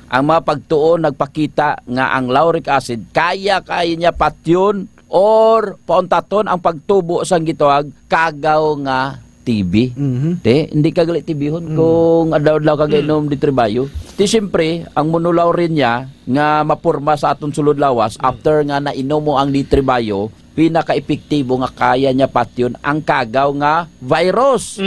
ang mga pagtuon nagpakita nga ang lauric acid kaya niya patyon or pauntaton ang pagtubo sang gitawag kagaw nga TB. Te, hindi ka gali TB-hon kung adlaw-adlaw ka gainom di tribayo. Ti siyempre, ang monolaw rin niya nga mapurma sa aton sulod lawas after nga nainom mo ang di tribayo, pinaka-epektibo nga kaya niya patyon ang kagaw nga virus.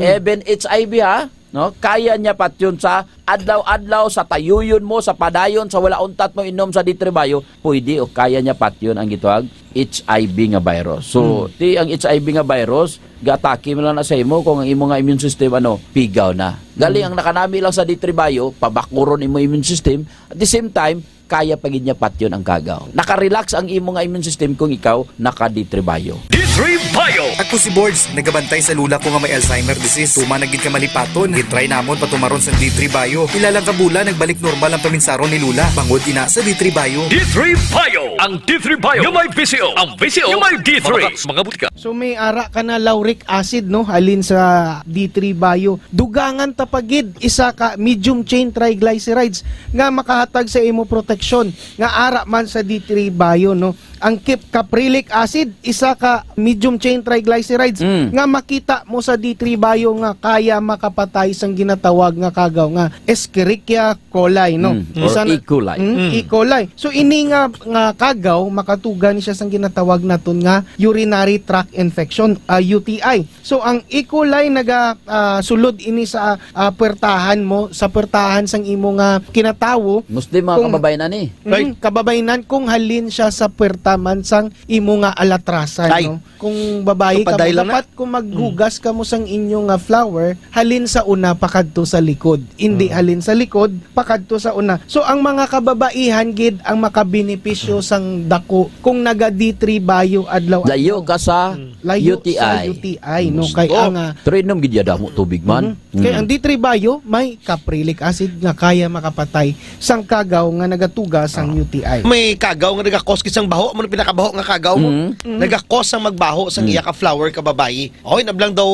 Even HIV ha, no? Kaya niya patyon sa adlaw-adlaw, sa tayuyon mo, sa padayon, sa wala untat mo inom sa di tribayo, pwede o kaya niya patyon ang gitawag HIV nga virus. So, ti ang HIV nga virus, gatake mo lang na sa imo kung ang imo nga immune system pigaw na. Galing ang nakanami lang sa di tribayo, pabakuron imo immune system, at the same time, kaya pagid niya patyon ang kagaw. Naka-relax ang imo nga immune system kung ikaw naka-di tribayo. D3 Bio! Ako si Boards, nagabantay sa lula ko nga may Alzheimer disease. Tuma nagid ka malipaton, gitry namon patumaron sa D3 Bio. Ilalang kabula, nagbalik normal ang paminsaron ni lula. Bangod ina sa D3 Bio. D3 Bio! Ang D3 Bio yung may VCO. Ang VCO yung may D3. Mga butika. So may ara ka na lauric acid no halin sa D3 Bio. Dugangan tapagid isa ka medium chain triglycerides nga makahatag sa imo protection nga ara man sa D3 Bio no. Ang caprylic acid isa ka medium chain triglycerides nga makita mo sa D3 Bio nga kaya makapatay sang ginatawag nga kagaw nga Escherichia coli no. Or E. coli. E. coli. So ini nga kagaw makatugan siya sang ginatawag naton nga urinary tract infection UTI. So ang E. coli naga sulod ini sa puwertahan mo sa puwertahan sang imo nga kinatawo. Muslim mga kababayan ni. Kababayanan kung halin siya sa puwerta man sang imo nga alatrasan Ay. no. Kung babae ka Kapaday mo, lang na. dapat kung maghugas ka mo sang inyo nga flower, halin sa una pakadto sa likod. Hindi halin sa likod pakadto sa una. So ang mga kababaihan gid ang makabenepisyo sang dako kung naga D3 Bio adlaw. Layo ka sa Layo UTI. sa UTI no kay ang Pero inom gid yada mo tubig man. kay ang D3 Bio may caprylic acid nga kaya makapatay sang kagaw nga nagatuga sang UTI. May kagaw nga nagakos kisang baho mo pinakabaho nga kagaw mo. Nagakos ang magbaho sang iya ka flower ka babayi. Oy nablang daw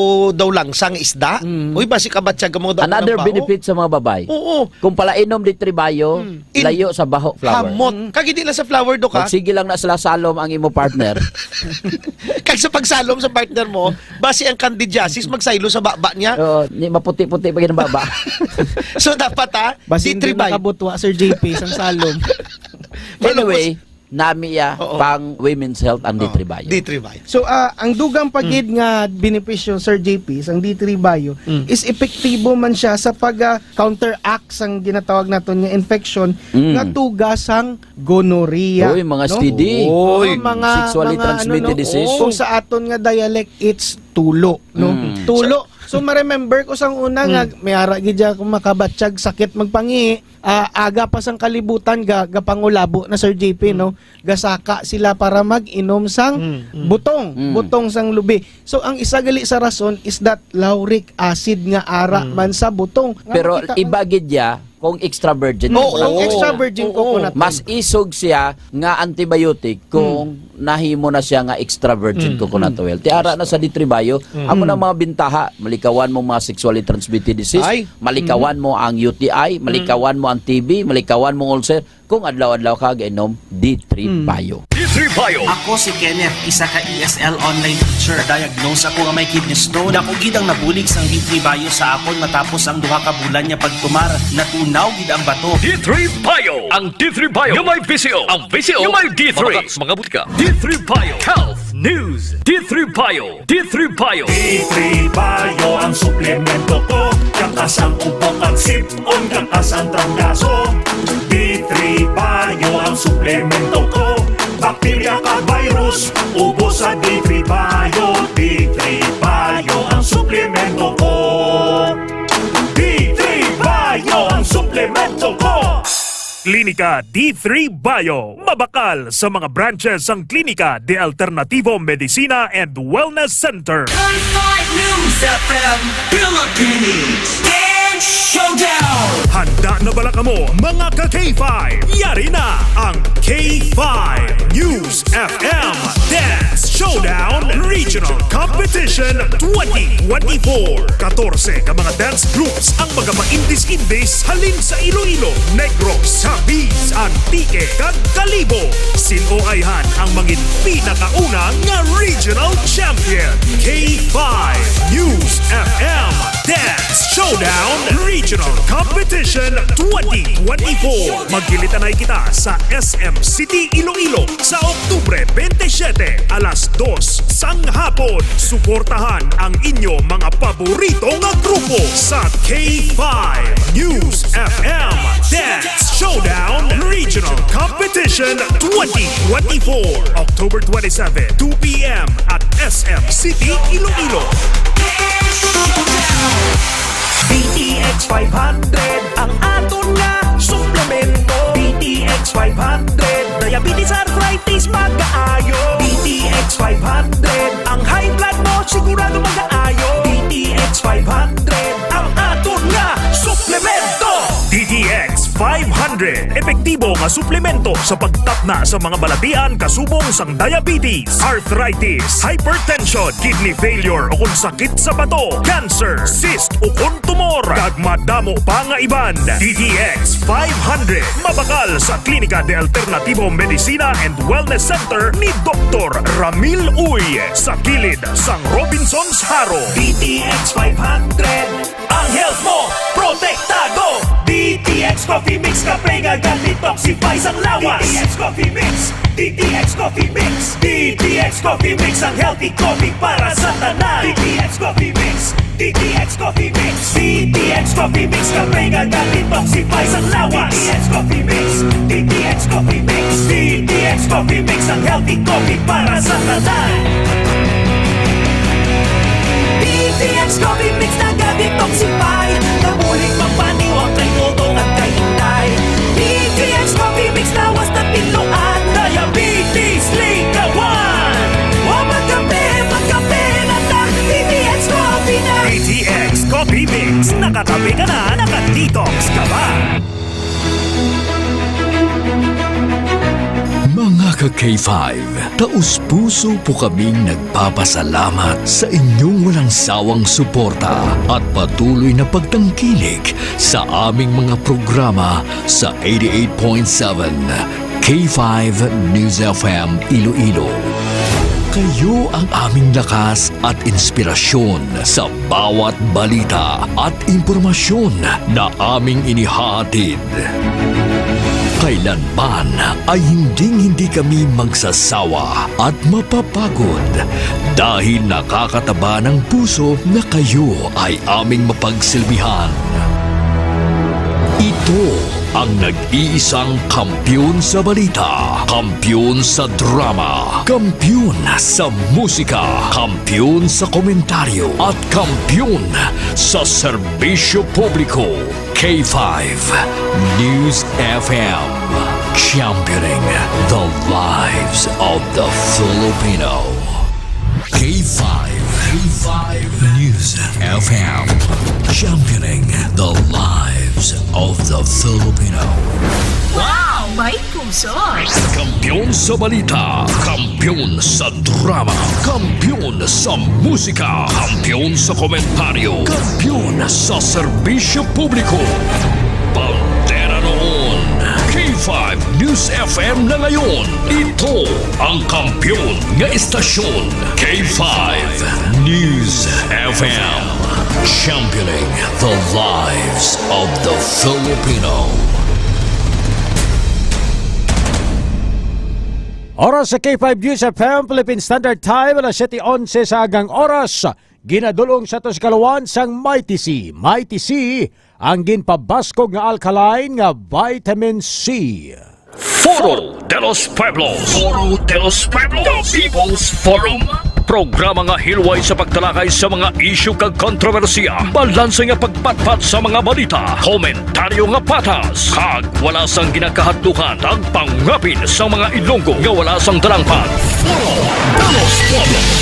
lang sang isda. Oy basi ka batya mo daw Another ng baho. benefit sa mga babae. Oo. Kung pala inom di tribayo, layo sa baho flower. Hamot. Kagidi lang sa flower do ka. Sige lang na sila salom ang imo partner. Kag sa pagsalom sa partner mo, basi ang candidiasis magsaylo sa baba niya. Ni maputi-puti pa ng baba. So dapat Basi D3 hindi Bio. nakabutwa Sir JP sang salom. Anyway, nami ya Oo. pang women's health ang D3 Bio. D3 Bio. So ang dugang pagid nga benepisyo Sir JP sang D3 Bio is epektibo man siya sa pag counteract sang ginatawag naton nga infection nga tugas sang gonorrhea. Uy, mga no? STD. Oo, mga Sexually transmitted disease. Kung sa aton nga dialect it's tulo, no? Tulo. So ma-remember ko sang una nga may ara gid kung makabatsyag sakit magpangi aga pa sang kalibutan gapangulabo na Sir JP no gasaka sila para mag-inom sang butong sang lubi. So ang isa gali sa rason is that lauric acid nga ara man sa butong. Nga Pero makita- iba gid ya kung extra virgin. ang extra virgin coconut. Mas isog siya nga antibiotic kung nahimo na siya nga extra virgin coconut oil. Tiara na sa D3 Bio, amo na mga bintaha, malikawan mo mga sexually transmitted disease, Ay. malikawan mo ang UTI, malikawan mo ang TB, malikawan mo ulcer, kung adlaw-adlaw ka gainom D3 Bio. D3 Bio! Ako si Kenneth, isa ka ESL online teacher. Diagnose ako nga may kidney stone. Dako gid ang nabulig sang D3 Bio sa akon matapos ang duha ka bulan niya pagtumar. Natunaw gid ang bato. D3 Bio! Ang D3 Bio yung may VCO. Ang VCO yung may D3. Mga butika. D3 Bio. Health News. D3 Bio. D3 Bio. D3 Bio ang suplemento ko. Kakas ang ubok at sip-on, kakas ang trangkaso. D3 Bio ang suplemento ko. Bakterya ka virus, ubos sa D3 Bio. D3 Bio ang suplemento ko. D3 Bio ang suplemento ko. Klinika D3 Bio. Mabakal sa mga branches ang Klinika de Alternativo Medicina and Wellness Center. News FM Philippines Dance Showdown. Handa na bala ka mo, mga ka-K5? Yari na ang K5 News FM Dance Showdown Regional Competition 2024. 14 ka mga dance groups ang magama-indis-indis halin sa Iloilo, Negros Antique, kag Kalibo. Sinoayhan ang mangin pinakauna nga regional champion. K5 News FM Dance Showdown Regional Competition 2024. Magkilitanay kita sa SM City Iloilo sa Oktubre 27 alas 2 sang hapon. Suportahan ang inyo mga paborito nga grupo sa K5 News FM Dance Showdown Regional Competition 2024. October 27, 2 p.m. at SM City Iloilo. DTX 500 ang aton nga suplemento. DTX 500 diabetes arthritis magkaayo. DTX 500 ang high blood mo sigurado magkaayo. DTX 500 ang aton nga suplemento. DTX 500 epektibo nga suplemento sa pagtapna sa mga balatian kasubong sang diabetes, arthritis, hypertension, kidney failure o kung sakit sa bato, cancer, cyst o kung tumor, kag madamo pa nga iban. DTX 500 mabakal sa Klinika de Alternativo Medicina and Wellness Center ni Dr. Ramil Uy sa kilid sang Robinson's Haro. DTX 500 ang health mo protektado. DTX Coffee Mix Kape nga detoxify sang lawas. DTX Coffee Mix, DTX Coffee Mix, DTX Coffee Mix ang healthy coffee para sa tanan. DTX Coffee Mix, DTX Coffee Mix, DTX Coffee Mix Kape nga detoxify sang lawas. DTX Coffee Mix, DTX Coffee Mix, DTX Coffee Mix ang healthy coffee para sa tanan. DTX Coffee Mix na detoxify, nabulig magpaniwag kay tutong at kay hinday. DTX Coffee Mix lawas na tinuan, diabetes ligawan. O magkape na ta, DTX Coffee na. DTX Coffee Mix, nakatabi ka na, nakadetox ka ba? Mga ka-K5, taus-puso po kaming nagpapasalamat sa inyong walang sawang suporta at patuloy na pagtangkilik sa aming mga programa sa 88.7 K5 News FM Iloilo. Kayo ang aming lakas at inspirasyon sa bawat balita at impormasyon na aming inihahatid. Kailanman ay hindi kami magsasawa at mapapagod dahil nakakataba ng puso na kayo ay aming mapagsilbihan. Ito ang nag-iisang kampiyon sa balita, kampiyon sa drama, kampiyon sa musika, kampiyon sa komentaryo at kampiyon sa serbisyo publiko. K5 News FM, championing the lives of the Filipino. K5 News FM, championing the lives of the Filipino. Wow! May puso! Kampiyon sa balita, kampiyon sa drama, kampiyon sa musika, kampiyon sa komentaryo, kampiyon sa serbisyo publiko. Pantera noon, K5 News FM na ngayon. Ito ang kampiyon nga istasyon, K5 News FM, championing the lives of the Filipino. Oras sa K5 News FM, Philippine Standard Time, alas 7:11 sa agang oras. Ginadulong sa to sa kalawan sang Mighty C. Mighty C, ang ginpabaskog nga alkaline nga vitamin C. Foro de los Pueblos. Foro de los Pueblos. The People's Forum. Programa nga hilway sa pagtalakay sa mga isyu kag kontrobersiya. Balanse nga pagpatpat sa mga balita. Komentaryo nga patas. Kag wala sang ginakahadlukan. Ang pangapin sa mga Ilonggo nga wala sang talangpan. Foro de los Pueblos.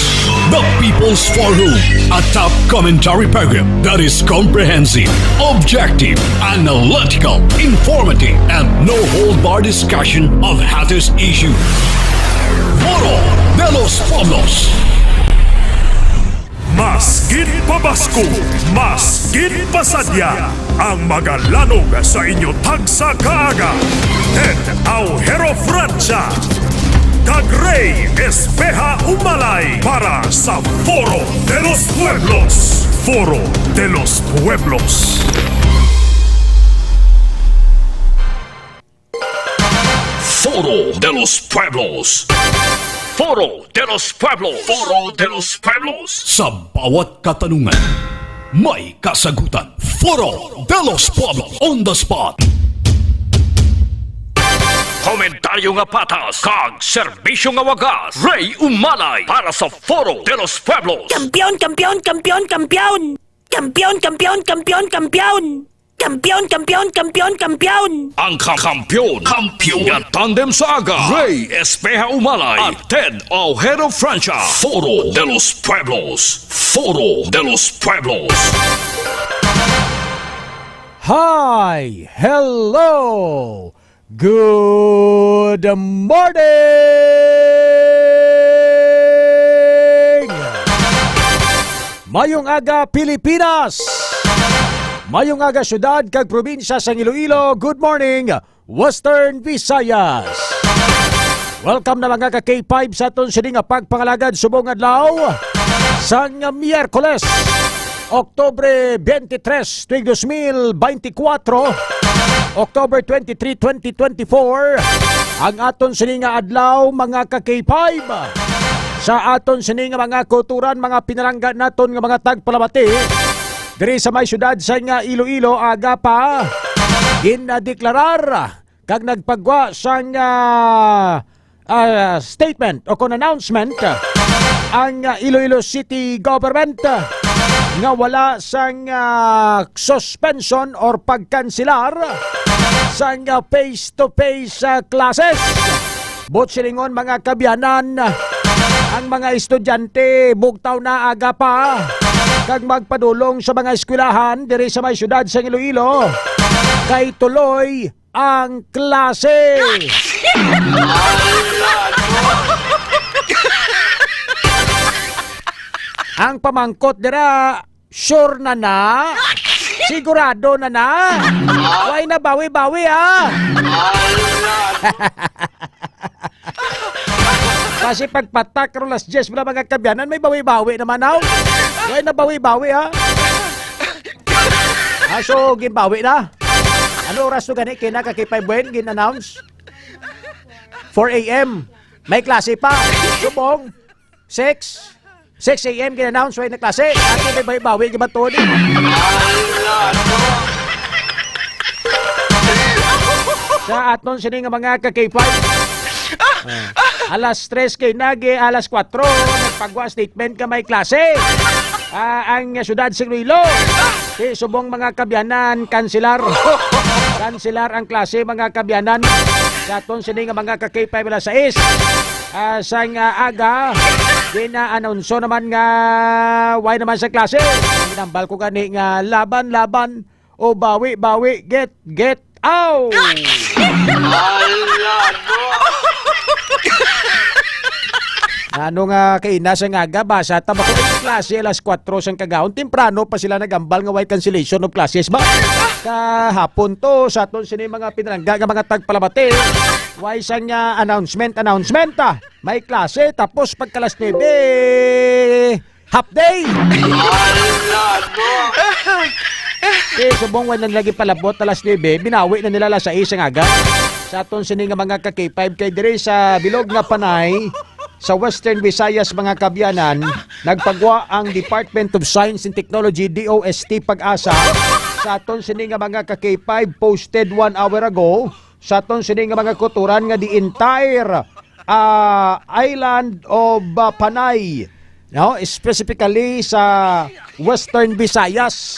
The People's Forum, a top commentary program that is comprehensive, objective, analytical, informative, and no-hold-bar discussion of hottest issues. Foro de los Pueblos. Mas gid pabasko, mas gid pasadya ang magalanog sa inyo tagsa kaaga. Ted Aujero Francia, kag Ray Espeja Umalay para sa Foro de los Pueblos. Foro de los Pueblos. Foro de los Pueblos. Foro de los Pueblos. Foro de los Pueblos. Sa bawat katanungan, may kasagutan. Foro de los Pueblos on the spot. Komentaryo nga patas, kag serbisyo nga wagas. Ray Umalay para sa Foro de los Pueblos. Kampiyon, kampiyon, kampiyon, kampiyon! Kampiyon, kampiyon, kampiyon, kampiyon! Kampiyon, kampiyon, kampiyon, kampiyon! Ang kampiyon nga tandem sa aga, Ray Espeja Umalay at Ted Aujero Francia. Foro de los Pueblos. Foro de los Pueblos. Hi! Hello! Good morning! Mayong aga, Pilipinas! Mayong aga, syudad kag probinsya sa Iloilo. Good morning, Western Visayas! Welcome na mga ka-K5 sa aton sining nga pagpangalagad subong adlaw sang Miyerkules, Oktubre 23, 2024, October 23, 2024, ang aton sining nga adlaw mga ka-K5. Sa aton sining nga mga kulturan, mga pinalangga naton nga mga tagpalabati, diri sa may syudad sa nga Iloilo, aga pa ginadeklarar kag nagpagwa sang statement o kon announcement ang Iloilo City Government nga wala sang suspension or pagkansilar sang face-to-face classes. Butsilingon mga kabyanan, ang mga estudyante bugtaw na aga pa kag magpadulong sa mga eskwelahan diri sa may syudad sa Iloilo kay tuloy ang klase. Ang pamangkot dira, sure na? Sigurado na? Way na bawi-bawi Kasi pagpatak rolas Jess mula mga kabyanan, may bawi-bawi naman Way na bawi-bawi So, ginbawi na. Ano oras to gani? Kina kakipay-buen, gin-announce? 4 a.m. May klase pa. Subong. 6 a.m. gin-announce, way na klase. Ate may bawi-bawi, gibatod. Sa aton sining nga mga ka-K5. Alas 3 kay nagi, alas 4 nagpagwa statement ka may klase. Ang syudad sa Iloilo, subong mga kabyanan, kansilar ang klase mga kabyanan. Sa aton sining nga mga ka-K5 alas 6 sang aga gina-anunso naman nga why naman sa klase. Ginambal ko gani nga laban o bawi get out. Ano nga kaina sa ngaga, basa tabako ng klase alas 4 sang kagahon. Temprano pa sila nagambal nga white cancellation of classes ba? Kahapon to sa aton sini mga pinalangga nga mga tagpalabati. Why sang announcement may klase tapos pagkalas 9 half day. Subong wala na lagi palabot alas 9, binawi na nila alas 6 ang aga. Sa aton sini nga mga ka-K5 kay diri sa bilog nga panay sa Western Visayas mga kabyanan, nagpagwa ang Department of Science and Technology DOST Pag-asa sa aton sini nga mga ka-K5 posted 1 hour ago sa aton sini nga mga kuturan nga the entire island of Panay, specifically sa Western Visayas,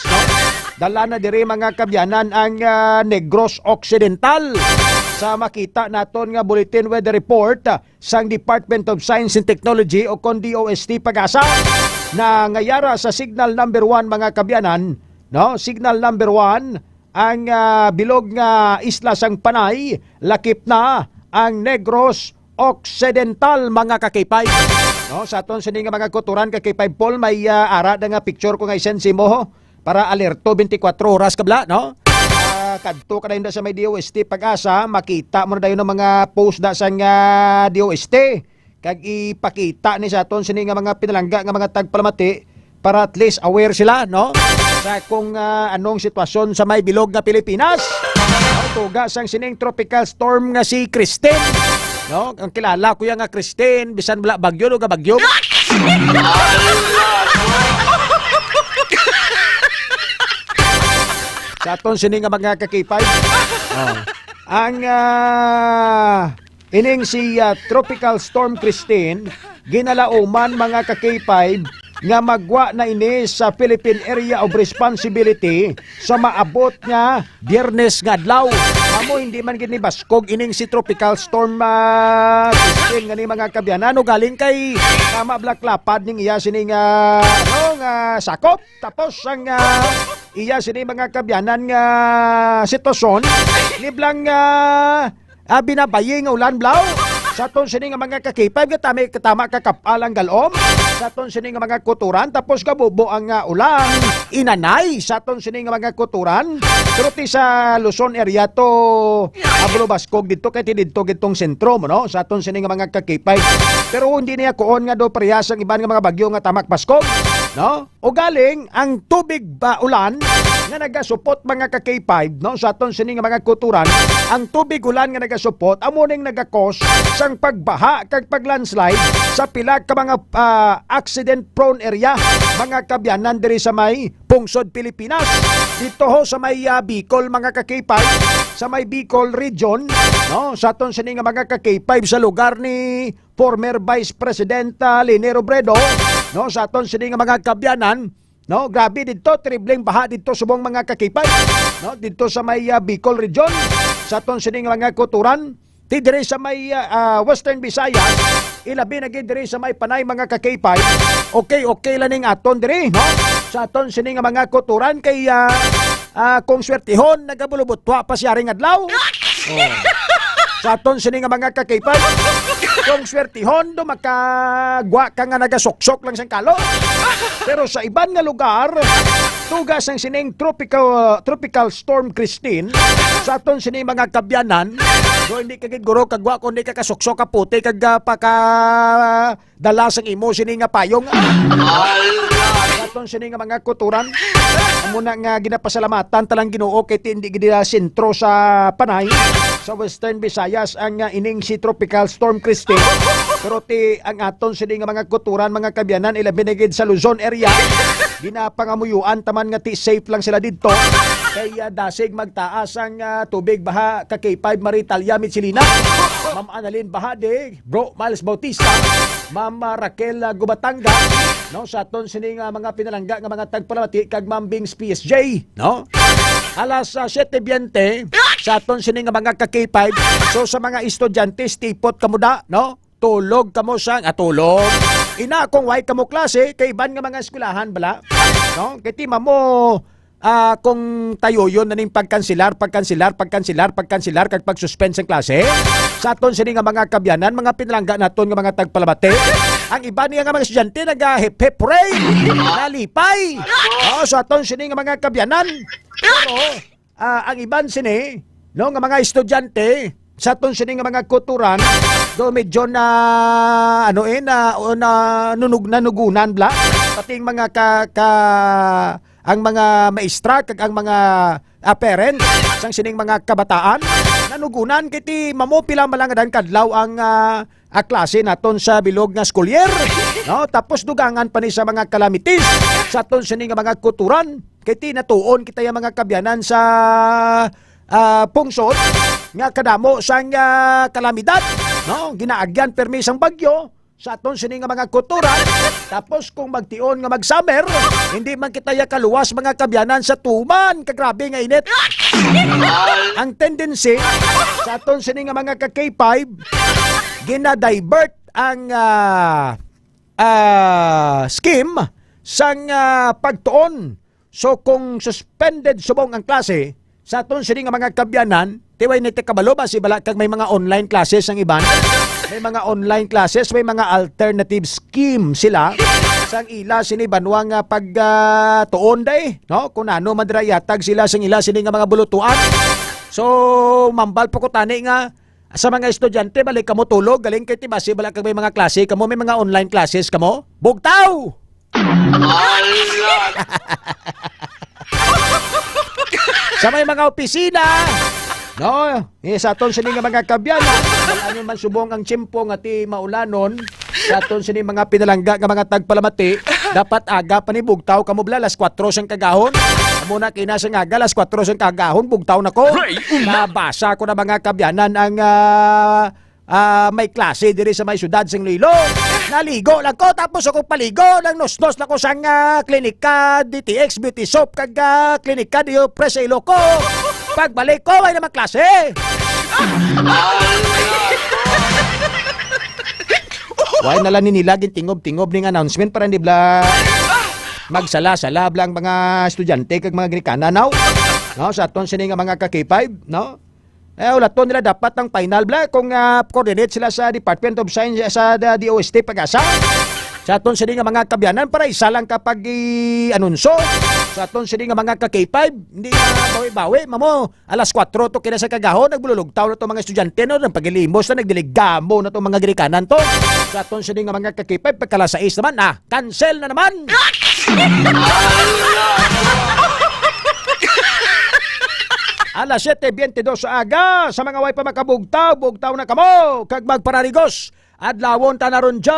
dala na diri mga kabyanan ang Negros Occidental. Sa makita naton nga bulletin weather report sang Department of Science and Technology o kon DOST Pag-asa na ngayara sa signal number 1 mga kabyanan, signal number 1 ang bilog nga isla sang Panay, lakip na ang Negros Occidental mga ka-K5. Sa aton sini nga mga kuturan ka-K5 Paul, may ara nga picture ko nga isend mo para alerto 24 oras kabla, kadto ka na sa may DOST pag-asa, makita mo na dayon ng mga post da sa nga DOST. Kag ipakita ni sa aton sini nga mga pinalangga nga mga tagpalamati para at least aware sila, no? Sa kung anong sitwasyon sa may bilog nga Pilipinas. Tuga sang sining tropical storm nga si Christine. No, ang kilala ko nga Christine, bisan wala bagyo o bagyo. Sa aton sini nga mga kakipay. Ang ining si Tropical Storm Christine ginalauman mga kakipay nga magwa na ini sa Philippine Area of Responsibility sa maabot nga Biyernes nga adlaw. Amo hindi man gini baskog ining si Tropical Storm Christine nga ni mga kabyanan o galing kay tama blaklapad ning iya sini nga sakop tapos ang iya sini mga kabyanan nga sitwasyon ni blang binabayi nga ulan blaw. Sa aton sini nga mga kakipay katama kakapalang galom. Sa aton sini nga mga kuturan tapos gabubo ang ulang inanay sa aton sini nga mga kuturan. Pero ti sa Luzon area to Ablo Baskog dito kay didto gitong sentro mo no sa aton sini nga mga kakipay. Pero hindi niya kuon nga do parehas ang iban nga mga bagyo nga tamak Baskog, no? O galing ang tubig ba ulan nga nagasupot mga ka-K5 no sa aton sini nga mga kuturan, ang tubig ulan nga nagasupot amo ning nagakos sang pagbaha kag paglandslide sa pila ka mga accident prone area mga kabyanan diri sa may pungsod Pilipinas. Dito ho sa may Bicol mga ka-K5 sa may Bicol region no sa aton sini nga mga ka-K5 sa lugar ni former Vice President Leni Robredo no sa aton sini nga mga kabyanan. No, grabe dito, tripleng baha dito subong mga kakipay. No, dito sa may Bicol region, sa aton sining mga kuturan, ti dire sa may Western Visayas, ilabi na gid dire sa may Panay mga kakipay. Okay lang ning aton dire, no? Sa aton sining mga kuturan kay kung swertihon nagabulubutwa pa siya ring adlaw. Sa aton sining mga kakipay, kung swertihon do makagwa ka nga nagasuksok lang sang kalo. Pero sa iban nga lugar, tugas ang sining tropical storm Christine sa aton sining mga kabyanan, do hindi kagid guro kagwa kundi ka kasuksok ka puti kag dala sang imo sining nga payong. Sa aton sining nga mga kuturan, amo na nga ginapasalamatan talang Ginoo kay hindi gid sentro sa Panay sa Western Visayas ang ining si tropical storm Christine. Pero ti ang aton sining nga mga kuturan mga kabyanan ilabi na gid sa Luzon area ginapangamuyuan taman nga ti safe lang sila didto kay dasig magtaas ang tubig baha ka K5 Maritalya Mitsilina, Ma'am Annalyn Bahade, Bro Miles Bautista, Ma'am Raquel Gubatanga, no sa aton sining mga pinalangga nga mga tagpalamati kag Ma'am Bings PSJ, no? Alas 7:20 sa aton sining mga ka K5. So sa mga estudyante tipot kamo da, no? Tulog kamo sang tulog. Ina kung way kamo klase kay iban nga mga eskwelahan bala, no? Kay ti mo kung tayo yon na ning pagkansilar kag pagsuspend sa klase. Sa aton sini nga mga kabyanan, mga pinalangga naton nga mga tagpalamate, ang iba niya nga mga estudyante nag-hip-hip hooray, nalipay. Sa aton sini nga mga kabyanan. Pero ang iban sini, no nga mga estudyante, sa aton sini nga mga kuturan, do medyo na nanugunan bla pati mga ang mga maestra kag ang mga parents sang sining mga kabataan nanugunan kiti mamupila malangadan kadlaw ang klase naton sa bilog nga school year, no? Tapos dugangan pa ni sa mga calamities sa aton sining mga kuturan kiti natuon kita yung mga kabyanan sa pungsod nga kadamo sang kalamidad, no? Ginaagyan permi sang bagyo sa aton sining mga kuturan. Tapos kung magtion nga mag-summer, hindi man kita ya kaluwas mga kabyanan sa tuman, kagrabe nga init. Ang tendency sa aton sining mga ka-K5, gina-divert ang scheme sang pagtuon. So kung suspended subong ang klase sa aton sining mga kabyanan, tiway niti kabalo ba si bala kag may mga online classes ang iban. May mga online classes, may mga alternative scheme sila sang ila sini banwang pagtuon day, no? Kung ano madrayatag sila sang ila sini nga mga bulutuan So, mambal po ko tani nga sa mga estudyante, balik kamo tulog, galing kay Tibasi, balik kag may mga klase, kamo may mga online classes kamo. Bugtaw! Sa may mga opisina, no, sa aton sini nga mga kabyana, ano man subong ang tiyempo nga ti maulanon, sa aton sini mga pinalangga nga mga tagpalamati, dapat aga pa ni bugtaw kamo bla alas 4 sang kagahon. Muna kina sa nga alas 4 sang kagahon bugtaw na ko. Nabasa ko na mga kabyanan ang may klase diri sa may syudad sing Lilo. Naligo lang ko tapos ako paligo nang nos-nos na ko sang klinika DTX Beauty Soap kag klinika di Preselo ko. Pagbalik ko ay naman klase. Why nalang ninilagin tingob-tingob ning announcement para hindi bla magsala-sala blang mga estudyante kag mga ginikanan now. No, sa aton sini nga mga ka-K5, no? Ulaton nila dapat ang final bla kung coordinate sila sa Department of Science sa DOST Pag-asa. Sa aton sini nga mga kabyanan para isa lang kapag anunsyo. Sa aton sini nga mga ka-K5, hindi na bawi-bawi, mamo. Alas 4 to kina sa kagahon, nagbululugtaw na to mga estudyante no, nang pagilimos na nagdiligamo na to mga ginikanan to. Sa aton sini nga mga ka-K5, pagkalas 6 naman, cancel na naman. Alas 7:22 sa aga sa mga way pa makabugtaw, bugtaw na kamo kag magpararigos. Adlawon ta na ron dya.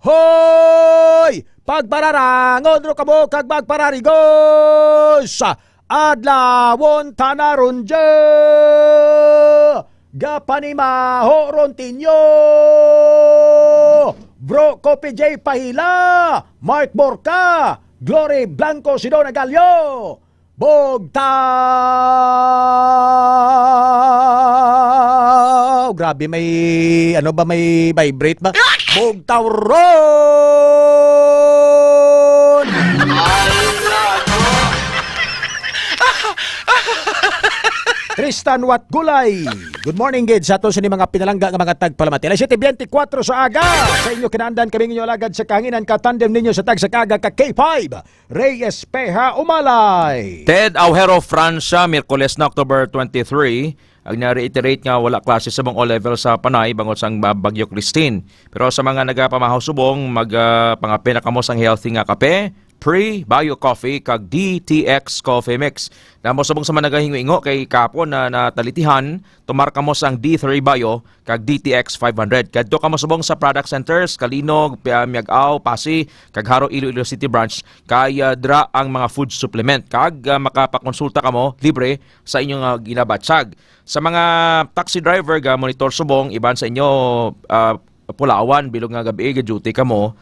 Hoy! Pagpararangon ro kamo kag magpararigos. Adlawon ta na ron dya. Gapanimaho ron tinyo. Bro Kopi J. Pahila, Mark Borca, Glory Blanco Sidona Gallo, Bugtaw! Grabe, may ano ba, may vibrate ba? Bugtaw ron! Tristan Wat Gulay. Good morning, Gid. Sa ato sa ni mga pinalangga ng mga tagpalamati. Alas 7:24 sa aga. Sa inyo kinaandan kami inyo alagad sa kanginan katandem ninyo sa tag sa kaga ka K5. Reyes Peha Umalay. Ted Aujero Francia, Miyerkules na October 23. Ang na-reiterate nga wala klase sa mga O-level sa Panay bangot sang Bagyo Christine. Pero sa mga nagapamahaw subong, pangapin na kamo sang healthy nga kape, Pre-Bio Coffee kag DTX Coffee Mix. Namo subong sa managahingo-ingo kay kapon na natalitihan, tumarka mo sang D3 Bio kag DTX 500. Kadto ka mo subong sa product centers Kalinog, Miagaw, Pasi kag Haro Iloilo City branch kay dra ang mga food supplement kag makapakonsulta kamo libre sa inyong ginabatsag. Sa mga taxi driver ga monitor subong iban sa inyo Pulawan, bilog nga gabi, duty ka mo,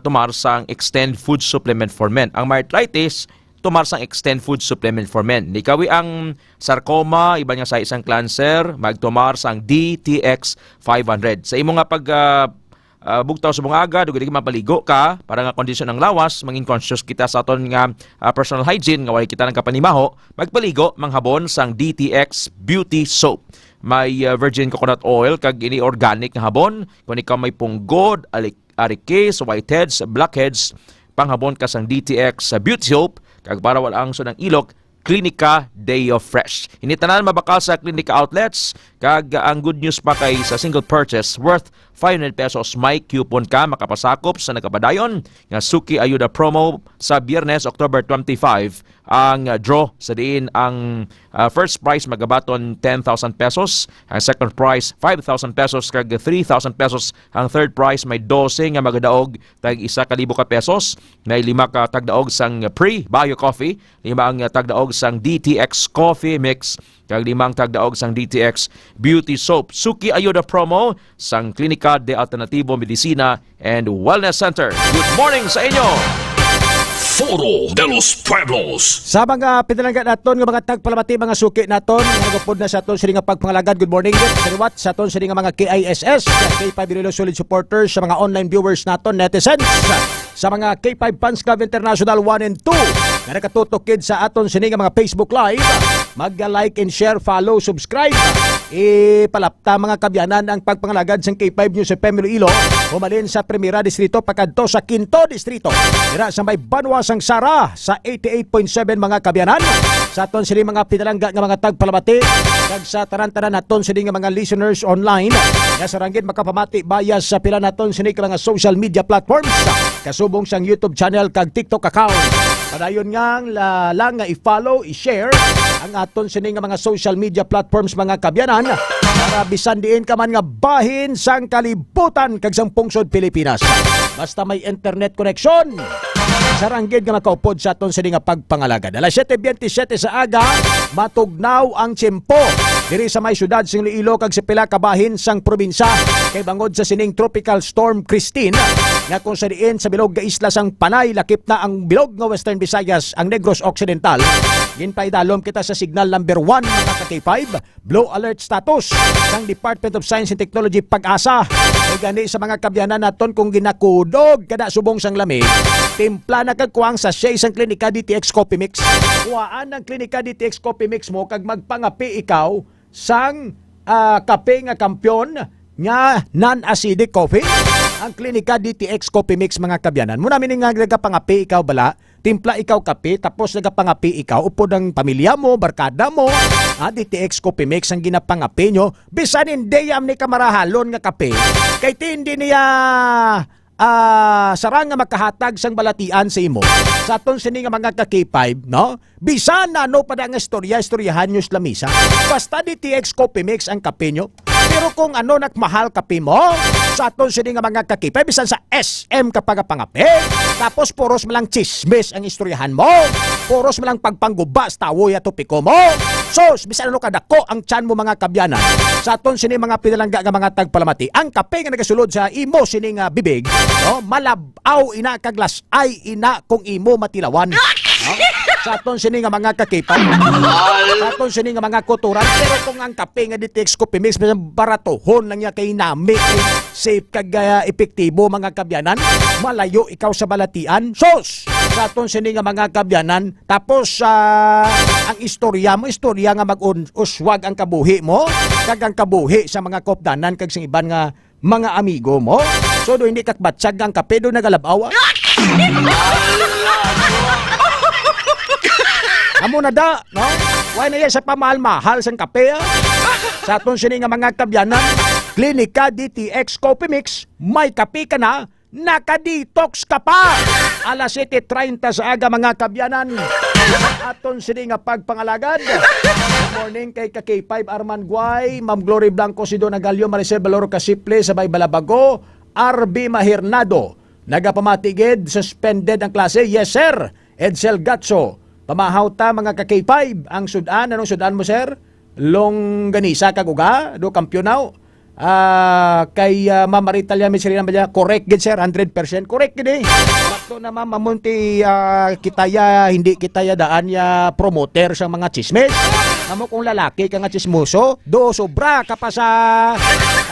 tumar sang Extend Food Supplement for Men. Ang arthritis, tumar sang Extend Food Supplement for Men. Nikawi ang sarcoma, iba nga sa isang cancer, magtumar sang DTX 500. Sa imo nga bugtaw sa bungaga, dugay mapaligo ka, para nga kondisyon ng lawas, mangin conscious kita sa aton nga personal hygiene, nga wala kita ng kapanimaho, magpaligo, manghabon sang DTX Beauty Soap. May virgin coconut oil kag ini organic nga habon kung ikaw may punggod, arikis, whiteheads, blackheads, panghabon ka sang DTX sa Beauty Soap kag para wala ang sunang ilok Clinica Deo Fresh. Hinitanan mabakal sa Clinica outlets kag ang good news pa kay sa single purchase worth 500 pesos may coupon ka makapasakop sa nagkapadayon nga suki ayuda promo sa Biyernes October 25 ang draw sa diin ang first prize magabaton 10,000 pesos, ang second prize 5,000 pesos kag 3,000 pesos, ang third prize may 12 nga magadaog tag 1,000 ka pesos, may 5 ka tagdaog sang Pre-Bio Coffee, 5 ang tagdaog sang DTX Coffee Mix kag 5 tagdaog sang DTX Beauty Soap. Suki ayuda promo sang Klinika de Alternativo Medicina and Wellness Center. Good morning sa inyo! Foro de los Pueblos. Sa mga pinalangga naton nga mga tagpalamati mga suki naton nagapod na sa aton sini nga pagpangalagad. Good morning din sa sa aton sini nga mga KISS, K5 Solid Supporters, sa mga online viewers naton netizens. sa mga K5 Fans Club International 1 and 2 na nakatutukid sa aton sini nga mga Facebook Live. Mag-like and share, follow, subscribe. Ipalapta mga kabyanan ang pagpangalagad sa K5 News FM Iloilo. Humalin sa Primera Distrito pakadto sa Quinto Distrito. Dira sa may Banwas ang Sara sa 88.7 mga kabyanan. Sa aton sini mga pinalangga nga mga tagpalamati kag sa tanan-tanan naton sini nga mga listeners online. Nga sa ranggit makapamati bayas sa pila naton sini nga social media platforms. Kasubong sang YouTube channel kag TikTok account. Padayon nga lang nga i-follow, i-share ang aton sini nga mga social media platforms mga kabyanan para bisan diin ka man nga bahin sang kalibutan kag sang pungsod Pilipinas. Basta may internet connection. Saranggid nga makaupod sa aton sini nga pagpangalagad. Alas 7:27 sa aga, matugnaw ang tiyempo diri sa may syudad sing Iloilo kag sa pila ka bahin sang probinsya kay bangod sa sining Tropical Storm Christine nga kung sa diin sa bilog nga isla sang Panay lakip na ang bilog nga Western Visayas ang Negros Occidental. Ginpaidalom kita sa signal number 1 mga ka-K5, blow alert status ng Department of Science and Technology Pag-asa. Kay gani sa mga kabyanan naton kung ginakudog kada subong sang lamig, timpla na kagkuang sa siya isang klinika DTX Coffee Mix. Kuhaan ng klinika DTX Coffee Mix mo kag magpangapi ikaw sang kape nga kampyon nga non-acidic coffee. Ang klinika DTX Coffee Mix mga kabyanan. Muna mining nga nagapangapi ikaw bala, timpla ikaw kape, tapos nagapangapi ikaw, upod ang pamilya mo, barkada mo, DTX Coffee Mix ang ginapangapi nyo, bisan hindi yam ni kamarahalon nga kape, kay hindi niya sarang nga makahatag sang balatian sa imo. Sa aton sini nga mga ka-K5, no? Bisan na no pada nga istoryahan nyo sa lamisa. Basta DTX Coffee Mix ang kape nyo. Pero kung ano nakmahal kape mo, sa aton sini nga mga ka-K5, bisan sa SM kapag pangape, tapos puros malang chismis ang istoryahan mo, puros malang pagpanggubas tawoy at topiko mo. Sos, bisan ano kadako ang tiyan mo mga kabyanan. Sa aton sini mga pinalangga nga mga tagpalamati, ang kape nga nagasulod sa imo sini nga bibig, no? Malabaw ina kaglas ay ina kung imo matilawan. No? Sa aton sini nga mga kakipan, sa aton sini nga mga kuturan, pero kung ang kape nga DTX Coffee Mix baratohon lang niya kay nami, safe kag epektibo mga kabyanan, malayo ikaw sa balatian. Sos! Sa aton sini nga mga kabyanan, tapos ang istorya nga mag-uswag ang kabuhi mo, kag ang kabuhi sa mga kopdanan kag sa iban nga mga amigo mo. So do hindi kakbatsag ang kape do nagalabawa. Amo na da, no? Why na yan sa pamahal-mahal sang kape, Sa aton sini nga mga kabyanan, Klinika DTX Coffee Mix, may kape ka na, naka-detox ka pa. Alas 7:30 sa aga mga kabyanan. Aton sini nga pagpangalagad. Good morning kay K5 Arman Guay, Ma'am Glory Blanco, si Don Agalio, Maricel Baloro Casiple, Sabay Balabago, RB Mahirnado. Nagapamatigid, suspended ang klase. Yes sir. Edsel Gatso. Pamahaw ta mga ka-K5 ang sudan. Anong sudan mo sir? Longganisa kaguga do kampyonaw. Kay Ma'am Marita Liam Serena Balla, correct gid sir, 100% correct gid. Bakto na Ma'am mamunti kitaya hindi kitaya daan ya promoter sa mga chismes. Amo kung lalaki ka nga chismoso, do sobra ka pa sa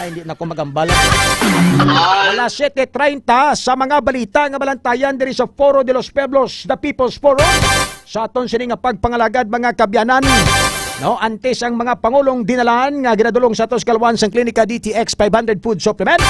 hindi na ko magambal. Alas 7:30 sa mga balita nga balantayan diri sa Foro de los Pueblos, the People's Forum. Sa aton sini nga pagpangalagad mga kabyanan. No, antes ang mga pangulong dinalaan nga ginadulong sa atos kalwan sang Klinika DTX 500 food supplement.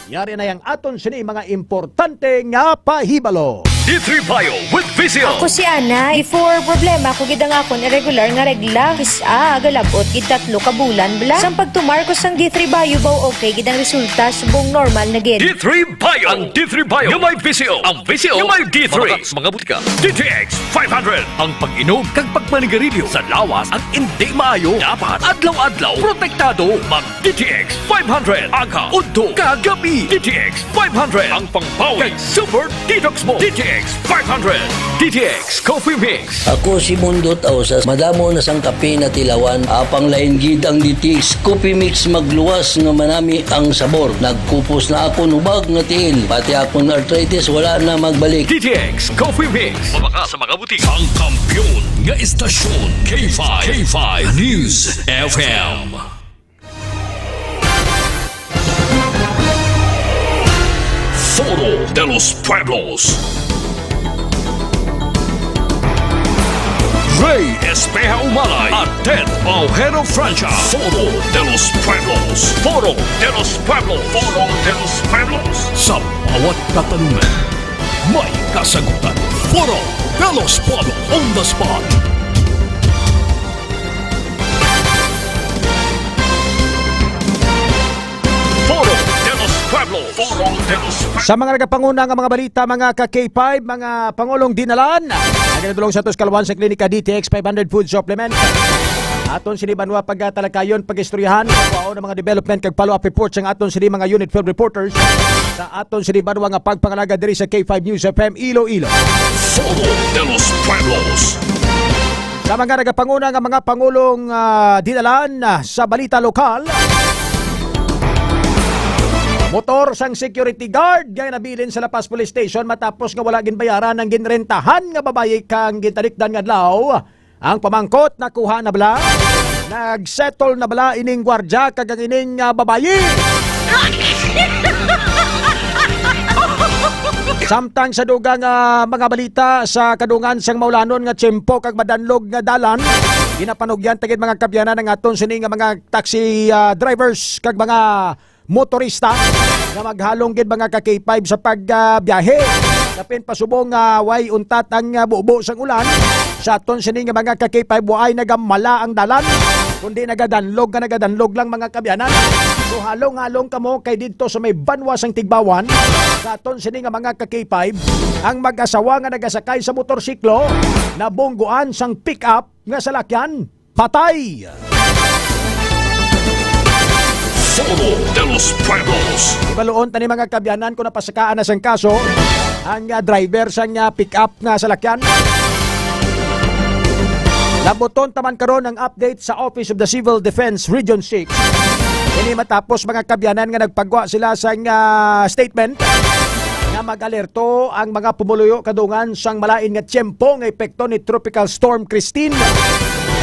Yari na yang aton sini mga importante nga pahibalo. D3 Bio with Visio. Ako si Ana, before problema ko gid ang akon irregular nga regla. Kisa galabot gid 3 ka bulan bla. Sang pagtumar ko sang D3 Bio baw okay gid ang resulta subong normal na gid. D3 Bio. Ang D3 Bio yung may Visio. Ang Visio yung may D3. Mga butika. DTX 500. Ang pag-inom kag pagmanigarilyo sa lawas ang hindi maayo. Dapat adlaw-adlaw protektado. Mag DTX 500. Aga, udto, kagabi. DTX 500. Ang pangbawi kag super detox mo. DTX 500. DTX Coffee Mix. Ako si Mundot Ausas, madamo na sang kape na tilawan, apang lain gid ang DTX Coffee Mix magluwas nga manami ang sabor. Nagkupos na ako nubag nga tiil, pati akong arthritis wala na magbalik. DTX Coffee Mix. Mabaka sa mga butika. Ang kampyon nga istasyon K5. K5 News FM. Foro de los Pueblos. Ray Espeja Umalay at Ted Ojero Francia. Foro de los Pueblos. Foro de los Pueblos. Foro de los Pueblos. Sa bawat katanungan, may kasagutan. Foro de los Pueblos on the spot. Foro de los Pueblos. Foro de los Pueblos. Sa mga nagapanguna nga mga balita, mga ka-K5, mga Pangulong Dinalan, naginadulong sa Tuscalwan sa Klinika DTX 500 Food Supplement. Aton sini banwa pagtalakayon, pagistoryahan, pagpao ng mga development kag follow-up reports ang aton sini mga unit field reporters sa aton sini banwa nga pagpangalaga diri sa K5 News FM Iloilo. Foro de los Pueblos. Sa mga nagapanguna nga mga Pangulong Dinalan sa balita lokal, motor sang security guard gaya nabilin sa Lapas Police Station matapos nga wala ginbayaran ang ginrentahan nga babayi kang gitalikdan nga adlaw. Ang pamangkot nakuha na bala, nagsettle na bala ining gwardya kag ang ining babayi. Samtang sa dugang mga balita sa kadungan sang maulanon nga tiyempo kag madanlog nga dalan, ginapanugyan tagid mga kabyanan ng aton sini nga mga taxi drivers kag mga motorista nga maghalong gid mga ka-K5 sa pagbiyahe. Kapin pasubong way untat ang bubo sang ulan. Sa aton sini nga mga ka-K5 way nagamala ang dalan, kundi nagadanlog lang mga kabyanan. So halong-halong kamo kay didto sa may banwa sang Tigbawan. Sa aton sini nga mga ka-K5, ang mag-asawa nga nagasakay sa motorsiklo nabungguan sang pick-up nga salakyan patay. Foro de los Pueblos. Ibaluon tani mga kabyanan kung napasakaan na sang kaso ang driver sang pick-up nga salakyan. Nabuton taman karon ang update sa Office of the Civil Defense Region 6. Ini matapos mga kabyanan nga nagpagwa sila sang statement na mag-alerto ang mga pumuluyo kadungan sang malain nga tiyempo nga epekto ni Tropical Storm Christine.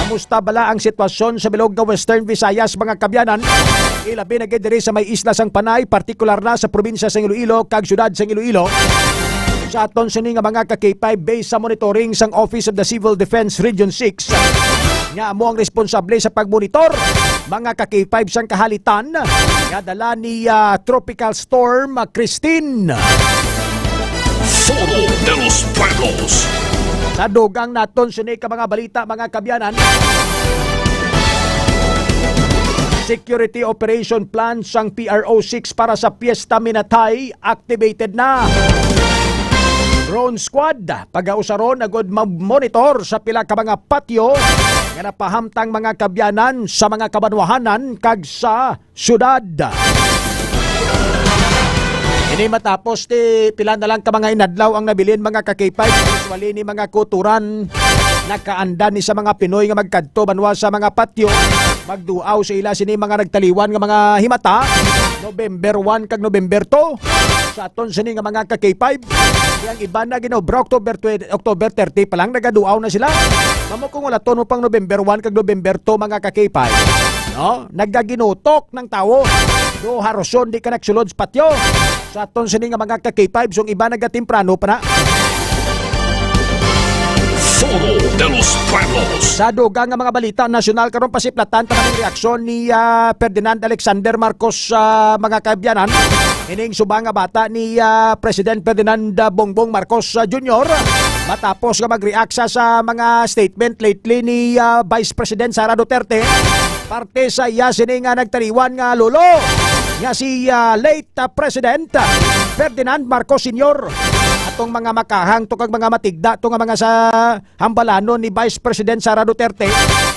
Kamusta bala ang sitwasyon sa bilog nga Western Visayas mga kabyanan? Ilabi na gid diri sa may isla sang Panay, partikular na sa probinsya sang Iloilo kag syudad sang Iloilo. Sa aton sini nga mga ka-K5 based sa monitoring sang Office of the Civil Defense Region 6 nga amo ang responsable sa pagmonitor mga ka-K5 sang kahalitan nga dala ni Tropical Storm Christine. Foro de los Pueblos. Sa dugang naton sini ka mga balita mga kabyanan, Security Operation Plan sang PRO6 para sa Fiesta Minatay activated na. Drone Squad pag-ausaron agod mag-monitor sa pila ka mga patio nga napahamtang mga kabyanan sa mga kabanwahanan kag sa syudad. Ini matapos pila na lang ka mga inadlaw ang nabilin mga ka-K5, usually ni mga kuturan nakaanda ni sa mga Pinoy nga magkadto banwa sa mga patio magduaw sa ila sini mga nagtaliwan nga mga himata November 1 kag November 2 sa aton sini nga mga ka-K5. Yang iba na ginobra October 30 pa lang nagaduaw na sila. Mamo kung wala tono pang November 1 kag November 2 mga ka-K5, no, nagaginutok ng tawo do haroson di ka nagsulod sa patio. Sa aton sini nga mga ka-K5 sung iba nagatimprano pa na. Foro de los Pueblos. Sa dugang nga mga balita nasyonal karon pasiplatan ta ng reaksyon ni Ferdinand Alexander Marcos sa mga kabyanan. Ining subang nga bata ni President Ferdinand Bongbong Marcos Jr. matapos nga mag-react sa mga statement lately ni Vice President Sara Duterte parte sa iya sini nga nagtariwan nga lolo nga si late President Ferdinand Marcos Sr. Atong mga makahang to kag mga matigda to nga mga sa hambalanon ni Vice President Sara Duterte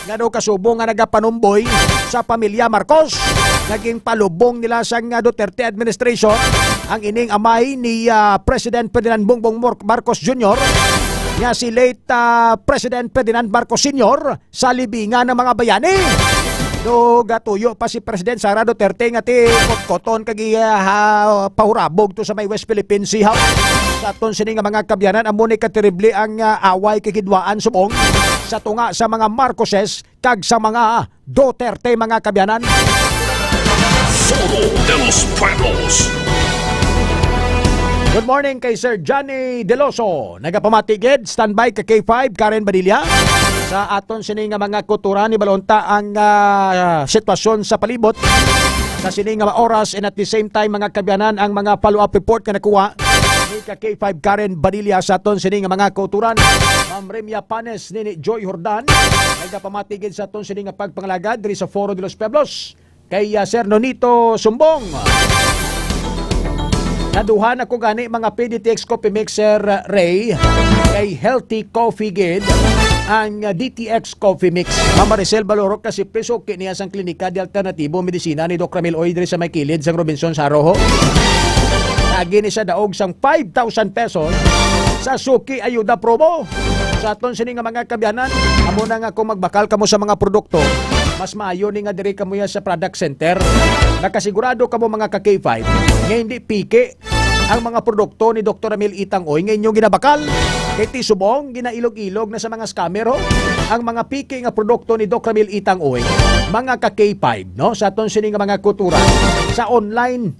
nga do kasubong nga nagapanumboy sa pamilya Marcos. Naging palubong nila sa Duterte administration ang ining amay ni President Ferdinand Bongbong Marcos Jr. nga si late President Ferdinand Marcos Sr. sa libingan ng mga bayani. Do gatuyo pa si President Sara Duterte nga ti koton kag pahurabog to sa may West Philippine Sea. Sa aton sini nga mga kabyanan amo ni katerible ang away kikidwaan subong sa tunga sa mga Marcoses kag sa mga Duterte mga kabyanan. Foro de los Pueblos. Good morning kay Sir Johnny Deloso. Nagapamatigid, standby ka K5, Karen Badilla. Sa aton sini nga mga kuturan ni balonta ang sitwasyon sa palibot. Sa sini nga oras and at the same time mga kabyanan ang mga follow-up report nga nakuha ni ka K5 Karen Badilla sa aton sini nga mga kuturan. Ma'am Remia Panes ni Joy Jordan. Nagapamatigid sa aton sini nga pagpangalagad diri sa Foro de los Pueblos. Kay Sir Nonito Sumbong. Naduhan ako gani mga PDTX Coffee Mixer Ray kay Healthy Coffee Gid ang DTX Coffee Mix. Mama Maricel Balorok kasi preso kiniya sang klinika di alternatibo medisina ni Doc Ramil Oidre sa may kilid sang Robinson sa Rojo. Agi ni siya daog sang 5,000 pesos sa Suki Ayuda Promo. Sa aton sini nga mga kabyanan, amo na nga kung magbakal kamo sa mga produkto, mas maayo ni nga diri kamo ya sa product center. Nakasigurado kamo mga ka-K5 nga hindi pike ang mga produkto ni Dr. Ramil Itang-Oy nga inyong ginabakal. Kay ti subong ginailog-ilog na sa mga scammer ho. Ang mga pike nga produkto ni Dr. Ramil Itang-Oy, mga ka-K5 no sa aton sini nga mga kultura sa online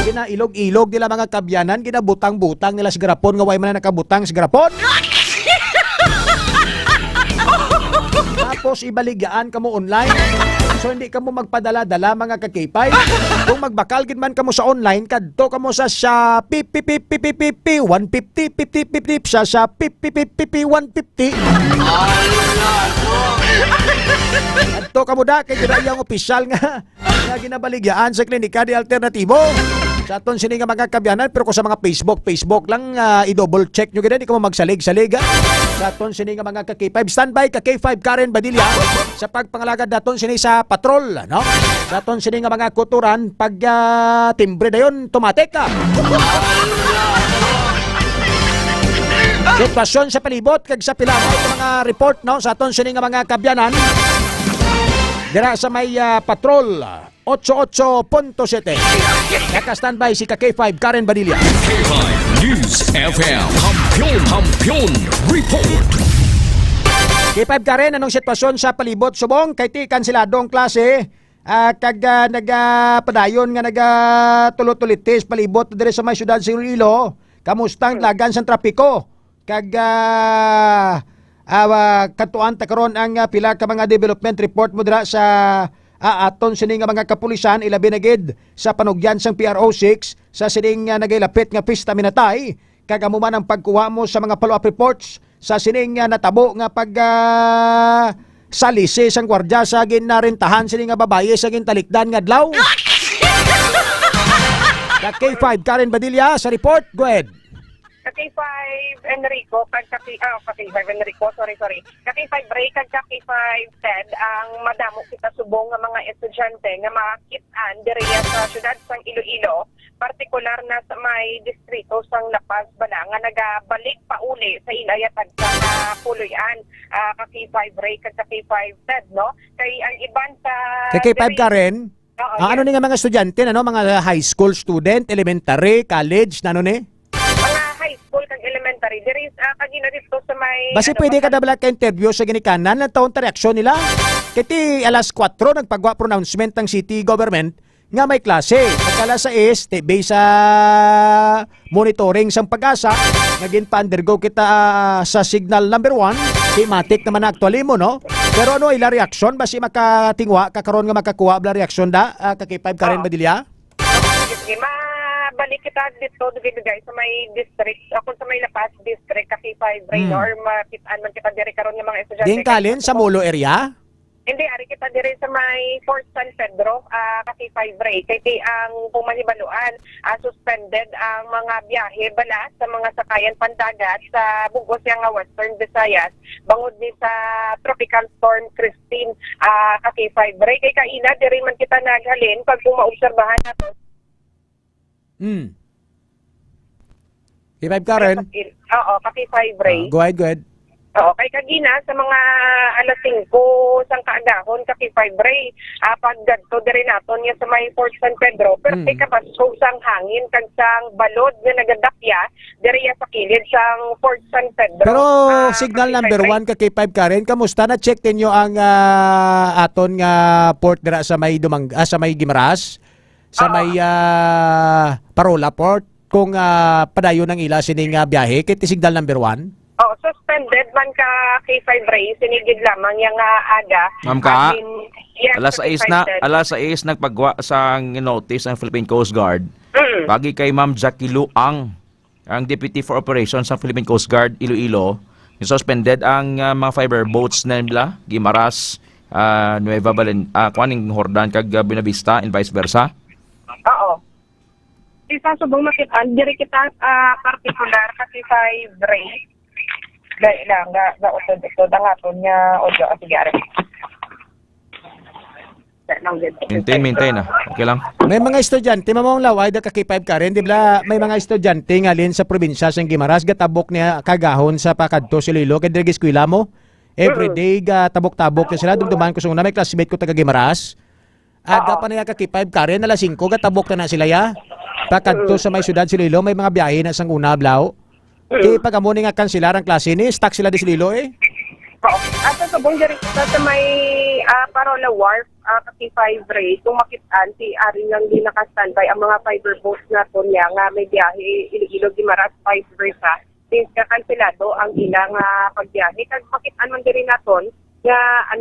ginailog-ilog nila mga kabyanan, ginabutang-butang nila sa garapon nga way man na nakabutang sa garapon. Tapos ibaligaan kamo online. So hindi kamo magpadala-dala mga ka-K5. Kung magbakal gid man kamo sa online, kadto kamo sa Shopee 150 50 sa Shopee 150. Kadto kamo da kay dira yung opisyal nga ginabaligyan sa klinika di alternatibo. Sa aton sini nga mga kabyanan, pero kung sa mga Facebook lang i-double check nyo gina, di ka mo magsalig-salig. Sa aton sini nga mga ka-K5, standby ka-K5 Karen Badilla sa pagpangalagad daton sini sa patrol, no? Sa aton sini nga mga kuturan, pag timbre na yun, tumatek ka. Sitwasyon sa palibot, kag sa pilamay mga report, no? Sa aton sini nga mga kabyanan, dira sa may patrol, 88.7. Naka-standby si ka-K5 Karen Badilla. K5 News FM. Kampiyon Report. K5 Karen, anong sitwasyon sa palibot subong? Kay ti kansilado ang klase. Kag nagapadayon nga nagatulot-tulitis palibot dire sa may syudad sa Iloilo. Kamustang lagan sa trapiko? Kag katuan ta karon ang pila ka mga development report mo dira sa aton sining nga mga kapulisan ilabi na gid sa panugyan sang PRO6 sa sining nagailapit nga pista minatay kag amo man ang pagkuha mo sa mga follow-up reports sa sining natabo nga pag salisi sang gwardiya sa ginarentahan sining nga babaye sa gintalikdan nga adlaw. K5 Karen Badilla sa report, go ahead. K5 Enrico, K5 Enrico, sorry. K5 Ray, K5 Ted, ang madamo kita subong nga mga estudyante nga makit-an diriya sa syudad sang Iloilo, partikular na sa may distrito sang Lapas bala nga nagabalik pa uli sa ilayatag sa Puloyan. K5 Ray, K5 Ted, no? Kay ang iban sa K5 Karen, ano ni nga mga estudyante, ano, mga high school student, elementary, college, ano ni? Kag elementary, there is kagina dito sa may basi pwede ka dabla ka interview sa ginikanan na taon ta reaksyon nila. Kiti alas 4 nagpagwa pronouncement ng city government nga may klase. Pagkala sa TB sa monitoring sang pag-asa naging pa-undergo kita sa signal number 1 thematic naman actually mo, no? Pero ano ila reaksyon basi makatingwa kakaron nga makakuha bla reaksyon da K5 Karen Badilla? Balik kita dito guys sa may district ako sa may Lapas district K5 Ray or makitaan man kita diri karon nga mga estudyante. Din kalin sa Molo area? Hindi ari kita diri sa may Fort San Pedro K5 Ray kay ang pumanibaluan suspended ang mga biyahe bala sa mga sakayan pandagat sa bugos nga Western Visayas bangod ni sa Tropical Storm Christine K5 Ray kay kaina diri man kita naghalin pag maobserbahan nato. K5 Karen? Oo, K5 Ray. Go ahead. Oo, kay kagina sa mga alas 5 sang kaagahon K5 Ray, paggadto diri naton nga sa may Fort San Pedro, pero kay kabasog sang hangin kag sang balod nga nagadapya diri sa kilid sang Fort San Pedro. Pero signal number 1 K5 Karen, kamusta na check ninyo ang aton nga port dira sa may sa may Gimaras? Sa may Parola Port, kung padayon ng ila sining biyahe kay signal number 1? Oh, suspended man ka K5 Ray, sinigid lamang yung aga. Ma'am ka, yes, alas 6 nagpagwa sa notice ng Philippine Coast Guard. Pagi kay Ma'am Jackie Luang, ang Deputy for Operations ng Philippine Coast Guard Iloilo, suspended ang mga fiber boats na nila, Guimaras, Nueva Kuaning Hordan kag Buenavista and vice versa. Oo. Isa subong makitaan, diri kita particular kasi sa Ray. Dahil lang, utod ang aton niya audio. Sige, ari. Maintain na. Okay lang. May mga estudyante, mamang laway, da ka K5 ka rin, di ba? May mga estudyante ngalin sa probinsya sa Guimaras, gatabok niya kagahon sa Pakadto si Lilo, kaya dirigis ko ila mo. Everyday, tabok-tabok na sila. Dumduman ko sa una, may classmate ko taga Guimaras. Aga pa na ka K5 ka rin, alas 5, gatabok na sila ya. Pakadto sa may syudad si Lilo, may mga biyahe na sang una, blaw. Kaya pag amuni nga kansilar ang klase ni, stuck sila di si Lilo eh. Oo. At sa buong diri sa may Parola Wharf, kasi 5 Ray, kung makitaan si Ari nang di naka-standby ang mga fiber boats na to niya nga may biyahe Iloilo Guimaras vice versa. Since kakansilado ang ilang pagbiyahe, kag makitaan man diri naton nga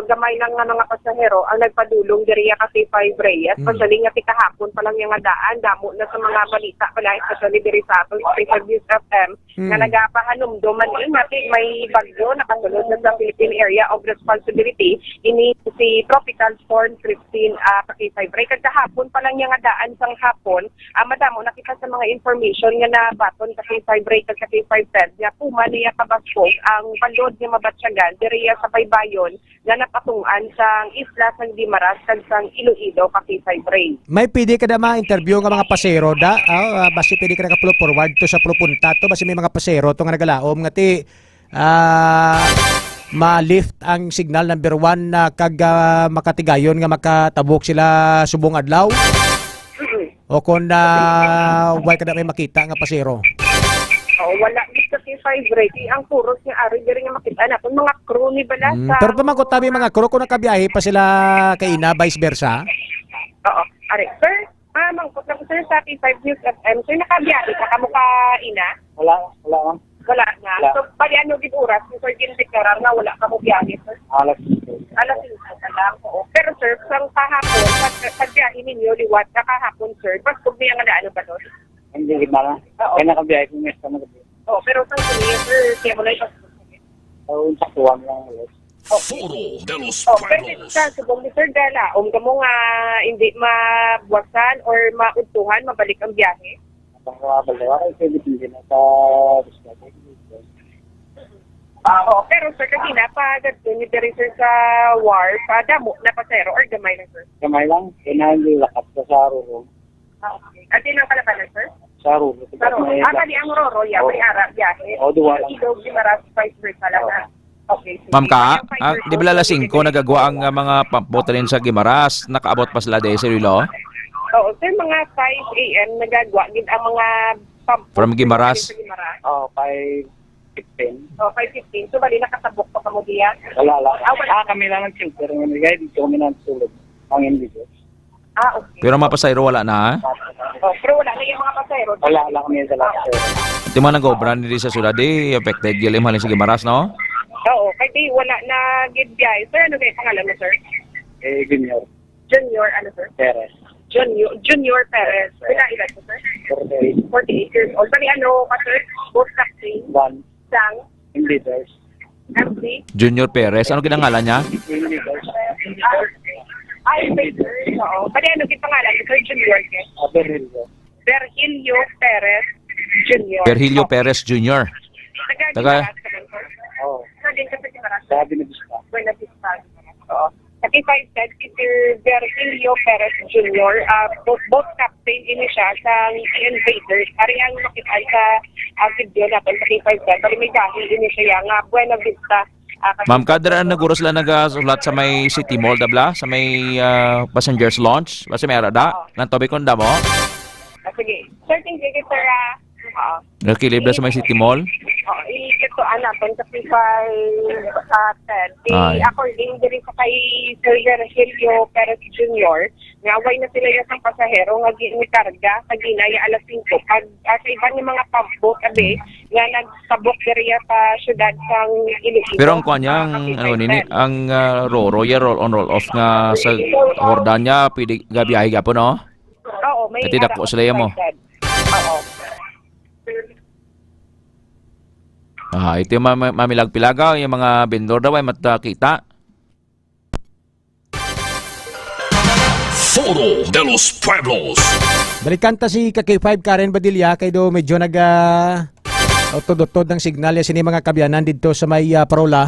gamay ng mga pasahero ang nagpadulong diri kasi 5 Ray. At especially nga kahapon pa lang yung daan, damo na sa mga balita pala, especially diri sa atong Special News FM, na nagapahanumdo man may bagyo na kasunod na sa Philippine Area of Responsibility, ini si Tropical Storm 15 kasi 5 Ray. Kahapon pa lang yung daan sang hapon, madamo nakita sa mga information nga na baton kasi 5 Ray kasi 5 Ted, nga puma niya kabaskog ang balod nga mabatsyagan diri sa Bayon na napatungan sa isla sang Guimaras kag sang Iloilo kasi 5 Ray. May pwede ka na ma-interview nga mga pasero da? Basi pwede ka na forward to sa propunta to, basi may mga pasero to nga nagalaom nga ti ma-lift ang signal number 1 na kag makatigayon nga makatabok sila subong adlaw. O kung why ka na may makita nga pasero? Wala kasi 5 Ray. Ang puros nga ari diri nga makita na kung mga crew ni bala sa Pero pamangot tabi mga crew kung nakabiyahe pa sila kay ina vice versa. Oo. Ari, sir, mangkot na ko sir sa P5 News FM. Sir, nakabiyahe ka kamo ka ina? Wala na. So, pali ano gid oras, sir, gindeklarar nga wala ka mo biyahe, sir? Alas 5 ka lang. Oo. Pero sir, sang kahapon, pag biyahe ninyo, liwat ka kahapon, sir, pasog niya nga na ano ba doon? Hindi ba? Kaya nakabiyahe kong mes ka magabi. Oo, pero sang siniya, sir, kaya mo na ito. Oo, saktuhan lang ulit. Okay. Pero sa subong ni Sir Dela, ka mo nga hindi mabuwasan or mauntuhan, mabalik ang biyahe? Ang balawa ay pwede na sa diskarte. Pero sir, kanina pa ni Dere sir sa wharf, damo na pasero or gamay lang, sir? Gamay lang, kinahilakat ka sa Roro. Okay. At yun ang kalabanan, sir? Sa Roro. Kali ang Roro, may ara biyahe. Duwa lang. Ilog, Guimaras, vice versa lang na. Okay. Ma'am ka, di ba alas 5 nagagawa ang mga pambote rin sa Guimaras? Nakaabot pa sila dahil sa Lilo? Oo, sir, mga 5 a.m. nagagawa din ang mga from Guimaras? Oo, 5:15. Oo, 5:15. So, bali nakatabok pa kamo diyan? Wala. Kami lang nag-filter. Dito kami nagsulog. Ang individuals. Okay. Pero mga pasayro wala na, ha? Pero wala na yung mga pasayro. Wala kami sa lahat. Di man nag-obran dito sa syudad, affected gilim halin sa Guimaras, no? Oo, kasi wala na gidbiyay. Sir, ano kayo pangalan mo, sir? Junior. Junior, ano, sir? Perez. Junior Perez. Ilan po, sir? 48 years old. Bali, ano ka, sir? Both taxi? Sang? Leaders. MC? Junior Perez. Ano kinangalan niya? Leaders. Peter. Oo. Bali, ano pangalan mo, sir? Junior, ke? Virgilio Perez Junior. Virgilio Perez Jr. Taga? Oo. Sa Buenavista. Oo. Kasi 5 said, Peter Virgilio Perez Jr. Both captain ini siya sa Invaders. Ari ang makita sa video natin sa 5 said. Bali may dahil ini siya nga Buenavista. Ma'am, kadra naguro sila nagasulat sa may City Mall, dabla? Sa may passengers launch? Basta may arada? Nang tobe kong damo? Sige. Sir, thank you, sir. Nakilibla sa may City Mall. Ito natin sa P5 Ted. Ay. According din sa kay Sir Virgilio Perez Jr., ngaway na sila yung pasahero nga ginikarga sa ginaya alas 5. Pag sa iba ng mga pambot abi nga nagsabok diriya sa syudad sang Iloilo. Pero ang kanya, ang Roro, roll on roll off nga sa Jordania, pwede gabiyahe ka po, no? Oo, may Kati dako sila mo. Oo. Ito yung mamilag-pilaga, yung mga vendor daw ay matakita. Foro de los Pueblos. Balikan ta si Kaki5 Karen Badilla kay do medyo utod-utod ng signal ya sini mga kabyanan dito sa may Parola.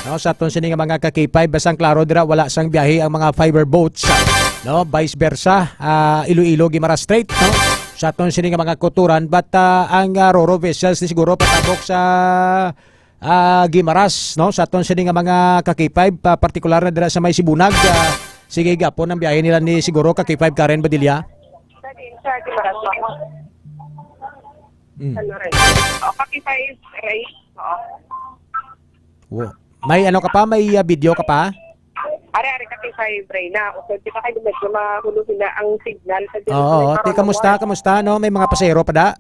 No, sa aton sini nga mga Kaki5 basang klaro dira wala sang biyahe ang mga fiber boats. No, vice versa, Iloilo Guimaras Strait, no? Sa aton sini nga mga kuturan but ang Roro vessels ni siguro patabok sa Guimaras, no? Sa aton sini nga mga Kaki5 partikular na dira sa may Sibunag. Sige gapon ang biyahe nila ni siguro Kaki5 Karen Badilla. Sa Guimaras mo. Ano rin? Kaki-5 right? Wow. May ano ka pa? May video ka pa? Ari-ari Kaki-5 right na. O di ba kayo medyo mahulo sila ang signal sa Oo. Kamusta? No? May mga pasahero pa da?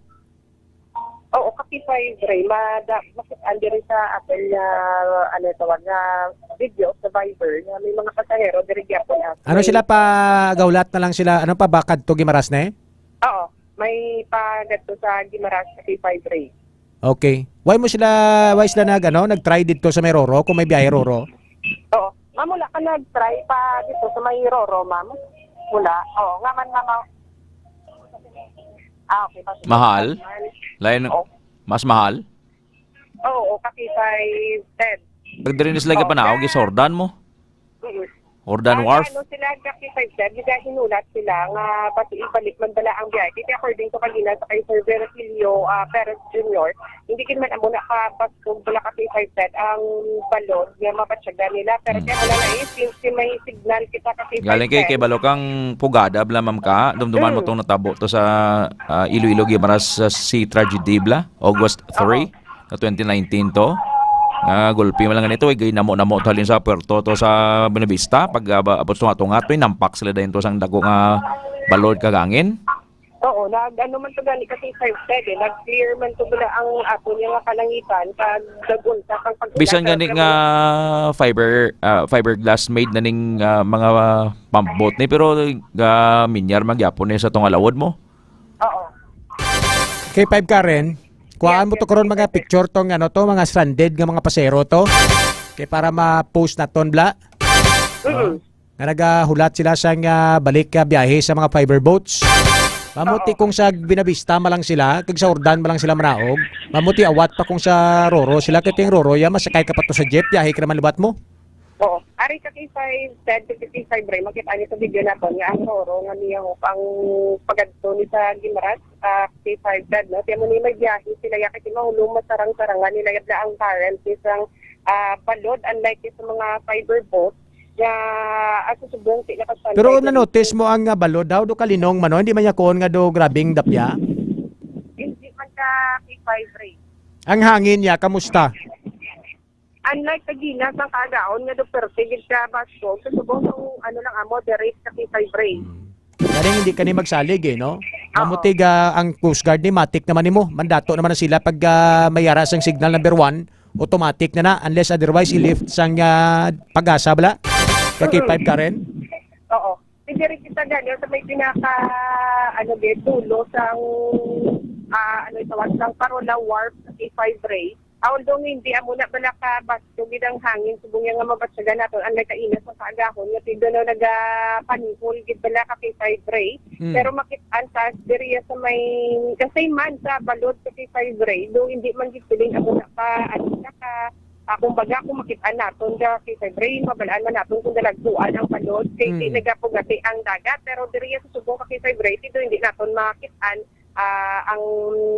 Oo, Kaki-5 right. Makita rin sa atin ano tawag na video sa Viber na may mga pasahero diri gyapon. Ano sila pa gaulat na lang sila? Ano pa bakad to Guimaras na Oo. May pagato sa Guimaras Kaki-5 right. Okay. Why sila nag-try dito sa may Roro kung may biyahe Roro? Oo. Mula ka nag-try pa dito sa may Roro, ma'am? Mula? Oo. Nga man. Okay. Mahal? Lain, mas mahal? Oo. Kaki-5 Ted. Pagdarin sila ka panawag, Jordan mo? Jordan Wharf? Ano sila Kaki-5 Ted, hinulat sila nga pati ibalik man dala ang biyahe. Kasi according to kanina sa kay Sir Virgilio Perez Jr., hindi kin man muna ka pasog dala Kaki-5 Ted ang balon nga mapatsyaga nila. Pero kaya wala na since may signal kita Kaki-5 Ted. Galing kay balokang pugada, bla ma'am ka. Dumduman mo itong natabo to sa Iloilo Guimaras Sea Tragedy, bla? August 3, 2019 to. Gulpi mo lang ganito, gay namo-namo talin sa puerto to sa Buenavista. Pag abot sa nga to, nampak sila dahil to sang dago nga balod kagangin. Oo, nag-ano man to gani kasi 5 Ted, nag-clear man to bala ang ato niya nga kalangitan pag dagol sa pag Bisan gani nga fiberglass made na ning mga pambot ni pero minyar magyapon ni sa tong alawod mo. Oo. Kay 5 Karen, kuhaan mo to karon mga picture tong mga stranded nga mga pasero to. Kay para ma-post na ton bla. Nga nagahulat sila sa balik biyahe sa mga fiber boats. Mamuti kung sa Buenavista malang sila, kag sa Jordan malang sila manaog. Mamuti awat pa kung sa Roro sila kay ting Roro ya masakay ka pa to sa jeep biyahe ka naman libat mo. Oo. Ari Kaki-5 Ted, Kaki-5 Ray, makita niyo sa video natin nga ang Roro nga niya ang pagadto ni sa Guimaras Kaki-5 Ted. No? Kaya mo ni may biyahe sila yakit mahulong masarang-sarangan nila yadla ang current isang balod unlike sa mga fiber boat. Subong sila kasal. Pero na-notice mo ang balod daw do kalinong mano, hindi man niya kuon nga do grabing dapya. Hindi man ka Kaki-5 Ray. Ang hangin niya kamusta? Unlike sa Ginas ng kagaon nga do perfect ka basco, subong lang moderate Kaki-5 Ray. Galing hindi ka ni magsalig no? Mamutig ang Coast Guard ni matik naman nimo. Mandato naman na sila pag may aras ang signal number 1, automatic na unless otherwise i-lift sang pag-asa bala. Kaki-5 Karen? Oo. Hindi rin kita ganyan sa may pinaka tulo sang tawag sang Parola Wharf Kaki-5 Ray. Although hindi muna bala ka basto gidang hangin subong nga mabatsagan naton unlike kainas sa agahon nga tido na nagapanihol gid bala Kaki-5 Ray. Pero makit-an sa diriya sa may kasi man sa balod Kaki-5 Ray do hindi man gid piling muna pa kumbaga kung makita natin Kaki-5 Ray, mabalaan man natin kung dalagpuan ang palod kay hindi nagapugati ang dagat pero diriya sa subong Kaki-5 Ray dito hindi natin makitaan ang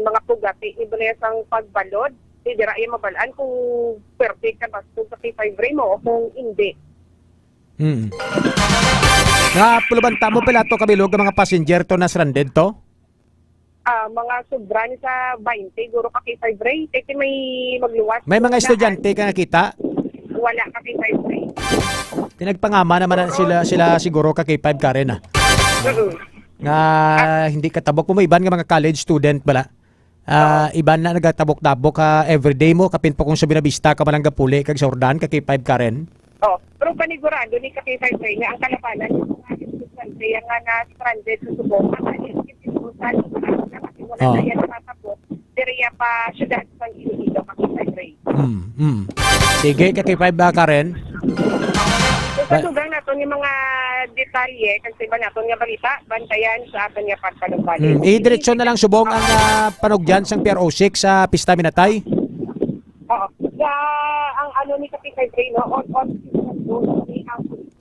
mga pugati ni Banesang pagbalod hindi dira mabalaan kung perfect ka basto Kaki-5 Ray mo o kung hindi. Pulubanta mo pala to kabilog ang mga passenger to na stranded to? mga sobra ni sa 20, guro ka kay 5 Ray. Kasi may magluwas. May mga estudyante ka nakita? Wala ka kay 5 Ray. Pinagpangama naman sila siguro ka kay 5 Karen nga hindi katabok mo iban nga mga college student bala. Iban na nagatabok-tabok ka everyday mo kapin po kung sa binabista ka man ang gapuli kag sa ordan ka kay 5 Karen. Oh, pero panigurado ni ka kay 5 Ray nga ang kalapanan ng mga estudyante nga na stranded sa Subong. Wala na yan natatapos. Diriya pa syudad sa Iloilo ka kay 5 Ray. Sige ka kay 5 Karen. So, sa nato ni mga detalye kasi ba nato nga balita bantayan sa aton nga pagkalumpali. Diretso na lang subong ang panugyan sang PRO6 sa Pista Minatay. Oo. Ang ano ni Kapitay Ray no on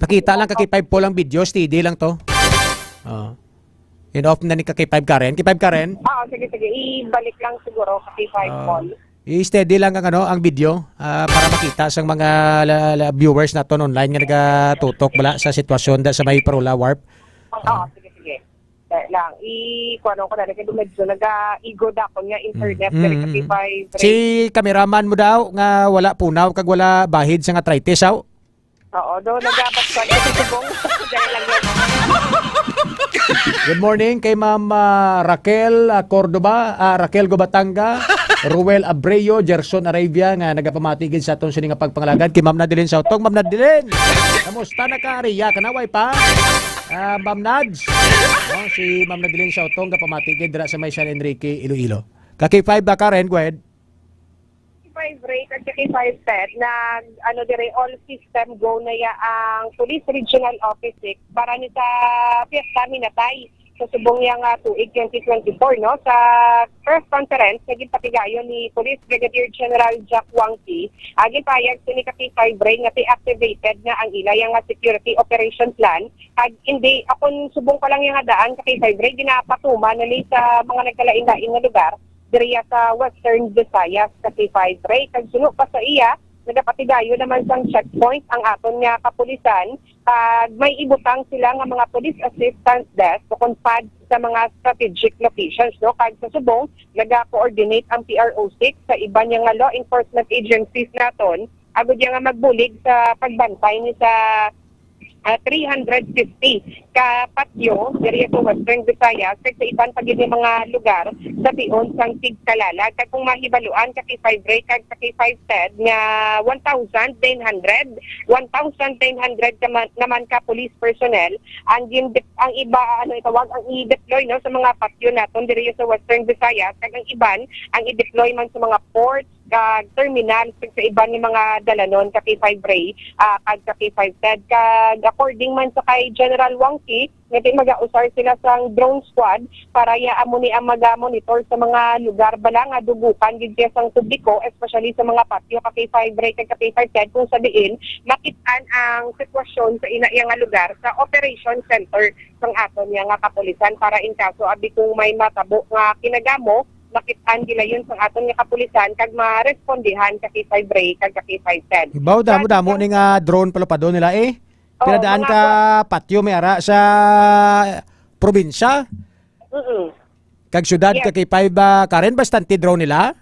Pakita lang ka kay 5 po lang video, steady lang to. In-off na ni ka kay 5 Karen. Kay 5 Karen? Oo, sige. Ibalik lang siguro kay 5 Paul. I-steady lang ang video para makita sa mga viewers naton online nga nagatutok bala sa sitwasyon sa may Parola Warp. Oo, sige. Lang kuano ko na kay medyo naga-ego da ko nga internet kay 5 Ray. Si cameraman mo daw nga wala punaw kag wala bahid sa nga arthritis aw. Oo, do nagabat ko ito subong. Lang yan. Good morning kay Ma'am Raquel Cordoba, Raquel Gobatanga, Ruel Abreu, Gerson Arabia nga nagapamatigid sa atong sining pagpangalagad kay Ma'am Nadilin Sautong. Ma'am Nadilin, kamusta na ka Riya? Kanaway pa? Ma'am Nads. Si Ma'am Nadilin Sautong gapamatigid dira sa may San Enrique, Iloilo. Kaki 5 ba ka ren, Gwed? 5 Ray at kay 5 Ted na dire all system go na ya ang Police Regional Office 6 para ni sa Fiesta Minatay sa subong yang tuig 2024 no sa press conference naging patigayon ni Police Brigadier General Jack Wangki agin payag sini kay 5 Ray nga activated na ang ila yang security operation plan ag hindi akon subong pa lang yang daan kay 5 Ray ginapatuma na sa mga nagkalain-lain nga lugar diriya sa Western Visayas kasi 5 Ray kag suno pa sa iya nagapatigayo naman sang checkpoint ang aton nga kapulisan kag may ibutang sila nga mga police assistance desk o pad sa mga strategic locations no kag sa subong naga-coordinate ang PRO6 sa iba nga law enforcement agencies naton agud nga magbulig sa pagbantay ni sa 350 ka patio diri sa Western Visayas kag sa iban pagid mga lugar sa tiyon sang Tigkalalag kag kung mahibaluan ka kay 5 Ray kag sa kay 5 Ted nga 1,900 naman ka police personnel ang iba itawag ang i-deploy no sa mga patio naton diri sa Western Visayas kag ang iban ang i-deploy man sa mga ports kag terminal sa iban ni mga dalanon ka kay 5 Ray kag ka kay 5 Ted kag according man sa kay General Wangki nga mag-usar sila sang drone squad para yaamo ni ang mag-monitor sa mga lugar bala nga dugukan gid sang publiko especially sa mga patio ka kay 5 Ray kag ka kay 5 Ted kung sabiin makit-an ang sitwasyon sa ina nga lugar sa operation center sang aton nga kapulisan para in kaso abi kung may matabo nga kinagamo makit-an gila yun sa aton nga kapulisan kag marespondihan ka kay 5 Ray kag ka kay 5 Ted. Baw damo ni nga drone pala pa do nila pinadaan ka patio may ara sa probinsya. Kag syudad ka kay 5 Karen bastante drone nila?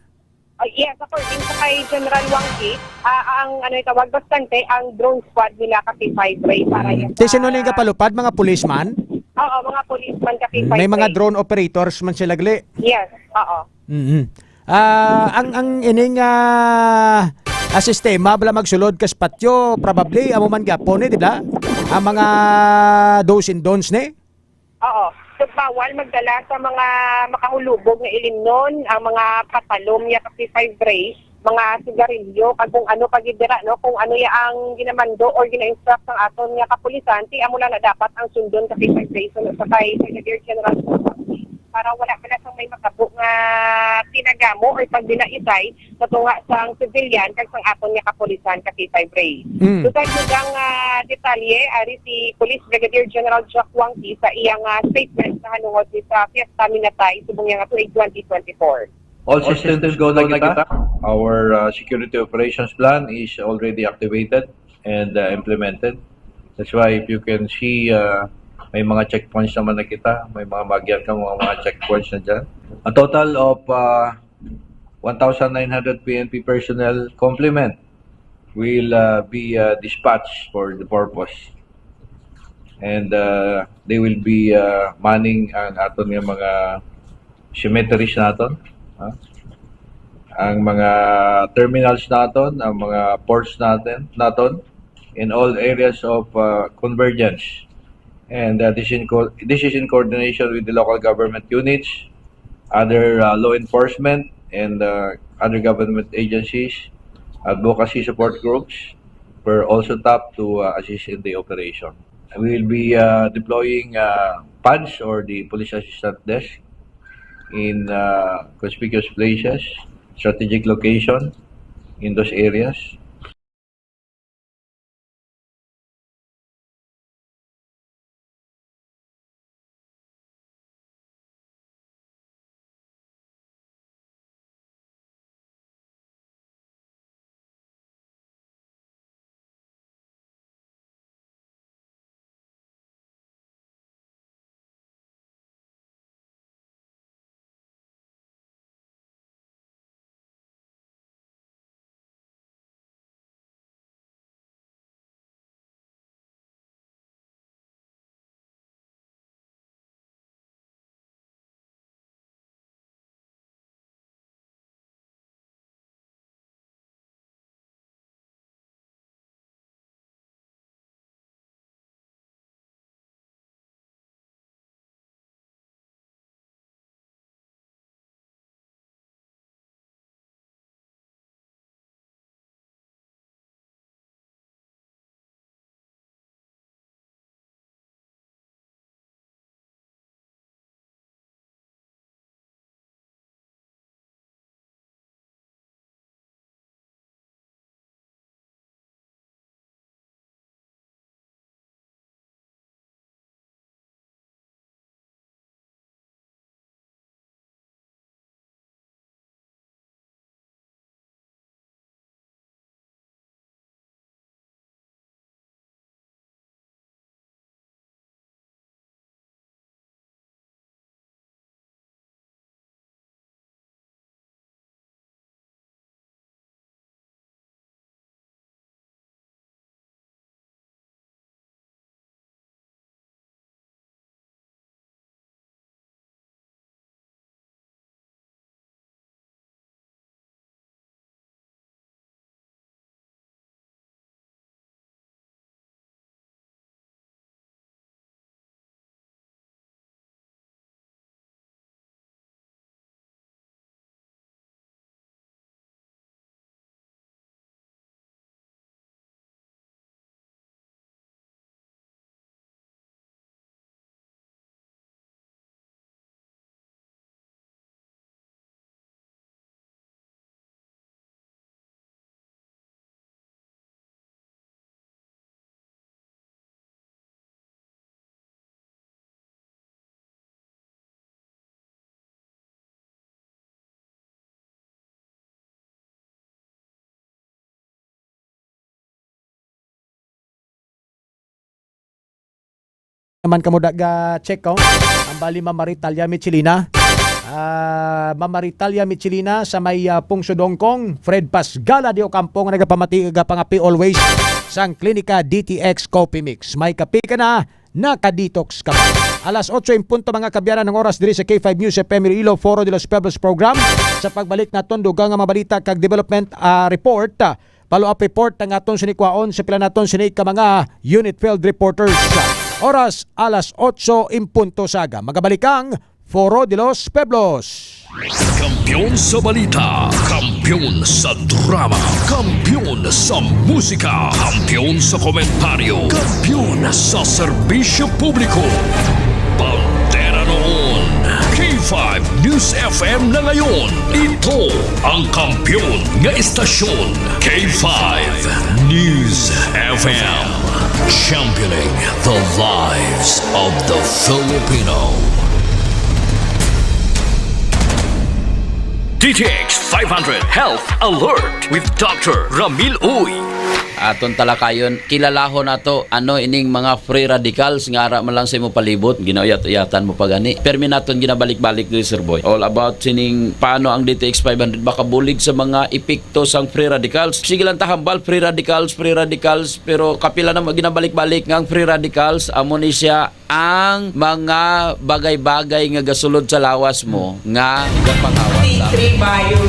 Yes, according sa kay General Wangki, ang itawag bastante ang drone squad nila ka kay 5 Ray para yan. Sino lang kapalupad mga policeman? Oo, mga policeman ka kay 5 May mga Ray. drone operators man sila gali. Yes, oo. Ang ining sistema bala magsulod kas patyo probably amo man gapon di ba? Ang mga do's and don'ts ni? Oo. So, bawal magdala sa mga makahulubog na ilimnon, ang mga patalom niya kasi 5 Ray, mga sigarilyo, kag kung ano pagidira, no? Kung ano ya ang ginamando or gina-instruct ng aton nga kapulisan, ti amo lang na dapat ang sundon kasi 5 Ray. So, sa kay Brigadier General para wala pala sa may makabo nga tinagamo or pagdinaisay sa tunga sang civilian kag sang aton nga kapulisan kasi 5 Ray. Dutag dugang detalye ari si Police Brigadier General Jack Wangki sa iyang statement sa hanungod ni sa Fiesta Minatay subong nga tuig 2024. All systems go na kita. Our security operations plan is already activated and implemented. That's why if you can see May mga checkpoints naman na kita. May mga bagyan ka mga checkpoints na dyan. A total of 1,900 PNP personnel complement will be dispatched for the purpose. And they will be manning ang aton nga mga cemeteries naton, ang mga terminals naton, ang mga ports naton in all areas of convergence. And this is in coordination with the local government units, other law enforcement, and other government agencies, advocacy support groups were also tapped to assist in the operation. We will be deploying PADS or the Police Assistant Desk in conspicuous places, strategic location in those areas. Naman kamo daga check ko ang bali Mamaritalia Michelina. Mamaritalia Michelina sa may Pungso Dongkong, Fred Pasgala di Ocampo nga nagapamati pangapi always sang klinika DTX Coffee Mix. May kape ka na, naka-detox ka pa. Alas 8 in punto mga kabyanan ng oras diri sa K5 News FM Iloilo Foro de los Pueblos program sa pagbalik naton dugang nga mabalita kag development report. Follow-up report ang aton sinikwaon sa pila naton sinik ka mga unit field reporters. Oras alas 8 in punto saga. Magabalikang Foro de los Pueblos. Kampiyon sa balita, kampiyon sa drama, kampiyon sa musika, kampiyon sa komentaryo, kampiyon sa serbisyo publiko. Pantera noon, K5 News FM na ngayon. Ito ang kampiyon nga istasyon, K5 News FM. Championing the lives of the Filipino. DTX 500 Health Alert with Dr. Ramil Uy. aton talakayon kilalahon nato ining mga free radicals nga ara man lang sa imo palibot ginauyat-uyatan mo pagani permi naton ginabalik-balik diri Sir Boy all about sining paano ang DTX 500 makabulig sa mga epekto sang free radicals. Sige lang tahambal free radicals pero kapila na ginabalik-balik nga ang free radicals amo ni siya ang mga bagay-bagay nga gasulod sa lawas mo nga gapangawas D3 Bio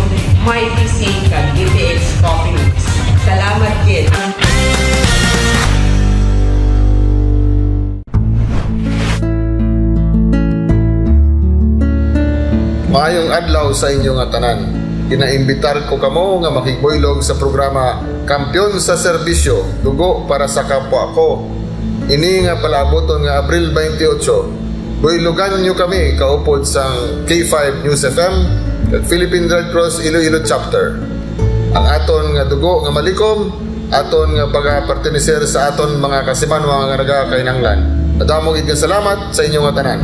Mighty Singkag DTX Coffee Mix. Salamat kid. Maayong adlaw sa inyo nga tanan. Inaimbitar ko kamo nga makigboylog sa programa Kampiyon sa Serbisyo, Dugo para sa Kapwa Ko. Ini nga palaboton nga Abril 28. Boylogan nyo kami kaupod sang K5 News FM at Philippine Red Cross Iloilo Chapter. Ang aton nga dugo nga malikom, aton nga pagaparteniser sa aton mga kasiman mga nagakainanglan. Adamo gid nga salamat sa inyo nga tanan.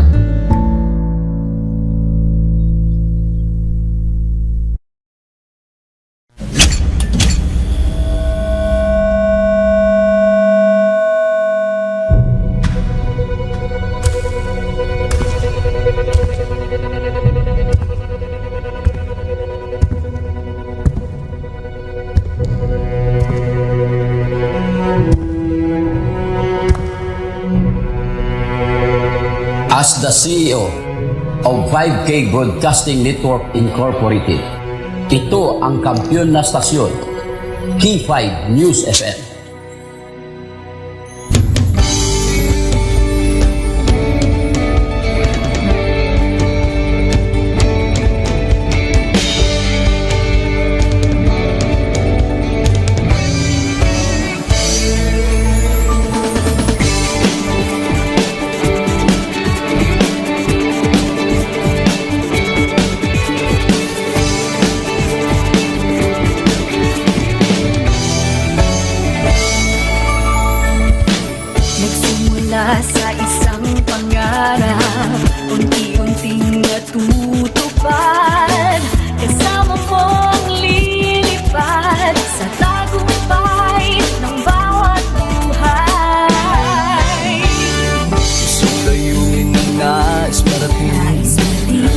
As the CEO of 5K Broadcasting Network Incorporated, ito ang kampiyon na stasyon, K5 News FM. Sa isang pangarap, unti-unting natutupad, kasama mong lilipad sa tagumpay ng bawat buhay. Isang layunin na nais marating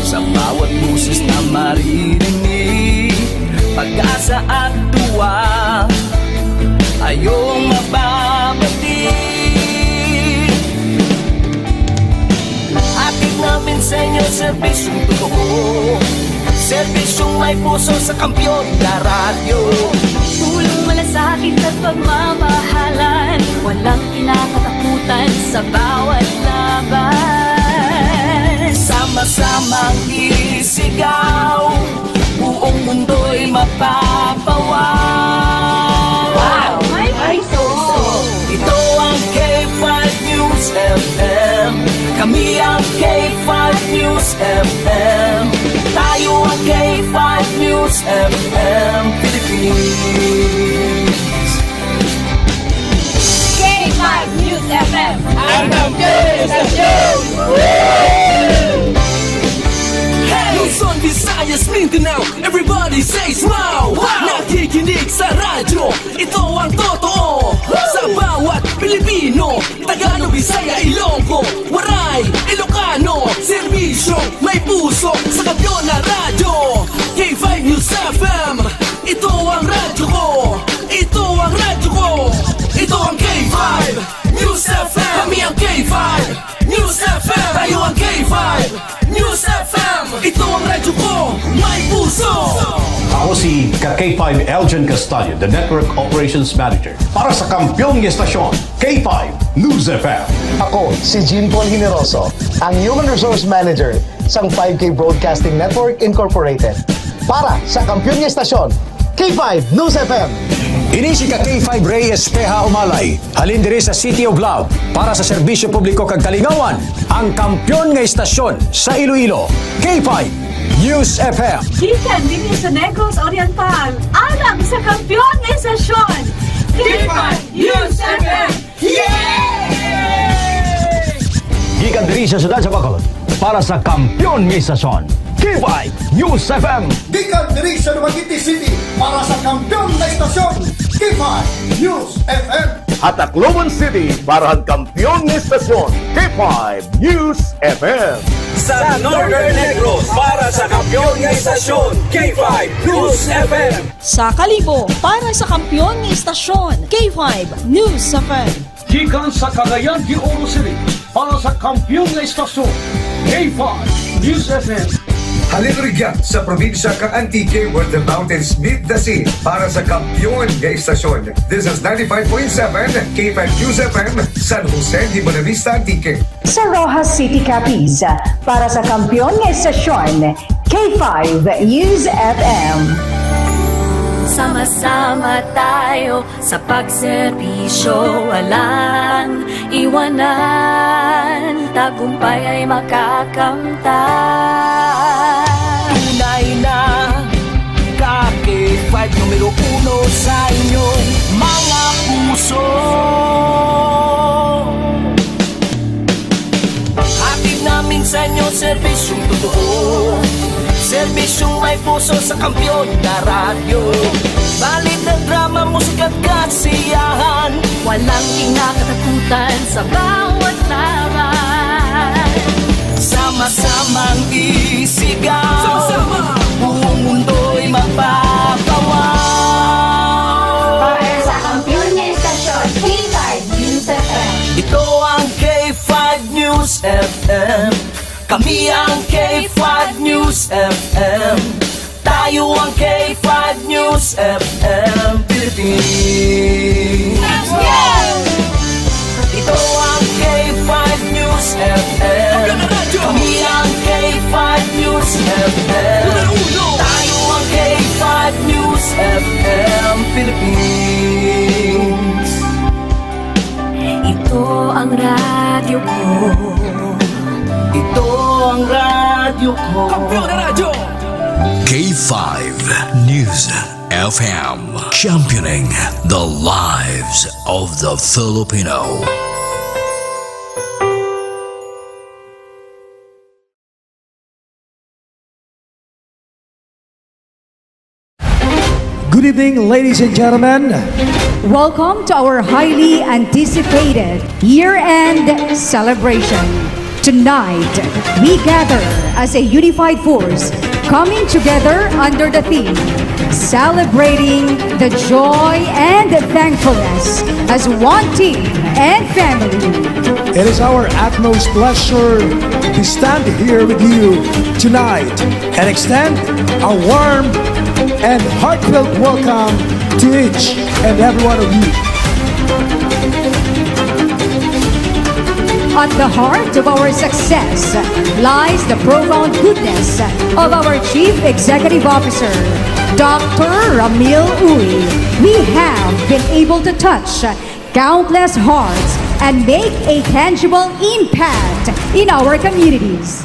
sa bawat busis na maririnig, pag-asa at tuwa ayong mababati. Namin sa inyo serbisyong totoo, serbisyong may puso sa kampiyon na radyo. Tulong malasakit at pagmamahalan, walang kinakatakutan sa bawat laban. Sama-samang isigaw, buong mundo'y mapapawaw. Wow, may pariso! Ito ang K5 News FM. Kami ang K5 News FM. Tayo ang K5 News FM Philippines. K5 News FM. Ang kampiyon sa news! Luzon, Visayas, Mindanao, everybody says wow! Nakikinig sa radyo, ito ang totoo. Sa bawat Pilipino, Tagalog, Bisaya, Ilonggo, Waray, Ilocano, serbisyo, may puso sa kampiyon na radyo. K5 News FM, ito ang radyo ko. Ito ang radyo ko. Ito ang K5 News FM. Kami ang K5 News FM. Tayo ang K5 News FM. Ito ang radyo ko, may puso. Ako si K5 Elgin Castaño, the Network Operations Manager para sa kampyong estasyon, K5 News FM. Ako si Jean Paul Generoso, ang Human Resource Manager sa 5K Broadcasting Network Incorporated para sa kampyong estasyon, K5 News FM. Ini si K5 Reyes Peha Umalay, halin diri sa City of Love para sa serbisyo publiko kag kalingawan, ang kampyon nga istasyon sa Iloilo, K5 News FM. Gikan din sa Negros Oriental, alang sa kampyon nga istasyon, K5 News FM. Gikan diri sa siyudad sa Bacolod para sa kampyon nga istasyon, K5 News FM. Gikan diri sa Dumaguete City para sa kampyon na istasyon, K5 News FM. At Tacloban City, para ang kampiyon ng istasyon, K5 News FM. Sa Northern Negros, para sa kampiyon ng istasyon, K5 News FM. Sa Kalibo, para sa kampiyon ng istasyon, K5 News FM. Gikan sa Cagayan de Oro City, para sa kampiyon ng istasyon, K5 News FM. Halirigyan sa probinsya ka Antique where the mountains meet the sea para sa kampiyon ng istasyon. This is 95.7 K5 News FM, San Jose de Buenavista, Antique. Sa Rojas City, Capiz, para sa kampiyon ng istasyon, K5 News FM. Sama-sama tayo sa pagserbisyo, walang iwanan, tagumpay ay makakamtan. Tunay na K5 numero 1 sa inyong mga puso. Hatid namin sa inyo serbisyong totoo, serbisyong may puso sa kampiyon na radyo. Balit na drama, musika at kasiyahan, walang kinakatakutan sa bawat laban. Sama-samang isigaw, sama-sama, buong mundo'y magpapawaw. Para sa kampiyon ng istasyon, K5 News FM. Ito ang K5 News FM. Kami ang K5 News FM. Tayo ang K5 News FM Philippines. Ito ang K5 News FM. Kami ang K5 News FM. Tayo ang K5 News FM Philippines. Ito ang radyo ko. Ito ang radyo ko. Kampiyon na radyo! K5 News FM, championing the lives of the Filipino. Good evening, ladies and gentlemen. Welcome to our highly anticipated year-end celebration. Tonight, we gather as a unified force, coming together under the theme, celebrating the joy and thankfulness as one team and family. It is our utmost pleasure to stand here with you tonight and extend a warm and heartfelt welcome to each and every one of you. At the heart of our success lies the profound goodness of our Chief Executive Officer, Dr. Ramil Uy. We have been able to touch countless hearts and make a tangible impact in our communities.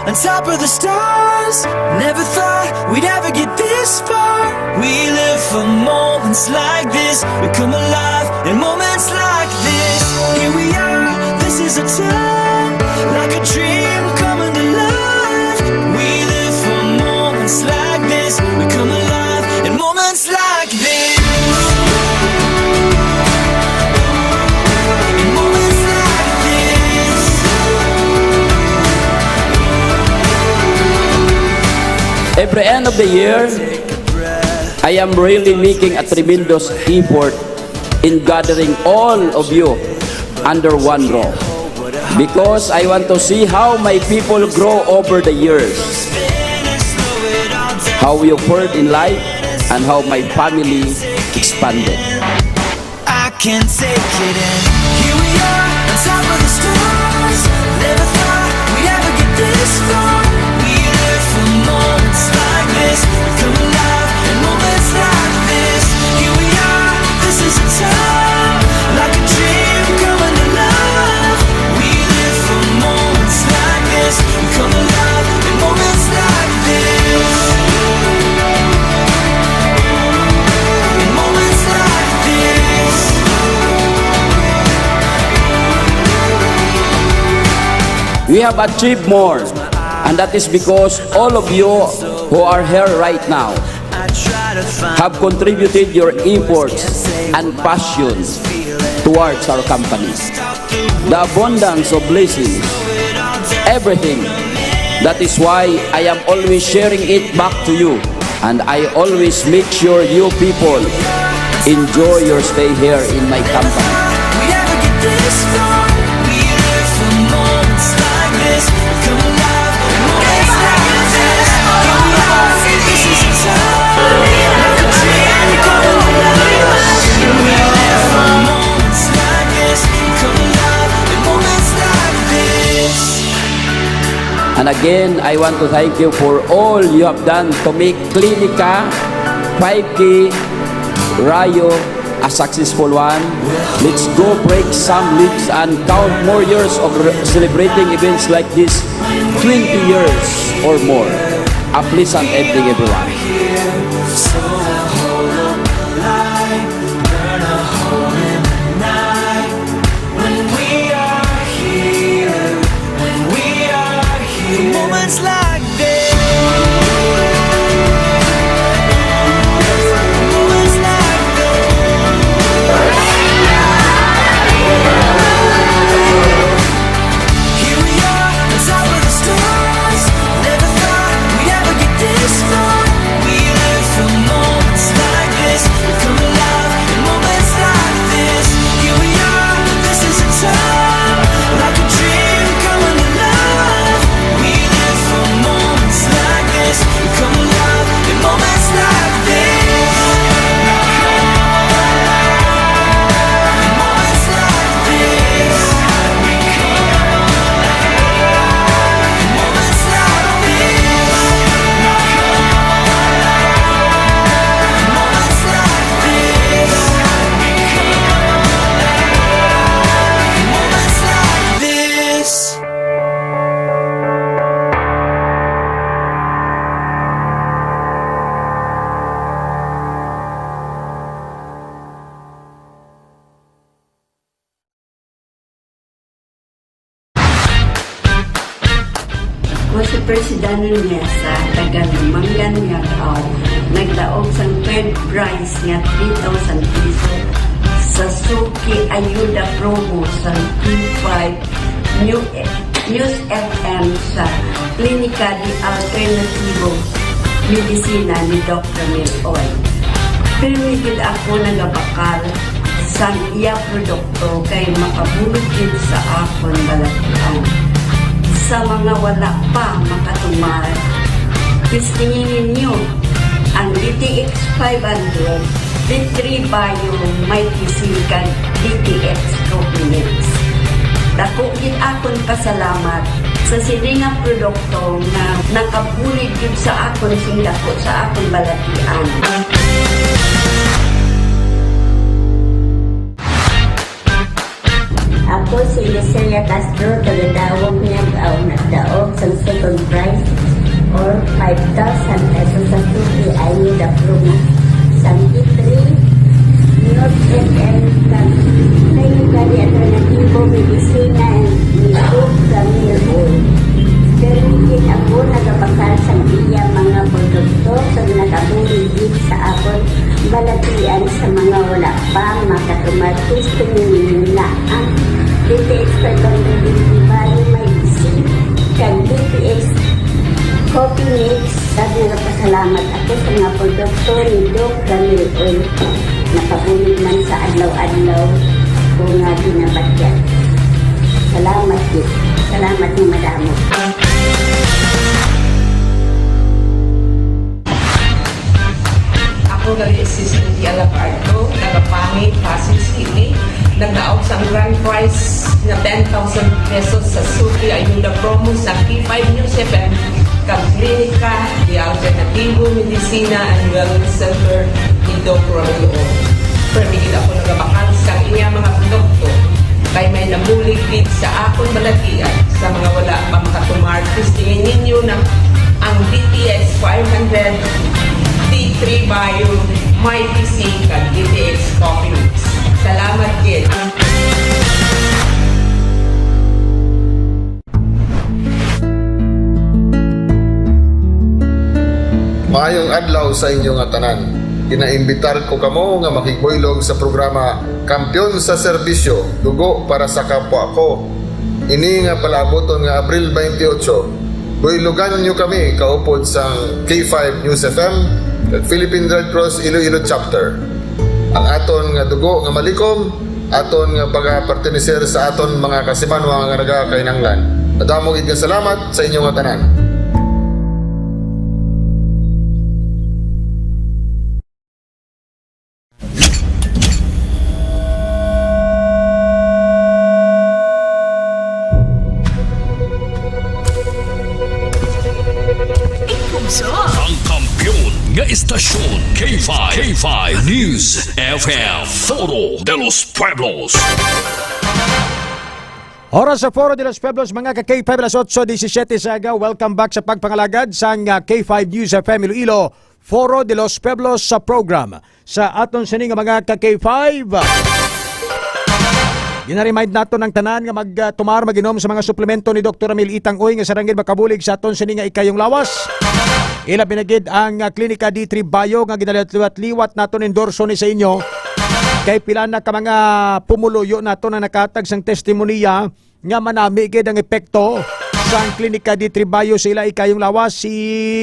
On top of the stars, never thought we'd ever get this far. We live for moments like this, we come alive in moments like this. Here we are, this is a time, like a dream coming to life. We live for moments like this, we come alive in moments like this. Every end of the year, I am really making a tremendous effort in gathering all of you under one roof, because I want to see how my people grow over the years, how we occurred in life, and how my family expanded. I can take it in. Here we are, on top of the stars. Never thought we'd ever get this far. We live for moments like this. We come alive in moments like this. Here we are, this is a time, like a dream coming to life. We live for moments like this. We come alive in moments like this. In moments like this. We have achieved more, and that is because all of you who are here right now have contributed your efforts and passion towards our company. The abundance of blessings, everything. That is why I am always sharing it back to you, and I always make sure you people enjoy your stay here in my company. And again, I want to thank you for all you have done to make Clinica 5K Rayo a successful one. Let's go break some leagues and count more years of celebrating events like this, 20 years or more. A pleasant evening, everyone. Moments like this. Moments like this. Here we are, on top of the stars. Never thought we'd ever get this far. We live for moments like this. Come alive in moments like this. Here we are, this is a time like a dream coming alive. We live for moments like this. Come alive in moments like this. Moments like this. Moments like this. Moments like this. Moments like this. Ako si Presidano niya sa taga-Manggan nga tao, nagdaog sang third prize nga 3,000 piso sa Suki Ayuda Promo sa P5 News FM sa Klinika di Alternativo Medisina ni Dr. Miloy. Pinigid ako nagabakal sa iya produkto kay makabulog din sa akon balatian. Sa mga wala pa makatumar, pistingin ninyo ang DTX 500, D3 Bio, Mighty Silkan, DTX Copinex. Dako gid akon pasalamat sa siningang produkto na nakabulig yun sa akon sing dako sa akon balatian. Ako si Licelia Castro, tagadawag niya nagdaog sa second prize or 5,000 pesos sa Suki Ayuda Promo sa T3 News FM Klinika di Alternativo Medisina ni Dr. Miloy. Permitin ako nagabakal sa iya mga produkto sa nakabuligid sa akon balatian sa mga wala pa makatumatis tumingin na ang DTX 500 Bali may isip kag DTX Coffee Mix. Sabi nga pasalamat ako sa mga produkto ni Dr. Miloy. Nakabulig man sa adlaw-adlaw kung nga binabagyan. Salamat din. Salamat ng madamo. Ako nag-assistant di Alapardo, nagapangit, Pasig City, nagdaog sa grand prize na 10,000 pesos sa Suki Ayuda Promo sa P5 News FM, Klinika di Alternativo Medisina and Wellness Center ni Dr. Miloy. Permigid ako nagabakal sa iya mga produkto kay may nabulig din sa akon balatian sa mga wala pa makatumar. Tingin ninyo na ang DTX 500 D3 Bio, Mighty Silkan, DTX Coffee Mix. Salamat din. Maayong adlaw sa inyo nga tanan. Inaimbitar ko kamo nga makigboylog sa programa Kampiyon sa Serbisyo, Dugo para sa Kapwa Ko. Ini nga palaboton nga Abril 28. Boylogan nyo kami kaupod sa K5 News FM at Philippine Red Cross Iloilo Chapter. Ang aton nga dugo nga malikom, aton nga pagapartiniser sa aton mga kasimanwa nga nagakainanglan. Madamo gid nga salamat sa inyo nga tanan. Ang kampiyon nga istasyon K5 News FM Foro de los Pueblos. Oras sa Foro de los Pueblos, mga ka-K5, alas 8:17 sa agaw. Welcome back sa pagpangalagad sa K5 News FM Iloilo, Foro de los Pueblos sa program. Sa aton sining mga ka-K5, ginaremind nato ng tanan nga magtumar maginom sa mga suplemento ni Dr. Amil Itang Uy nga sarangin makabulig sa aton sining ikayong lawas. Ila binagid ang Klinika D3 Bio nga ginaliwat-liwat naton endorso ni sa inyo. Kay pila na ka mga pumuluyo nato na nakatag sang testimonya nga manami gid ang epekto sa Klinika D3 Bio sa ila ikayong lawas. Si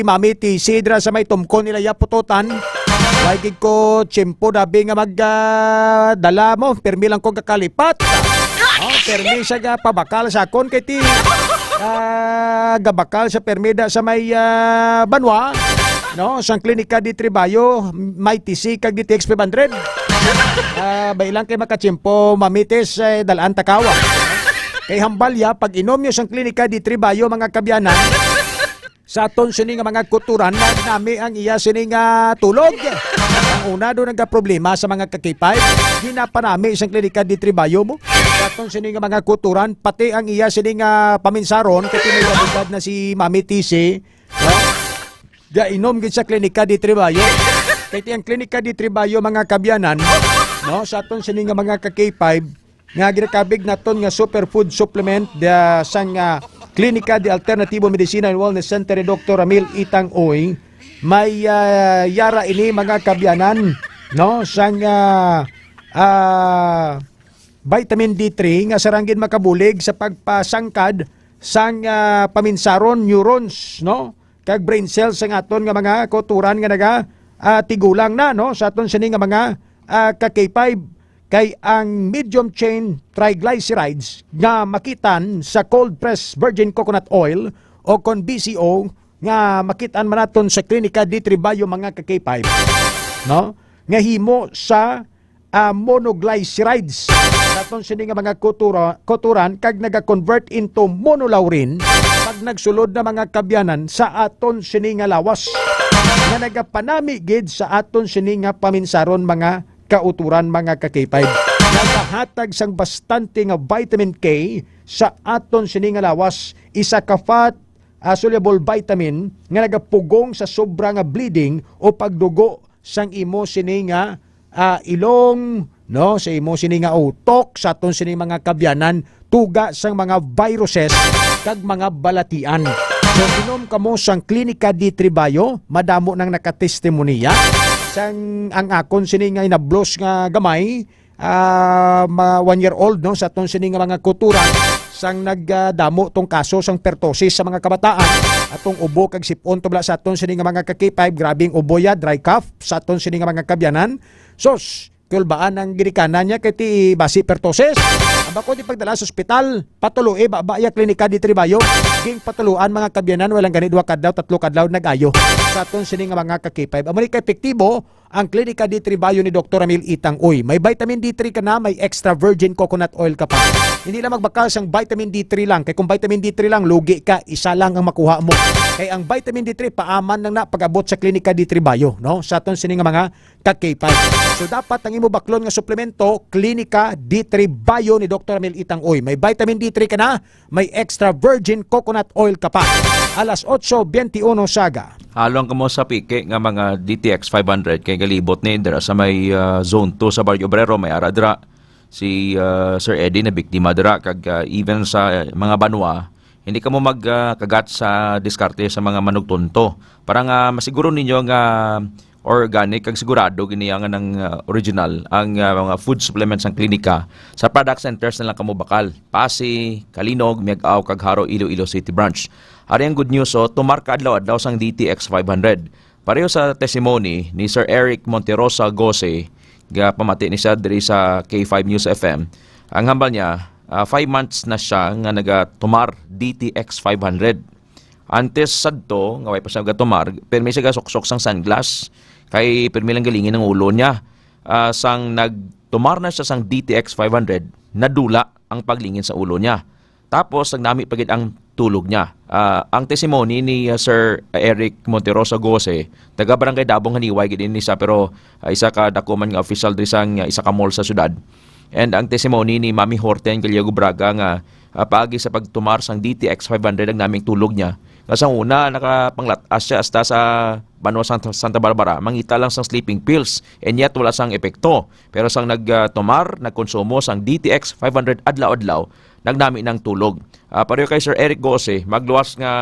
Mami T. Sidra sa may tumkon nila yaputotan. Wagig ko tiyempo dabi nga magdala mo. Permi lang ko kakalipat. Permi siya ga pabakal sa akon kay ti gabakal sa permida sa may banwa. No, sang Klinika D3 Bio, may TC kag DTX 500. Bailang kay makatiyempo mamitis dalaan takawa. Kay hambalya pag inom nyo sang Klinika D3 Bio mga kabyanan, sa aton sini nga mga kuturan nami ang iya sini nga tulog. Ang una doon nga problema sa mga ka-K5, ginapanami isang Klinika D3 Bio mo. Sa aton sini nga mga kuturan, pati ang iya sini nga paminsaron, kati may labigad na si Mami TC, no? Inom gid sa Klinika D3 Bio. Kaya ang Klinika D3 Bio mga kabyanan, no, sa aton sini nga mga ka-K5, nga ginakabig naton nga superfood supplement sang Klinika de Alternativo Medicina and Wellness Center ni Dr. Amil Itang Uy. May yara ini mga kabyanan, no, sang vitamin D3 nga saranggin makabulig sa pagpasangkad sang paminsaron neurons, no, kag brain cells sang aton nga mga kuturan nga naga tigulang na, no, sa aton sini nga mga ka-K5. Kay ang medium chain triglycerides nga makitan sa cold pressed virgin coconut oil o kon BCO nga makitaan man naton sa Klinika D3 Bio mga ka-K5, no, nga himo sa monoglycerides naton sini nga mga kuturan kag naga-convert into monolaurin pag nagsulod na mga kabyanan sa aton sini nga lawas nga nagapanami gid sa aton sini nga paminsaron mga kauturan mga ka-K5. Nagahatag sang bastante nga vitamin K sa aton sini nga lawas, isa ka fat soluble vitamin nga nagapugong sa sobra nga bleeding o pagdugo sang imo sini nga ilong, no, sa imo sini nga utok, sa aton sini mga kabyanan, tuga sang mga viruses kag mga balatian. So inom kamo sang Klinika D3 Bio, madamo nang nakatestimonya. Sang ang akon sini nga inablos nga gamay, 1 year old, no, sa aton sini nga mga kuturan sang nagdamo tong kaso sang pertosis sa mga kabataan, atong ubo kag sipon tubla sa aton sini nga mga ka-K5, grabing ubo ya, dry cough sa aton sini nga mga kabyanan. Sos kulbaan ang girikanan niya kay ti basi pertosis. Bako di pagdala sa ospital, patulue babaya Klinika D3 Bio. Ging patuluan mga kabyanan, walang gani 2 kadlaw, 3 kadlaw nag-ayo. Sa aton sini nga mga ka-K5. Amo ni ka epektibo ang Klinika D3 Bio ni Dr. Amil Itang Uy. May vitamin D3 ka na, may extra virgin coconut oil ka pa. Hindi lang magbakal sang vitamin D3 lang. Kay kung vitamin D3 lang, lugi ka, isa lang ang makuha mo. Kay ang vitamin D3 paaman lang na pag-abot sa Klinika D3 Bio, no? Sa aton sini nga mga ka-K5. So dapat ang imo baklon nga suplemento, Klinika D3 Bio ni Dr. Amil Itang Uy. May vitamin D3 ka na, may extra virgin coconut oil ka pa. Alas 8:21 saga. Halong kamo sa pike nga mga DTX 500 kay galibot ni dira sa may zone 2 sa Barrio Obrero, may ara dira si Sir Eddie na biktima dira kag even sa mga banwa hindi ka mo magkagat sa diskarte sa mga manugtunto. Para nga masiguro ninyo nga organic kag sigurado gini nga ng original ang mga food supplements ng klinika sa product centers na lang kamo bakal. Pasig, Kalinog, Miag-aw kag Haro, Iloilo City Branch. Ari ang good news tumarka adlaw-adlaw sang DTX 500. Pareho sa testimony ni Sir Eric Monterosa Gose, ga pamati ni siya diri sa K5 News FM. Ang hambal niya, 5 months na siya nga nagatumar DTX 500. Antes sadto nga way pa siya gatumar, permi siya gasuksok sang sunglass kay permi lang galingin ng ulo niya. Sang nagtumar na siya sang DTX 500, nadula ang paglingin sa ulo niya. Tapos nagnami pagid ang tulog niya. Ang testimony ni Sir Eric Monterosa Gose, taga Barangay Dabong Haniway gid ni siya, pero isa ka dakuman nga official diri sang isa ka mall sa syudad. And ang testimony ni Mami Horten Gallego Braga nga paagi sa pagtumar sang DTX 500 ang naming tulog niya. Kasang una nakapanglatas siya hasta sa Banwa Santa Barbara, mangita lang sang sleeping pills and yet wala sang epekto. Pero sang nagtumar, nagkonsumo sang DTX 500 adlaw-adlaw, nagnami ng tulog. Pareho kay Sir Eric Gose, magluwas nga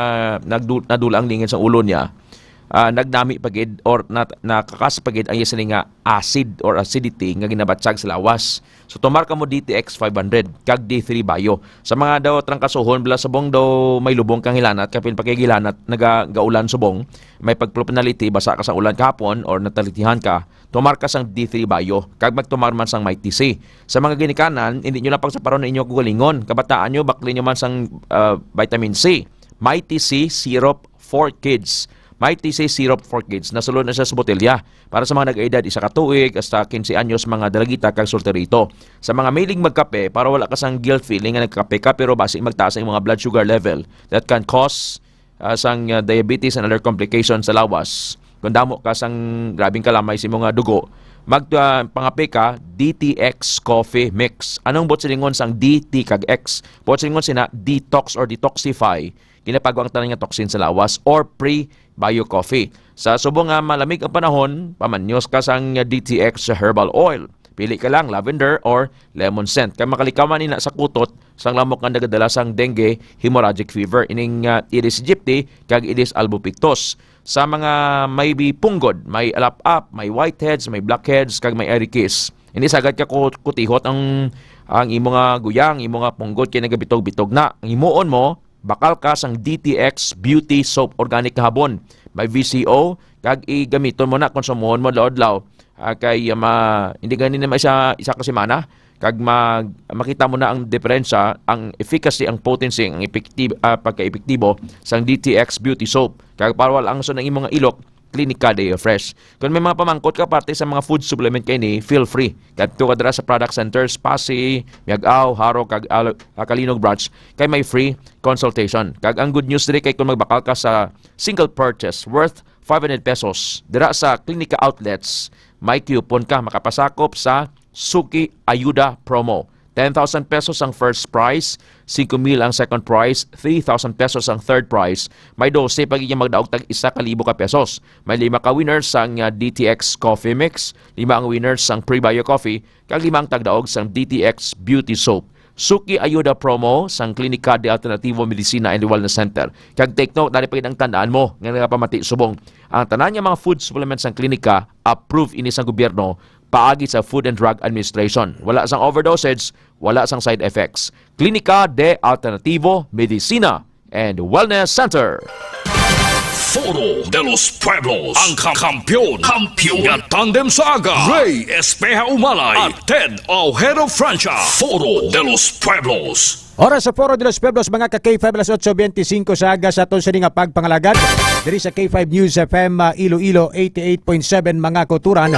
nadula ang lingin sa ulo niya. Nagnami pagid or nakakas pagid ang isa nga acid or acidity nga ginabatsag sa lawas. So tumar ka mo DTX 500 kag D3 Bio. Sa mga daw trangkasuhon bala subong daw may lubong kang hilanat, kapin pakigilanat nagaulan subong, may pagpropinality basa ka sa ulan kahapon or natalitihan ka, tumar ka sang D3 Bio kag magtumar man sang Mighty C. Sa mga ginikanan, hindi nyo lang pagsaparon na inyo kugalingon. Kabataan nyo, bakli nyo man sang vitamin C. Mighty C Syrup for Kids. Mighty C Syrup for Kids. Nasulod na siya sa botelya. Para sa mga nag-edad, isa ka tuig, hasta 15 anyos, mga dalagita kag solterito. Sa mga mailing magkape, para wala ka sang guilt feeling nga nagkape ka, pero basi magtaas ang mga blood sugar level that can cause sang diabetes and other complications sa lawas. Kung damo ka sang grabing kalamay sa mga dugo, pangape ka, DTX Coffee Mix. Anong botsilingon sang DT kag X? Botsilingon sina detox or detoxify. Ginapagawa ang tanan nga toxin sa lawas or pre-bio coffee. Sa subong nga malamig ang panahon, pamanyos ka sang DTX herbal oil. Pili ka lang lavender or lemon scent. Kaya makalikaman nina sa kutot, sang lamok nga nagadala sang dengue, hemorrhagic fever, ining Aedes aegypti, kag Aedes albopictus. Sa mga may punggod, may alap-up, may whiteheads, may blackheads, kag may erikis. Hindi sagad ka kutihot ang imo nga guyang, imo nga punggod kay nagabitog-bitog na. Ang imuon mo, bakal ka sang DTX Beauty Soap Organic Habon. May VCO, kag igamiton mo na, konsumohon mo laod-law. Kay hindi ganin naman isa ka semana, kag makita mo na ang diferensya, ang efficacy, ang potency, ang pagka-epektibo sang DTX Beauty Soap. Kag parwal ang ng imong ilok, Clinica Day Fresh. Kung may mga pamangkot ka parte sa mga food supplement kay ni, feel free. Kadto ka dira sa product centers, Pasig, Miag-aw, Haro, kag Kalinog Branch, kay may free consultation. Kag ang good news diri kay kung magbakal ka sa single purchase worth 500 pesos dira sa Clinica outlets, may coupon ka makapasakop sa Suki Ayuda Promo. 10,000 pesos ang first prize, 5,000 ang second prize, 3,000 pesos ang third prize. May 12 pagiging magdaog tag 1,000 ka pesos. May 5 ka winners sang DTX Coffee Mix, 5 ang winners sang Pre-Bio Coffee, kag 5 ang tagdaog sang DTX Beauty Soap. Suki Ayuda Promo sang Klinika de Alternativo Medicina and Wellness Center. Kag take note, dali pagid ang tandaan mo nga pamati subong. Ang tanan niya mga food supplements sang klinika, approved ini sa gobyerno, paagi sa Food and Drug Administration. Wala sang overdosage, wala sang side effects. Klinika de Alternativo Medicina and Wellness Center. Foro de los Pueblos, ang kampiyon nga tandem sa aga, Ray Espeja Umalay at Ted Ojero Francia. Foro de los Pueblos. Oras sa Foro de los Pueblos, mga ka-K5 alas 8:25 sa aga sa aton sa nga pagpangalagad. Diri sa K5 News FM Iloilo 88.7 mga kuturan.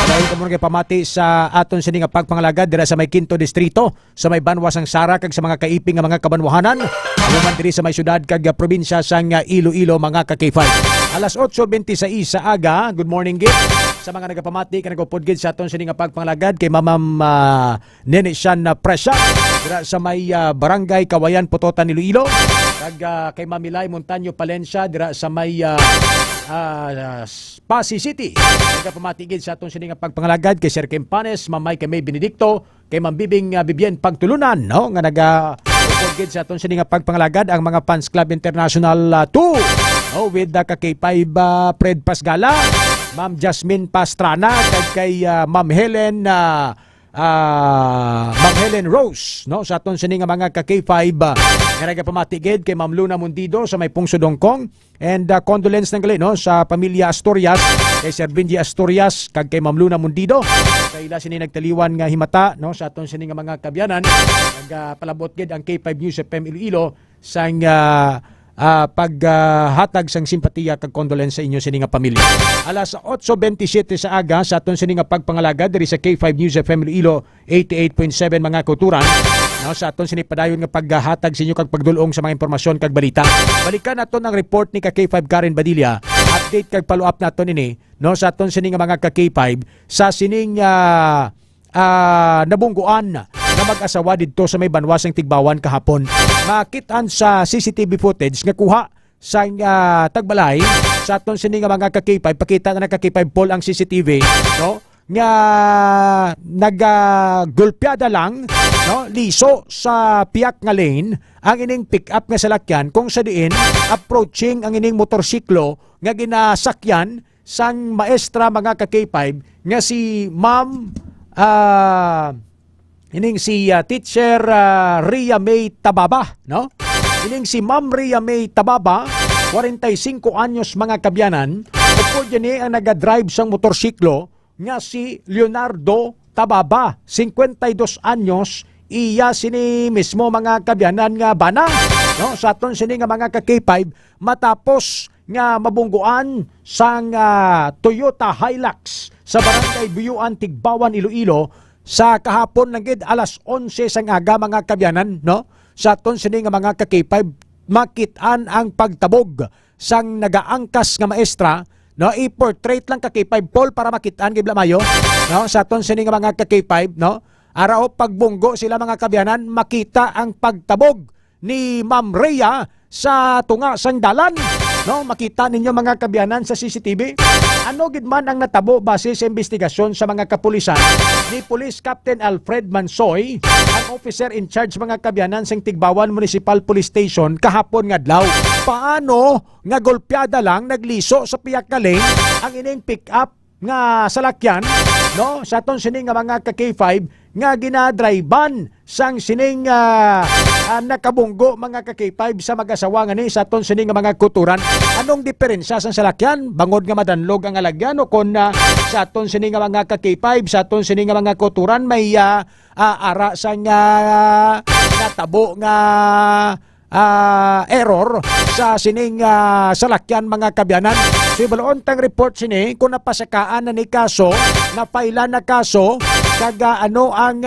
Dahil ka muna pamati sa aton sa nga pagpangalagad dira sa may Quinto Distrito, sa may Banwas ang Sara, kag sa mga kaiping nga mga kabanwahanan. Human diri sa may syudad kag probinsya sang Iloilo mga ka-K5. Alas 8:26 sa aga, good morning gid sa mga nagapamati ka nagupod gid sa aton sa nga pagpangalagad kay Mamam Nene Sian Presya dira sa may Barangay Kawayan Putotan Iloilo, kag kay Mamilay Montaño Palencia dira sa may Pasig City. Nagapamatigid sa atong sininga pagpangalagad kay Sir Kempanes, Mamay kay May Benedicto, kay Mambibing Bibien Pagtulunan, no? Nga Pagkid sa aton sining nga pagpangalagad ang mga Fans Club International 2 with the K5 Fred Pasgala, Ma'am Jasmine Pastrana, kay Ma'am Helen Rose, no, sa aton sining nga mga K5 nga pamatigid kay Ma'am Luna Mundido sa may Pungso Dongkong, and condolence ng gali, no, sa pamilya Asturias, kay Sir Benji Asturias kag kay Ma'am Luna Mundido kay ila sini nagtaliwan nga himata, no, sa aton sining nga mga kabyanan. Nagpalabot gid ang K5 News FM Iloilo sang paghatag sang simpatiya kag condolence sa inyo sini nga pamilya. Alas 8:27 sa aga sa aton sini nga pagpangalagad diri sa K5 News FM Iloilo 88.7 mga kuturan. No, sa aton sini padayon nga paghatag sa inyo kag pagdulong sa mga impormasyon kag balita. Balikan naton ang report ni K5 Karen Badilla. Update kag follow up naton ini, no, sa aton sini nga mga K5 sa sining nabungguan na mag-asawa dito sa may Banwasang Tigbawan kahapon. Makitaan sa CCTV footage nga kuha sa tagbalay sa aton sini nga mga K5. Pakita na K5 poll ang CCTV, no, nga nagagulpyada lang, no, liso sa piyak nga lane ang ining pick up nga salakyan kung sa diin approaching ang ining motorsiklo nga ginasakyan sang maestra mga K5 nga si Ma'am ining si teacher Ria May Tababa, no? Ining si Ma'am Ria May Tababa, 45 anyos mga kabyanan, upod yan ang nagadrive sang motorsiklo nga si Leonardo Tababa, 52 anyos, iya sini mismo mga kabyanan nga bana, no, sa aton sini nga mga K5 matapos nga mabungguan sang Toyota Hilux sa barangay Buyuan, Tigbawan, Iloilo sa kahapon lang gid alas 11 sang aga mga kabyanan, no, sa aton sini nga mga K5 makitaan ang pagtabog sang nagaangkas nga maestra, no, i-portrait lang K5 poll para makitaan gid mayo, no, sa aton sini nga mga K5, no, arao pagbunggo sila mga kabyanan makita ang pagtabog ni Ma'am Rhea sa tunga sang dalan, no, makita ninyo mga kabyanan sa CCTV. Ano gid man ang natabo base sa investigasyon sa mga kapulisan ni Police Captain Alfred Mansoy, ang officer in charge mga kabyanan sang Tigbawan Municipal Police Station kahapon nga adlaw. Paano nga golpyada lang nagliso sa piyak nga lane ang ining pick up nga salakyan, no, sa aton sining nga mga K5 nga ginadrivean sang sining nakabunggo mga K5 sa mag-asawa nga ni sa aton sining nga mga kuturan. Anong diferensya sa salakyan? Bangod nga madanlog ang alagyan o kon sa aton sining nga mga K5 sa aton sining nga mga kuturan may ara sang natabo nga error sa sining salakyan mga kabyanan. So ibaloon tang report sini kung napasakaan na ni kaso, napaila na kaso, kaga ano ang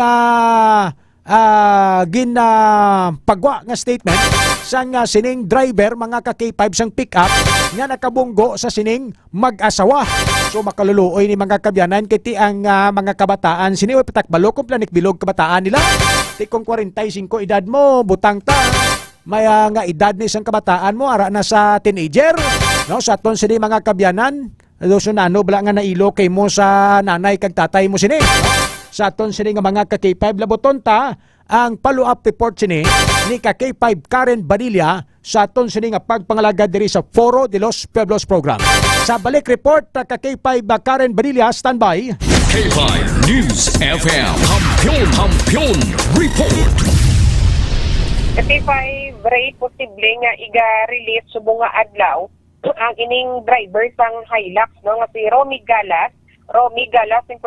ginapagwa nga statement sang sining driver mga K5 sang pick up nga nakabunggo sa sining mag-asawa. So makaluluoy ni mga kabyanan kiti ang mga kabataan sini o patakbalo kung planik bilog kabataan nila. Tikong 45 edad mo, butang ta. May nga edad ni isang kabataan mo, ara na sa teenager, no, sa aton sini mga kabyanan, so nano bala nga nailo kay mo sa nanay kag tatay mo sini, no? Sa aton sini nga mga K5 laboton ta ang follow-up report sini ni K5 Karen Badilla sa aton sini nga pagpangalagad diri sa Foro de los Pueblos program. Sa balik report K5 Karen Badilla, standby. K5 News FM Kampiyon Report. K5 Ray posible nga iga-release subong nga adlaw ang ining driver sang Hilux, no, nga si Romy Galas, 59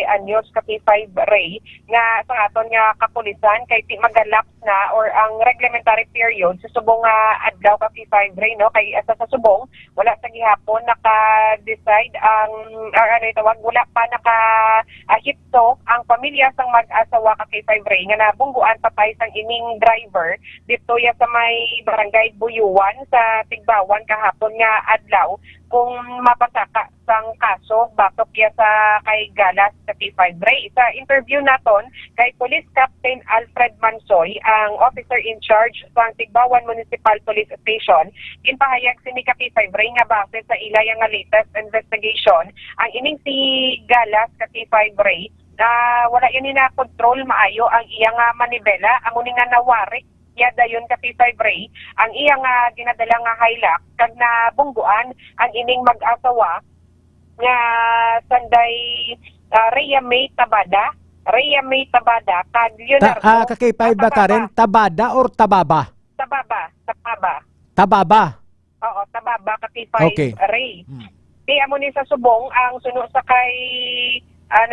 anyos, K5 Ray, nga sa aton nga kapulisan kay ti magalapse na or ang reglementary period sa subong nga adlaw K5 Ray, no, kay asa sa subong wala sa gihapon naka-decide ang ano itawag, wala pa naka-hitso ang pamilya sang mag-asawa K5 Ray nga nabungguan patay sang ining driver dito ya sa may barangay Buyuan sa Tigbawan kahapon nga adlaw kung mapasaka sang kaso batok ya sa kay Galas K5 Ray. Sa interview naton kay Police Captain Alfred Mansoy, ang officer in charge sa Tigbawan Municipal Police Station, ginpahayag si ni K5 Ray nga base sa ilay nga latest investigation ang ining si Galas K5 Ray wala yun na control maayo ang iyang manibela, ang uning nga nawari yada yun ka P5 Ray, ang iya nga ginadala nga Hilux kag na bungguan ang ining mag-asawa nga sanday Rhea May Tabada kag Leonardo Kakay-5 ba Karen? Tabada or Tababa? Tababa. Oo, Tababa ka P5 Okay. Ray. Kaya mo ni sa subong ang suno sa kay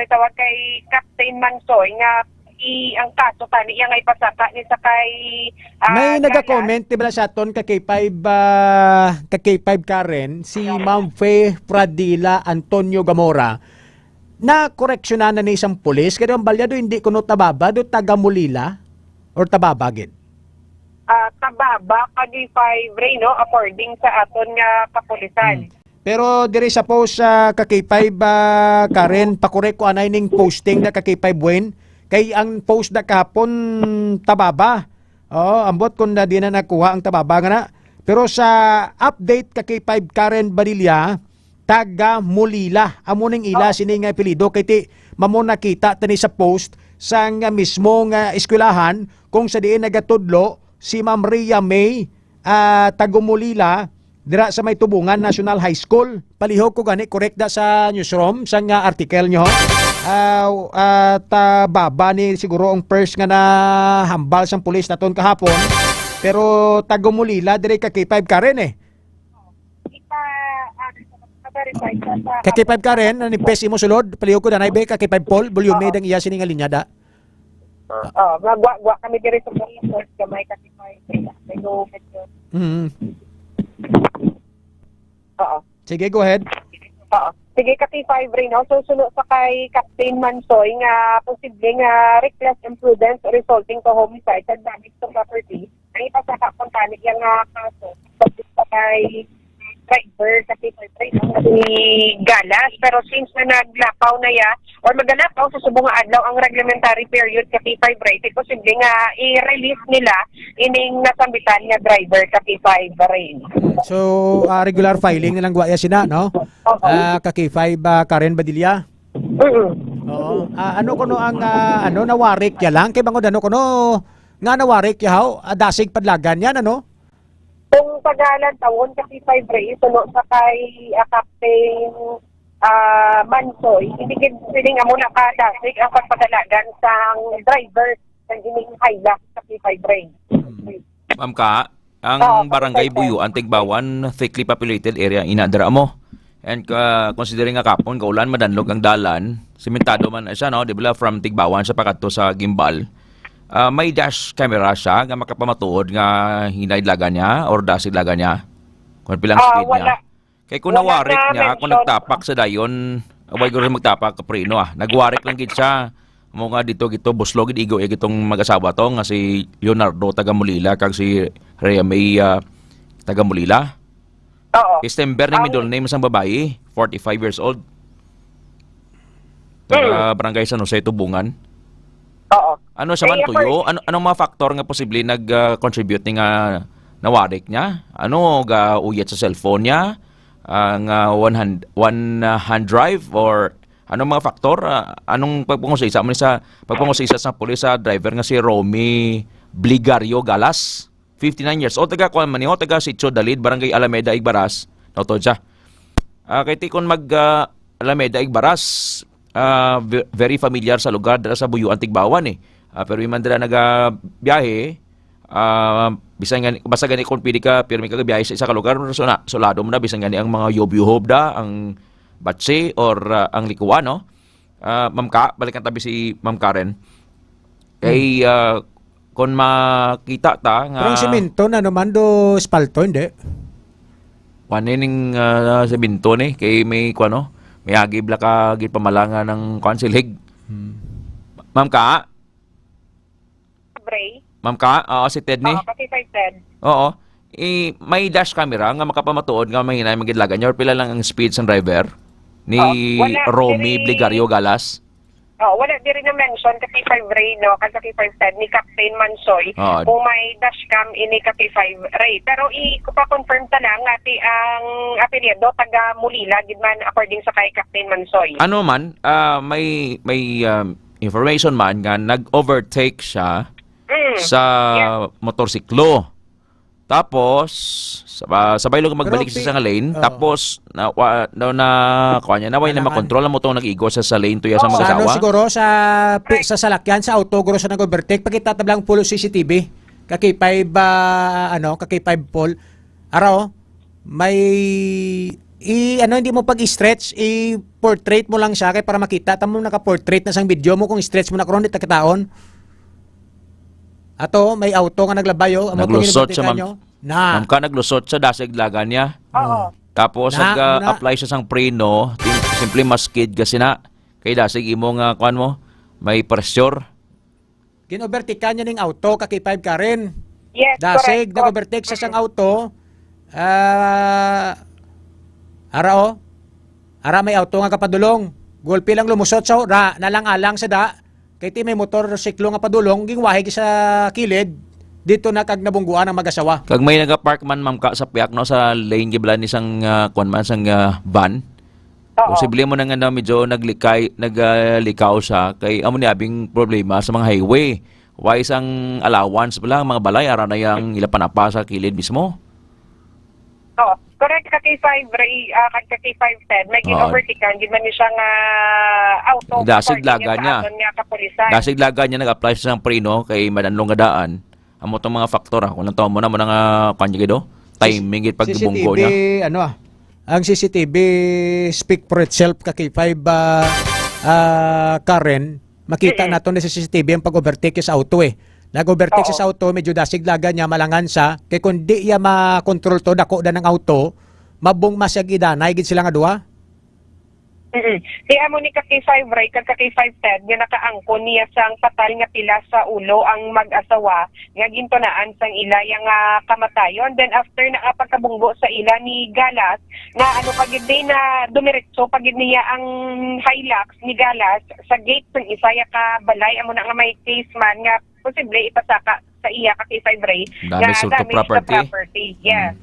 tawag kay Captain Mansoy nga ang kaso tani iya nga ipasaka ni sa kay May Galas. naga-comment diba sa aton Kakay-5 Karen, si Ma'am Faye Pradilla Antonio Gamora na koreksyonan na ni isang pulis kaya ang balyado hindi kuno Tababa do taga Mulila or Tababa gid. Tababa kag 5 Ray no according sa aton nga kapulisan. Pero diri sa post sa Kakay-5 Karen, pakorek ko anay ning posting na Kakay-5 Buen. Kay ang post na kahapon Tababa. Ambot kung na di na nakuha ang Tababa nga na. Pero sa update Kakay-5 Karen Badilla, taga Mulila. Amo ning ila sini nga apelyido kay ti mamo nakita tani sa post sa nga mismo nga eskwelahan kung sa diin nagatudlo si Ma'am Rhea May taga Mulila dira sa may Tubungan National High School. Palihog ko gani correct da sa newsroom sa nga article nyo. Tababa ni siguro ang first nga na hambal sang pulis naton kahapon. Pero taga Mulila dire Kakay-5 Karen Kakay-5 Karen, ni pes imo sulod, palihog ko danay be Kakay-5 Paul, volume dang iya sini nga linya da. Magwa kami diri sa Bulacan gamay Kakay-5 may no medyo. Sige, go ahead. Sige, Kakay-5 rin. So, sunod sa kay Captain Mansoy nga posible nga reckless imprudence resulting to homicide and damage to property. Ang ipasaka kung tanig yung kaso. Sa kay driver, Kakay-5 rin, ni Galas. Pero since na naglapaw na ya, or magalapaw sa subong nga adlaw ang reglementary period Kakay-5 rin, posible nga i-release nila ining nasambitan nga driver Kakay-5 rin. So, regular filing nilang guwaya sina, no? Kakay-5 Karen Badilla. Oo. Ano kuno ang nawarik ya lang kay bangod ano kuno nga nawarik ya haw dasig padlagan yan ano? Kung pagalan tawon Kakay-5 rin suno sa kay Captain Mansoy, ibigin siling amo na kadasig ang pagpadalagan sa driver ng ining Hilux Kakay-5 rin. Ma'am Ka, ang barangay Buyo, Antigbawan, thickly populated area, inadara mo. And considering nga kapon, kaulan, madanlog ang dalan, simentado man siya, no? Di ba, from Tigbawan sa pakato sa Gimbal. May dash camera siya, nga makapamatuod nga hinaidlaga niya or dasidlaga niya. Kung pilang speed niya. Kaya kung nawarik niya, kung nagtapak sa dayon, away ko rin magtapak, kaprino nagwarik lang git siya. Mo nga dito buslog igo gitong mag-asawa to nga si Leonardo taga Mulila kag si Rhea May taga Mulila. December ni middle name sang babae, 45 years old. Taga Barangay San Jose Tubungan. Ano sa man tuyo? Anong mga factor nga posible nag-contribute ni nga nawarik niya? Ano ga uyat sa cellphone niya? Nga one hand drive or anong mga faktor? Anong pagpangusisa mo sa pagpangusisa sa pulis sa driver nga si Romy Bligario Galas, 59 years old, taga kuan man niyo, taga Sitio Dalid, Barangay Alameda, Igbaras. Notod siya. Kay tikon mag Alameda, Igbaras, very familiar sa lugar dala sa Buyo, Antigbawan pero iman dala nagabiyahe, bisan gani basta gani kung pili ka pirmi ka biyahe sa isa ka lugar sulado mo na bisan gani ang mga yob-yob da ang batse or ang likuan, no? Ma'am Ka, balikan tabi si Ma'am Karen. Kay kung makita ta nga pero simento na naman do spalto hindi. Wanining simento ni kay may kuano, may agib la ka gid pamalangan ng konsilig. Ma'am Ka? Ma'am Ka, si Ted ni? Kakay-5 Ted. Oo. May dash camera nga makapamatuod nga mahinay magidlagan niya or pila lang ang speed sa driver ni Romy Bligario Galas. Wala di rin na-mention Kakay-5 Ray, no? Kakay-5 Ted ni Captain Mansoy kung may dashcam ini Kakay-5 Ray. Pero ipa-confirm ta lang ati ang apelyido taga Mulila gidman according sa kay Captain Mansoy. Ano man, may information man nga nag-overtake siya sa motorsiklo. Tapos sabay lang magbalik sa nga lane, tapos naway na makontrol ang motor nag-igo sa lane tuya sa Sa mag-asawa. ano siguro sa salakyan sa auto guro sa nag-overtake pagkitatablang pulo CCTV kaki 5 kaki 5 pole araw may hindi mo pag-stretch i-portrait mo lang siya kay para makita tamo naka-portrait na sang video mo kung stretch mo na karon dit takitaon. Ato may auto nga naglabayo amo Naglusot siya, nyo. Ma'am ka naglusot siya dasig laga niya. Oo. Tapos apply siya sang preno, simple maskid kasi na kay dasig imo nga kuan mo may pressure. Gin-overtake niya ning auto kaki 5 ka rin. Yes, Dasig correct. nag-overtake sa siyang auto. Ara may auto nga kapadulong. Gulpi lang lumusot sa nalang-alang sa da. Kay ti may motorsiklo nga padulong gingwahig sa kilid. Dito na kag nabungguan ang mag-asawa. Kag may nagapark man ma'am ka sa piyak no sa lane giblan ni sang kuan man sang van. Posible mo na nga na medyo naglikaw siya kay amo ni abing problema sa mga highway. Why isang allowance pala mga balay ara na yang ilapanapa sa kilid mismo. Oo. Correct, kaki 5 Ray, kaki 5 Ted, may gin-overtaken, gid man ni siya nga auto. Dasig laga niya. Dasig laga niya nag-apply sa sang preno kay madanlong nga daan. Amo tong mga faktor kung lang mo na mo nga kanya gido. Timing gid pagbunggo niya. Ang CCTV speak for itself kaki 5 Karen. Makita nato ni sa CCTV ang pag-overtake sa auto Nag-overtake siya sa auto, medyo dasig laga niya, malangan siya. Kaya kung di niya makontrol to, dako na ng auto, mabong masyag idanay, gid sila nga duha. Kaya mo ni kaki 5 Ray, kaki 5 Ted, nga nakaangkon niya sang patal nga pila sa ulo ang mag-asawa, nga gintunaan sang ila yang kamatayon. Then after na pagkabunggo sa ila ni Galas, na pagid na dumiretso pagid niya ang Hilux ni Galas sa gate ng Isaya ka balay, amo na nga may case man nga posible ipasaka sa iya kaki 5 Ray, damage to property. Yeah.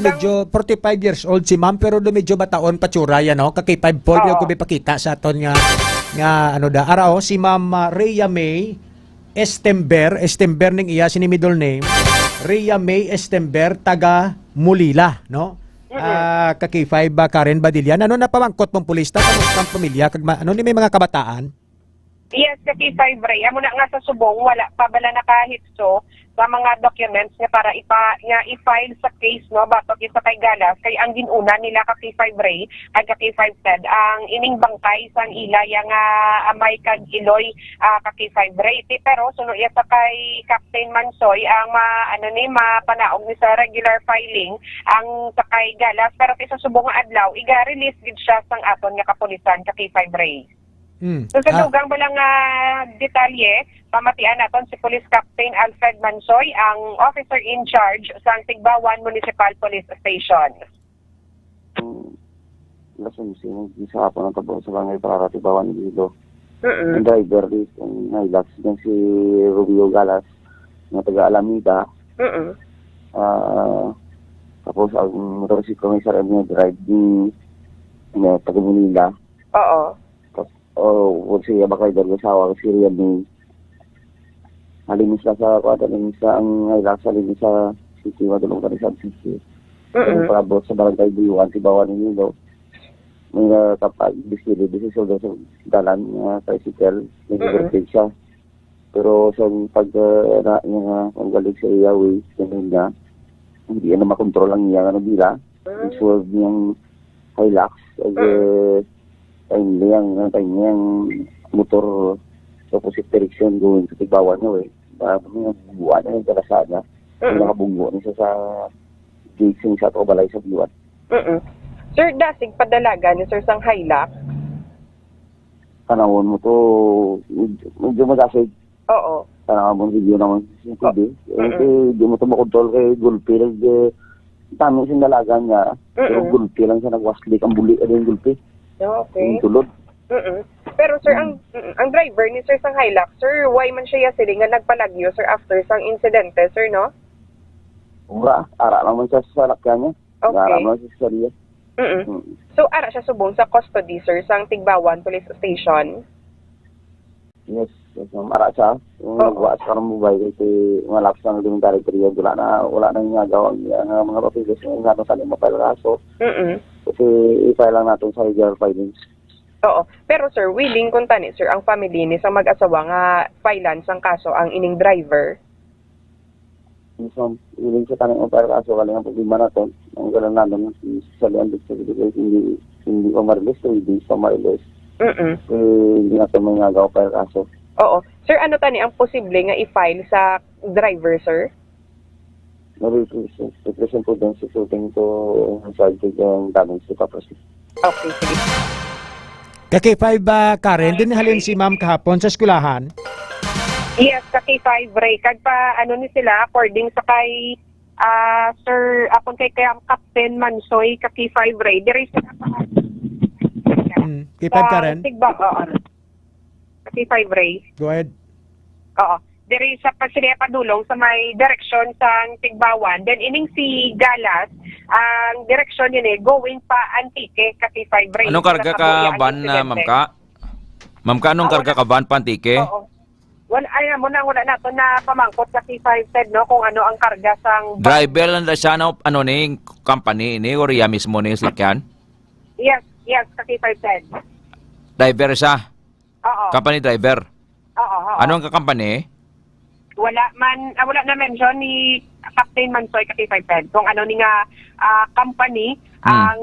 Medyo 45 years old si ma'am pero medyo bataon patsura yan kaki 5 Paul yung kubi pakita sa aton nga araw si ma'am Rhea May Estember ning iya sini middle name Rhea May Estember taga Mulila kaki 5 Karen Badilian na pamangkot mong pulis kamusta ang pamilya kag ni may mga kabataan. Yes, kaki 5 Ray. Amo na nga sa subong, wala pa bala nakahitso sa mga documents nga para i-file sa case batok isa kay Galas kay ang ginuna nila kaki 5 Ray ay kaki 5 Ted ang ining bangkay sang ilaya nga amay kag Iloy kaki 5 Ray. Pero suno iya sa kay Captain Mansoy ang mapanaog ni sa regular filing ang sa kay Galas pero sa subong nga adlaw iga-release gid siya sang aton nga kapulisan kaki 5 Ray. So sa dugang balang detalye, pamatian naton si Police Captain Alfred Mansoy, ang officer in charge sa Tigbawan Municipal Police Station. Lasing sa hapon ng tabo sa bangay para Tigbawan dito. Ang driver is Hilux din si Rubio Galas na taga Alameda. Tapos ang motorsiklo may sarili na drive ni taga Manila. Oo. Kung siya bakay dahil kasawa kasi riyan ni halimis na sa halimis na ang Hilux halimis sa city madulong ka rin sa city parabot sa barangay Buyuan Tibawan ni Nilo may kapag biskili sa dalan tricycle may overtake siya pero sa pag ang galing sa Iyaway niya hindi na makontrol ang iya bila swerve niyang Hilux yung motor sa opposite direction going sa Tigbawan niya buwan niya yung kalasada nakabunggo niya sa gate sa balay sa Buyuan. Sir, dasig padalaga ni Sir sang Hilux? Kanawon mo to medyo madasig. Oo. Kanawon mo video naman sa TV hindi mo to makontrol kay gulpi dami siyang dalaga niya pero gulpi lang siya nagwaslik ang buli yung gulpi. Okay. Tulod. Pero sir, ang driver ni Sir sang Hilux, sir, why man siya yasili nga nagpalagyo, sir, after sang insidente, sir, no? Ara naman siya sa salakyan niya. Okay. Ara naman siya sa sariya. So, ara siya subong sa custody, sir, sang Tigbawan Police Station? Yes, mara siya. Yung nagwa sa karang mobile kasi malapit na din dari period wala na nga gawang mga papilis nga natin sa lima file kaso. Kasi i-file lang natin sa regular filings. Oo. Pero sir, willing kung tani sir ang family ni sa mag-asawa nga filean sang kaso ang ining driver. So, willing sa tanong file kaso kalingan problema natin. Ang galang natin sa lian hindi umarlis, hindi sa umarlis. Hindi natin may nagawa file kaso. Oo. Sir, ano tani ang posible nga i-file sa driver, sir? Represent po din sa shooting to subject yung damage to proceed. Okay, sige. Kaki-5 Karen, din halin si ma'am kahapon sa eskulahan. Yes, kaki-5 Ray. Kag pa, ano ni sila, according sa kay, sir, akong kay Captain Mansoy, kaki-5 Ray. Dire sila pa. Kaki-5 Karen? Tigbag, oo. Kaki-5 Ray. Go ahead. Oo. Dire sa sila padulong sa may direksyon sa Tigbawan. Then ining si Galas, ang direksyon yun going pa Antique, kaki-5 Ray. Anong karga ka van na ma'am ka? Ma'am ka, anong karga ka van pa Antique? Oo. Wala na to na pamangkot sa K5 said no kung ano ang karga sang Driver lang na siya na ano ni company ni o riya mismo ni sakyan? Yes, sa K5 said. Driver siya? Oo. Company driver? Oo. Ano ang company? Wala na mention ni Captain Mansoy ka K5 said kung ano ni nga company ang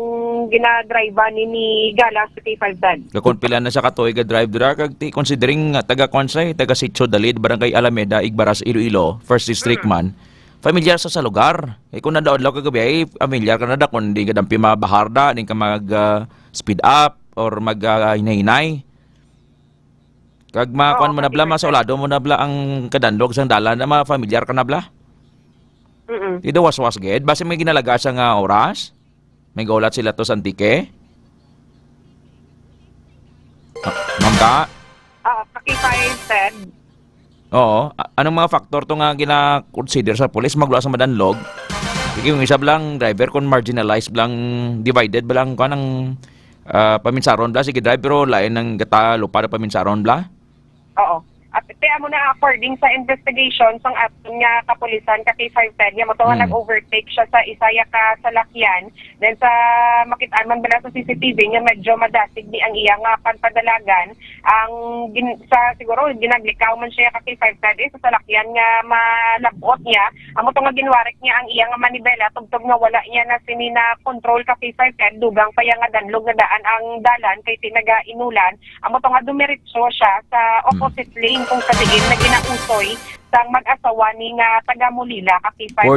ginadrive ni Galas sa K5 said. Kakonpila na siya katuig ka drive dira kag considering taga Konsay, taga Sitio Dalid, Barangay Alameda, Igbaras, Iloilo, First District man. Familiar sa lugar. Kung nadaodlaw ka gabi ay familiar ka na da kung di ka dampi mabaharda, di ka mag speed up or mag hinay-hinay. Kag makuan mo na bla, masaulado mo na bla ang kadandog sang dalan na familiar ka na bla. Di daw waswas ged. Basta may ginalaga sa nga oras. May gaulat sila to sa Antique. Ma'am ka? K5 said. Oo. Anong mga faktor to nga gina-consider sa police magluwa sa madanlog? Yung isa blang driver kung marginalized blang divided blang ko ng paminsaron bla. Sige driver pero lain ng gata lupa na paminsaron bla. Oo. At kaya mo na according sa investigation sang aton nga kapulisan ka K510 nga mo to nag-overtake siya sa isaya ka salakyan then sa makitaan man bala sa CCTV nga medyo madasig ni ang iya nga panpadalagan ang sa siguro ginaglikaw man siya ka K510 sa salakyan nga malabot niya amo to nga ginwarik niya ang iya nga manibela tugtog nga wala niya na sinina control ka K510 dugang pa nga danlog nga daan ang dalan kay tinaga inulan amo to nga dumiretso siya sa opposite lane kung sabihin na ginausoy sang mag-asawa ni nga taga Mulila ka poor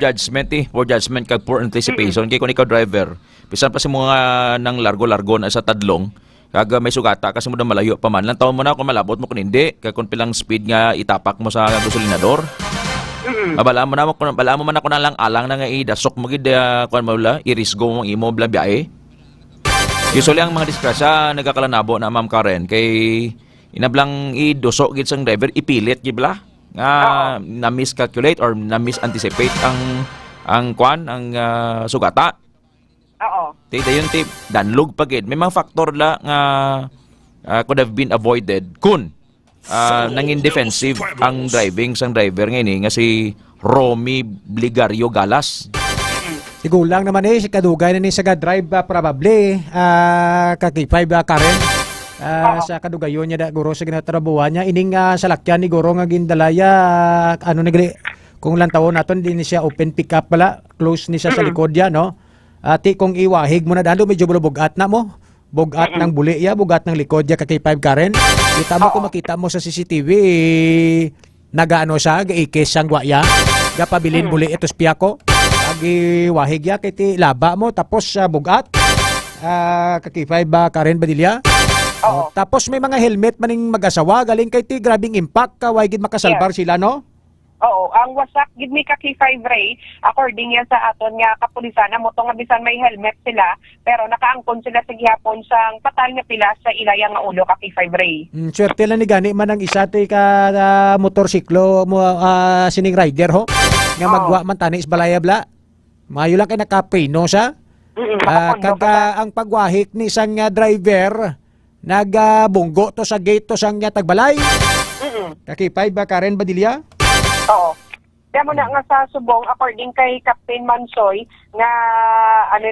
judgment poor judgment kag poor anticipation kay kung ikaw driver bisan pa si mga nang largo-largo na sa tadlong kag may sugata kasi mo na malayo pa man lang taon mo na kung malabot mo kung hindi kag kung pilang speed nga itapak mo sa gasolinador bala mo man ako na lang alang na nga idasok mo gid kuan mo la irisgo mo imo bla biyahe usually ang mga disgrasya nagakalanabo na Ma'am Karen kay inablang idusok gid sang driver ipilit gid bla nga na miscalculate or na misanticipate ang sugata. Oo. Dayon tip danlog pa gid may mga faktor la nga could have been avoided kun nangin defensive ang driving sang driver ngayon nga si Romy Bligario Galas. Tigulang naman si kadugay na ni sa drive probably kaki-5 Karen. Sa kadugayon niya da guro sa ginatrabuhan niya ining salakyan ni guro nga gindalaya kung lang taon naton din siya open pick up pala close ni siya sa likod ya no ati kung iwahig mo na dando medyo bugat na mo bugat ng buli ya bugat ng likod ya kay 5 Karen kita mo kung makita mo sa CCTV nagaano siya gaikes sang gwaya gapabilin buli itos piyako agi wahig ya kay ti laba mo tapos bugat kay 5 Karen Badilla. Tapos may mga helmet maning mag-asawa galing kay ti grabing impact kaway gid makasalbar sila no? Oo, ang wasak gid mi ka K5 Ray according yan sa aton nga kapulisan mo to nga bisan may helmet sila pero nakaangkon sila sa gihapon sang patal nga pilas sa ilaya nga ulo ka K5 Ray. Swerte lang ni gani man ang isa ti ka motorsiklo mo sining rider ho nga magwa man tanis balaya bla. Mayo lang kay nakapreno sa. Kag ang pagwahik ni isang driver Nagabunggo to sa gate to sang Tagbalay. Kakipay ba Karen Badilla? Oo. Kaya mo na nga sa subong, according kay Captain Mansoy, nga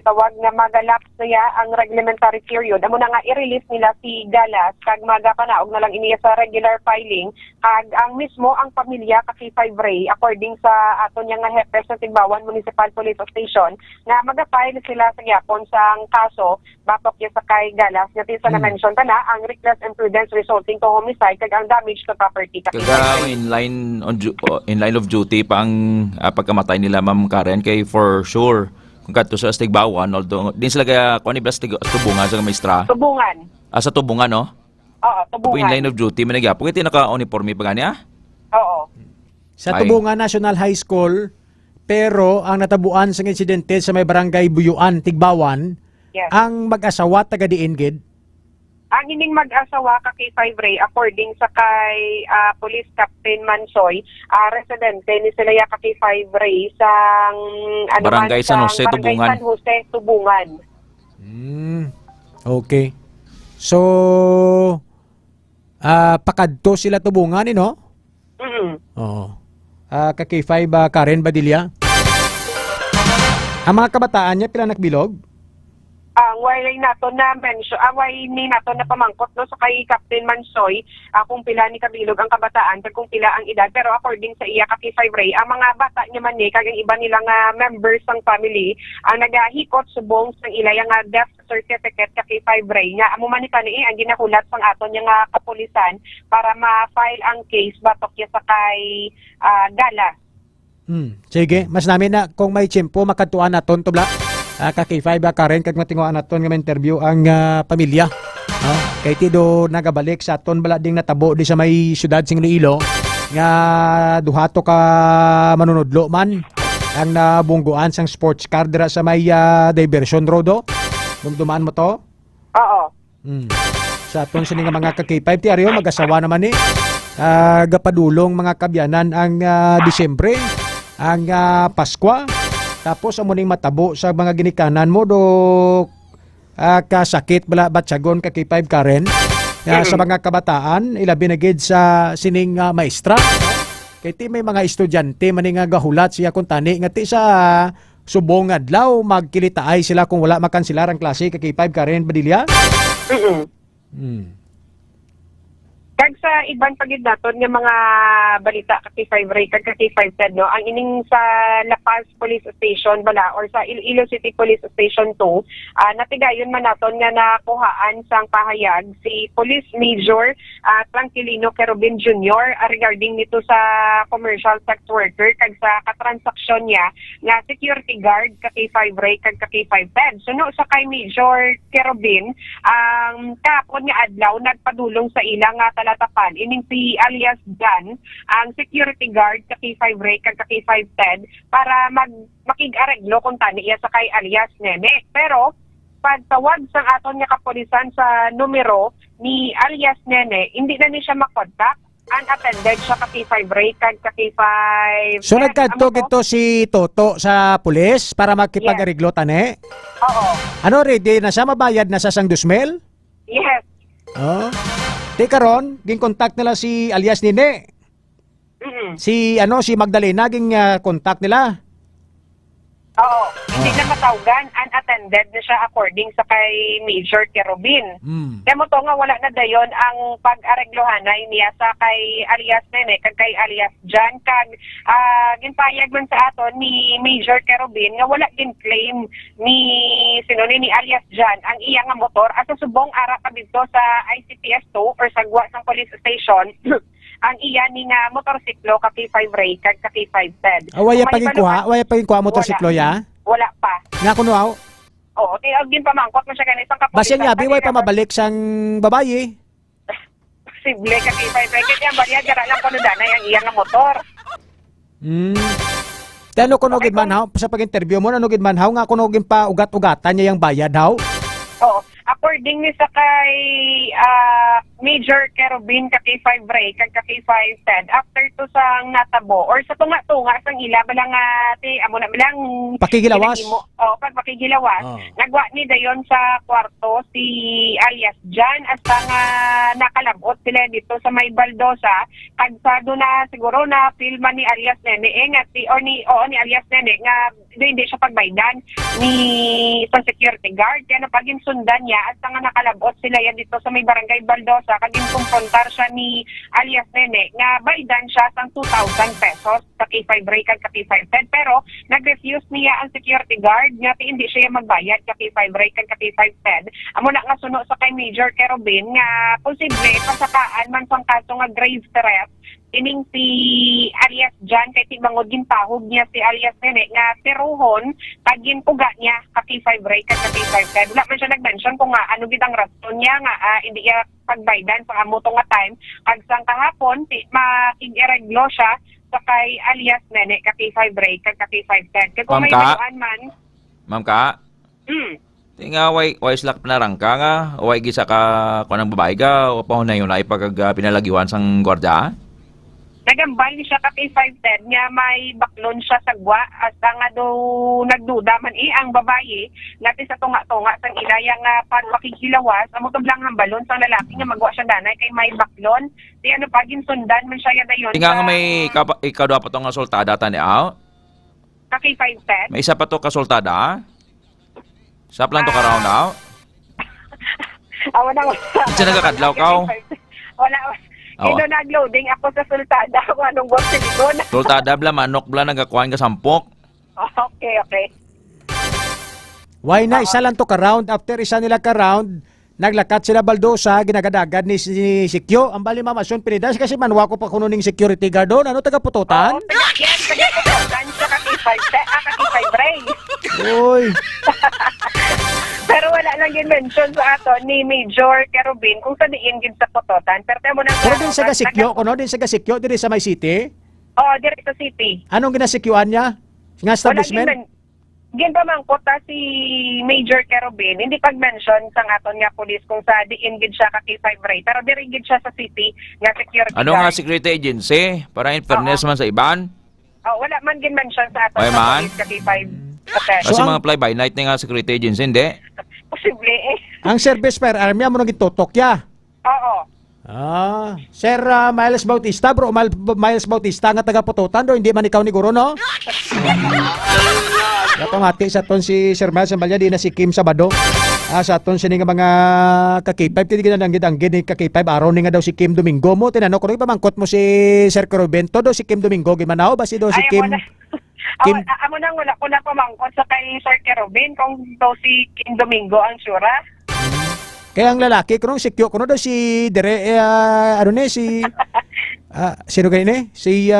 tawag nga magalap niya ang reglementary period. Amo na nga i-release nila si Galas kag magapanaog na lang iniya sa regular filing kag ang mismo ang pamilya kay 5 Ray according sa aton niya nga hepe sa Tigbawan Municipal Police Station nga magapile sila sa gyapon sang kaso batok niya sa kay Galas nga tinsa na mention ta na ang reckless imprudence resulting to homicide kag ang damage to property kay Kaga in line of duty pa ang pagkamatay nila Ma'am Karen kay for sure kung kadto sa Tigbawan although din sila kaya kuan ni tubungan sa maestra. Tubungan. Sa tubungan no? Oo, tubungan. In line of duty man nagyapon kay naka-uniforme pa gani Oo. Sa Tubungan National High School, pero ang natabuan sa insidente sa may barangay Buyuan, Tigbawan, yes. Ang mag-asawa taga diinggid. Ang ining mag-asawa ka kay 5 Ray according sa kay Police Captain Mansoy, residente ni sila ya ka kay 5 Ray sa Barangay San Jose, Tubungan. San Jose, Tubungan. Okay. So, pakadto sila Tubungan, no? Oo. Kakay 5 Karen Badilla. Ang mga kabataan niya pila nakbilog? Ang way nato na mention, way ni nato na pamangkot no sa kay Captain Mansoy, kung pila ni kabilog ang kabataan kung pila ang edad, pero according sa iya kay 5 Ray, ang mga bata niya man ni kag ang iba nilang members ng family ang nagahikot subong sang ilaya nga death certificate kay 5 Ray nga amo man ni kani ang ginahulat sang aton nga kapulisan para ma-file ang case batok ya sa kay Gala. Sige, mas namin na kung may tiyempo makatuan naton tubla. Kakay 5 Karen kag matinguan naton nga interview ang pamilya. Kay tido nagabalik sa aton bala ding natabo di sa may syudad sing Iloilo nga duhato ka manunodlo man ang nabungguan sang sports car dira sa may diversion road. Dumdumaan mo to? Oo. Sa aton sini nga mga kakay 5 ti ariyo mag-asawa naman ni. Gapadulong mga kabyanan ang Disyembre, ang Paskwa. Tapos amo ning matabo sa mga ginikanan mo do kasakit bala batsagon ka kay 5 Karen sa mga kabataan ilabi na gid sa sining maestra. Kay ti may mga estudyante maning gahulat siya kun tani nga ti sa subong adlaw magkilitaay sila kung wala makan sila ang klase kay 5 Karen Badilla. Kag sa iban pagid naton nga mga balita kay 5 Ray kag kay 5 Ted no, ang ining sa La Paz Police Station bala or sa Iloilo City Police Station 2, natigayon man naton nga nakuhaan sang pahayag si Police Major Tranquilino Kerubin Jr. Regarding nito sa commercial sex worker kag sa katransaksyon niya nga security guard kay 5 Ray kag kay 5 Ted. So no, sa kay Major Kerubin kapon nga adlaw nagpadulong sa ila nga talatapan ining si alias Jan ang security guard kay 5 Ray kag kay 5 Ted para makig-areglo kung tani iya sa kay alias Nene. Pero pagtawag sang aton nga kapulisan sa numero ni alias Nene, hindi na ni siya makontak. Unattended siya kay 5 Ray kag kay 5 So nagkadto gito si Toto sa pulis para makipag-areglo tani? Oo. Ano ready na siya mabayad na sa sang 2,000? Yes. Di karon, ging contact nila si alias Nene. Si Magdalena ging contact nila. Oo, hindi na matawagan, unattended na siya according sa kay Major Kerubin. Kaya mo to nga wala na dayon ang pag-areglohanay niya sa kay alias Nene kag kay alias Jan kag ginpayag man sa aton ni Major Kerubin nga wala din claim ni ni alias Jan ang iya nga motor at subong ara pa dito sa ICPS 2 or sa gwa sang police station ang iya ni nga motorsiklo kay 5 Ray kag kay 5 Ted. Waya paging kuha motorsiklo ya? Wala pa. Nga kuno aw? Oo, din pamangkot mo siya kanisang kapulisan. Basta nga biway pa mabalik sang babayi. Posible kay 5 Ray kaya baliya dira lang kuno danay ang iya nga motor. Tano kuno gid man haw sa pag-interview mo ano gid man haw nga kuno gid pa ugat-ugatan niya yang bayad haw? Oo, according ni sa kay Major Kerubin ka K5 Ray kag ka K5 Ted after to sang natabo or sa tunga-tunga sang ila balang ti amo na bilang Pakigilawas. pag pakigilawas nagwa ni dayon sa kwarto si alias Jan hasta nga nakalabot sila dito sa may baldosa kag sado na siguro na filman ni alias Nene nga ni alias Nene nga hindi siya pagbaydan ni sa security guard kaya napagin sundan niya hasta nga nakalabot sila yan dito sa may barangay Baldosa kaging kumprontar siya ni alias Nene nga baydan siya sang 2,000 pesos sa K5 Ray kag ka K5 Ted pero nag-refuse niya ang security guard nga hindi siya magbayad ka K5 Ray kag ka K5 Ted amo na nga suno sa kay Major Kerubin nga posible pasakaan man sang kaso nga grave threat ining si alias Jan kay tibangod gintahog niya si alias Nene nga teruhon kagin puga niya ka K5 Ray kag ka K5 Ted wala man siya nag-mention kung nga ano gid ang rason niya nga hindi niya pagbaydan sa amo to nga time kag sang kahapon makig-ireglo siya sa kay alias Nene ka K5 Ray kag ka K5 Ted kay kung may bayuan man Ma'am ka? Tinga way slak panarang ka nga way gisa ka kunang babae ka o pa na yun ay pag pinalagiwan sang gwardiya? Nagambal ni siya ka K5 Ted nga may baklon siya sa gwa hasta nga do nagduda man ang babae ngati sa tunga-tunga sang ilaya nga pagpakikilawas amo to blang hambalon sang lalaki nga magwa siya danay kay may baklon di ano pagin sundan man siya dayon Tinga nga may ikaw daw pa to nga sultada tani aw? Ka K5 Ted May isa pa to ka sultada? Sa plan to ka round aw? Awa na Kasi nagkakadlaw ka? Wala Ito nag-loading ako sa sultada kung anong box silikon. Sultada bla, manok bla, nagakuhan ka sampok. Okay. Why na isa lang to ka-round? After isa nila ka-round, naglakat sila Baldosa, ginagadagad ni Sikyo. Ang bali mamasyon pinidas kasi manwa ko pa kununing security guard doon. Ano taga-pututan? Yes, taga-pututan siya ka K5 Ray. Uy. Pero wala lang yung mention sa ato ni Major Kerubin kung saan diin gid sa putotan. Pero temo na Pero din sa Gasikyo, kuno din sa Gasikyo, din sa May City? Oo, direct sa city. Anong ginasikyoan niya? Nga establishment? Ginpamangkot si Major Kerubin, hindi pag-mention sa aton nga police kung sa diin gid siya ka K5 Ray. Pero diri gid siya sa city nga security Ano guard. nga security agency? Para in fairness man sa iban? Wala man gin-mention sa aton Ay, sa man? police ka K5. Okay. Kasi mga fly-by-night na nga security agency, hindi? Posible Ang service firearm mo nang gitutok ya. Oo. Sir Miles Bautista, bro, Miles Bautista nga taga-pututan do, hindi man ikaw ni Guro, no? Katong hati sa ton si Sir Miles Sambalya, di na si Kim Sabado. Sa ton sining mga ka-K5, kaya ginanggit-anggit ni ka-K5, araw ni nga daw si Kim Domingo mo. Tinanong ko, pamangkot mo si Sir Kerubin, to do si Kim Domingo, gimanaw ba si do si Kim? Amo nang wala ko na pamangkot sa kay Sir Kerubin kung daw si Kim Domingo ang sura. Kaya ang lalaki, kunong si Kyo, kunong daw si sino ganyan Si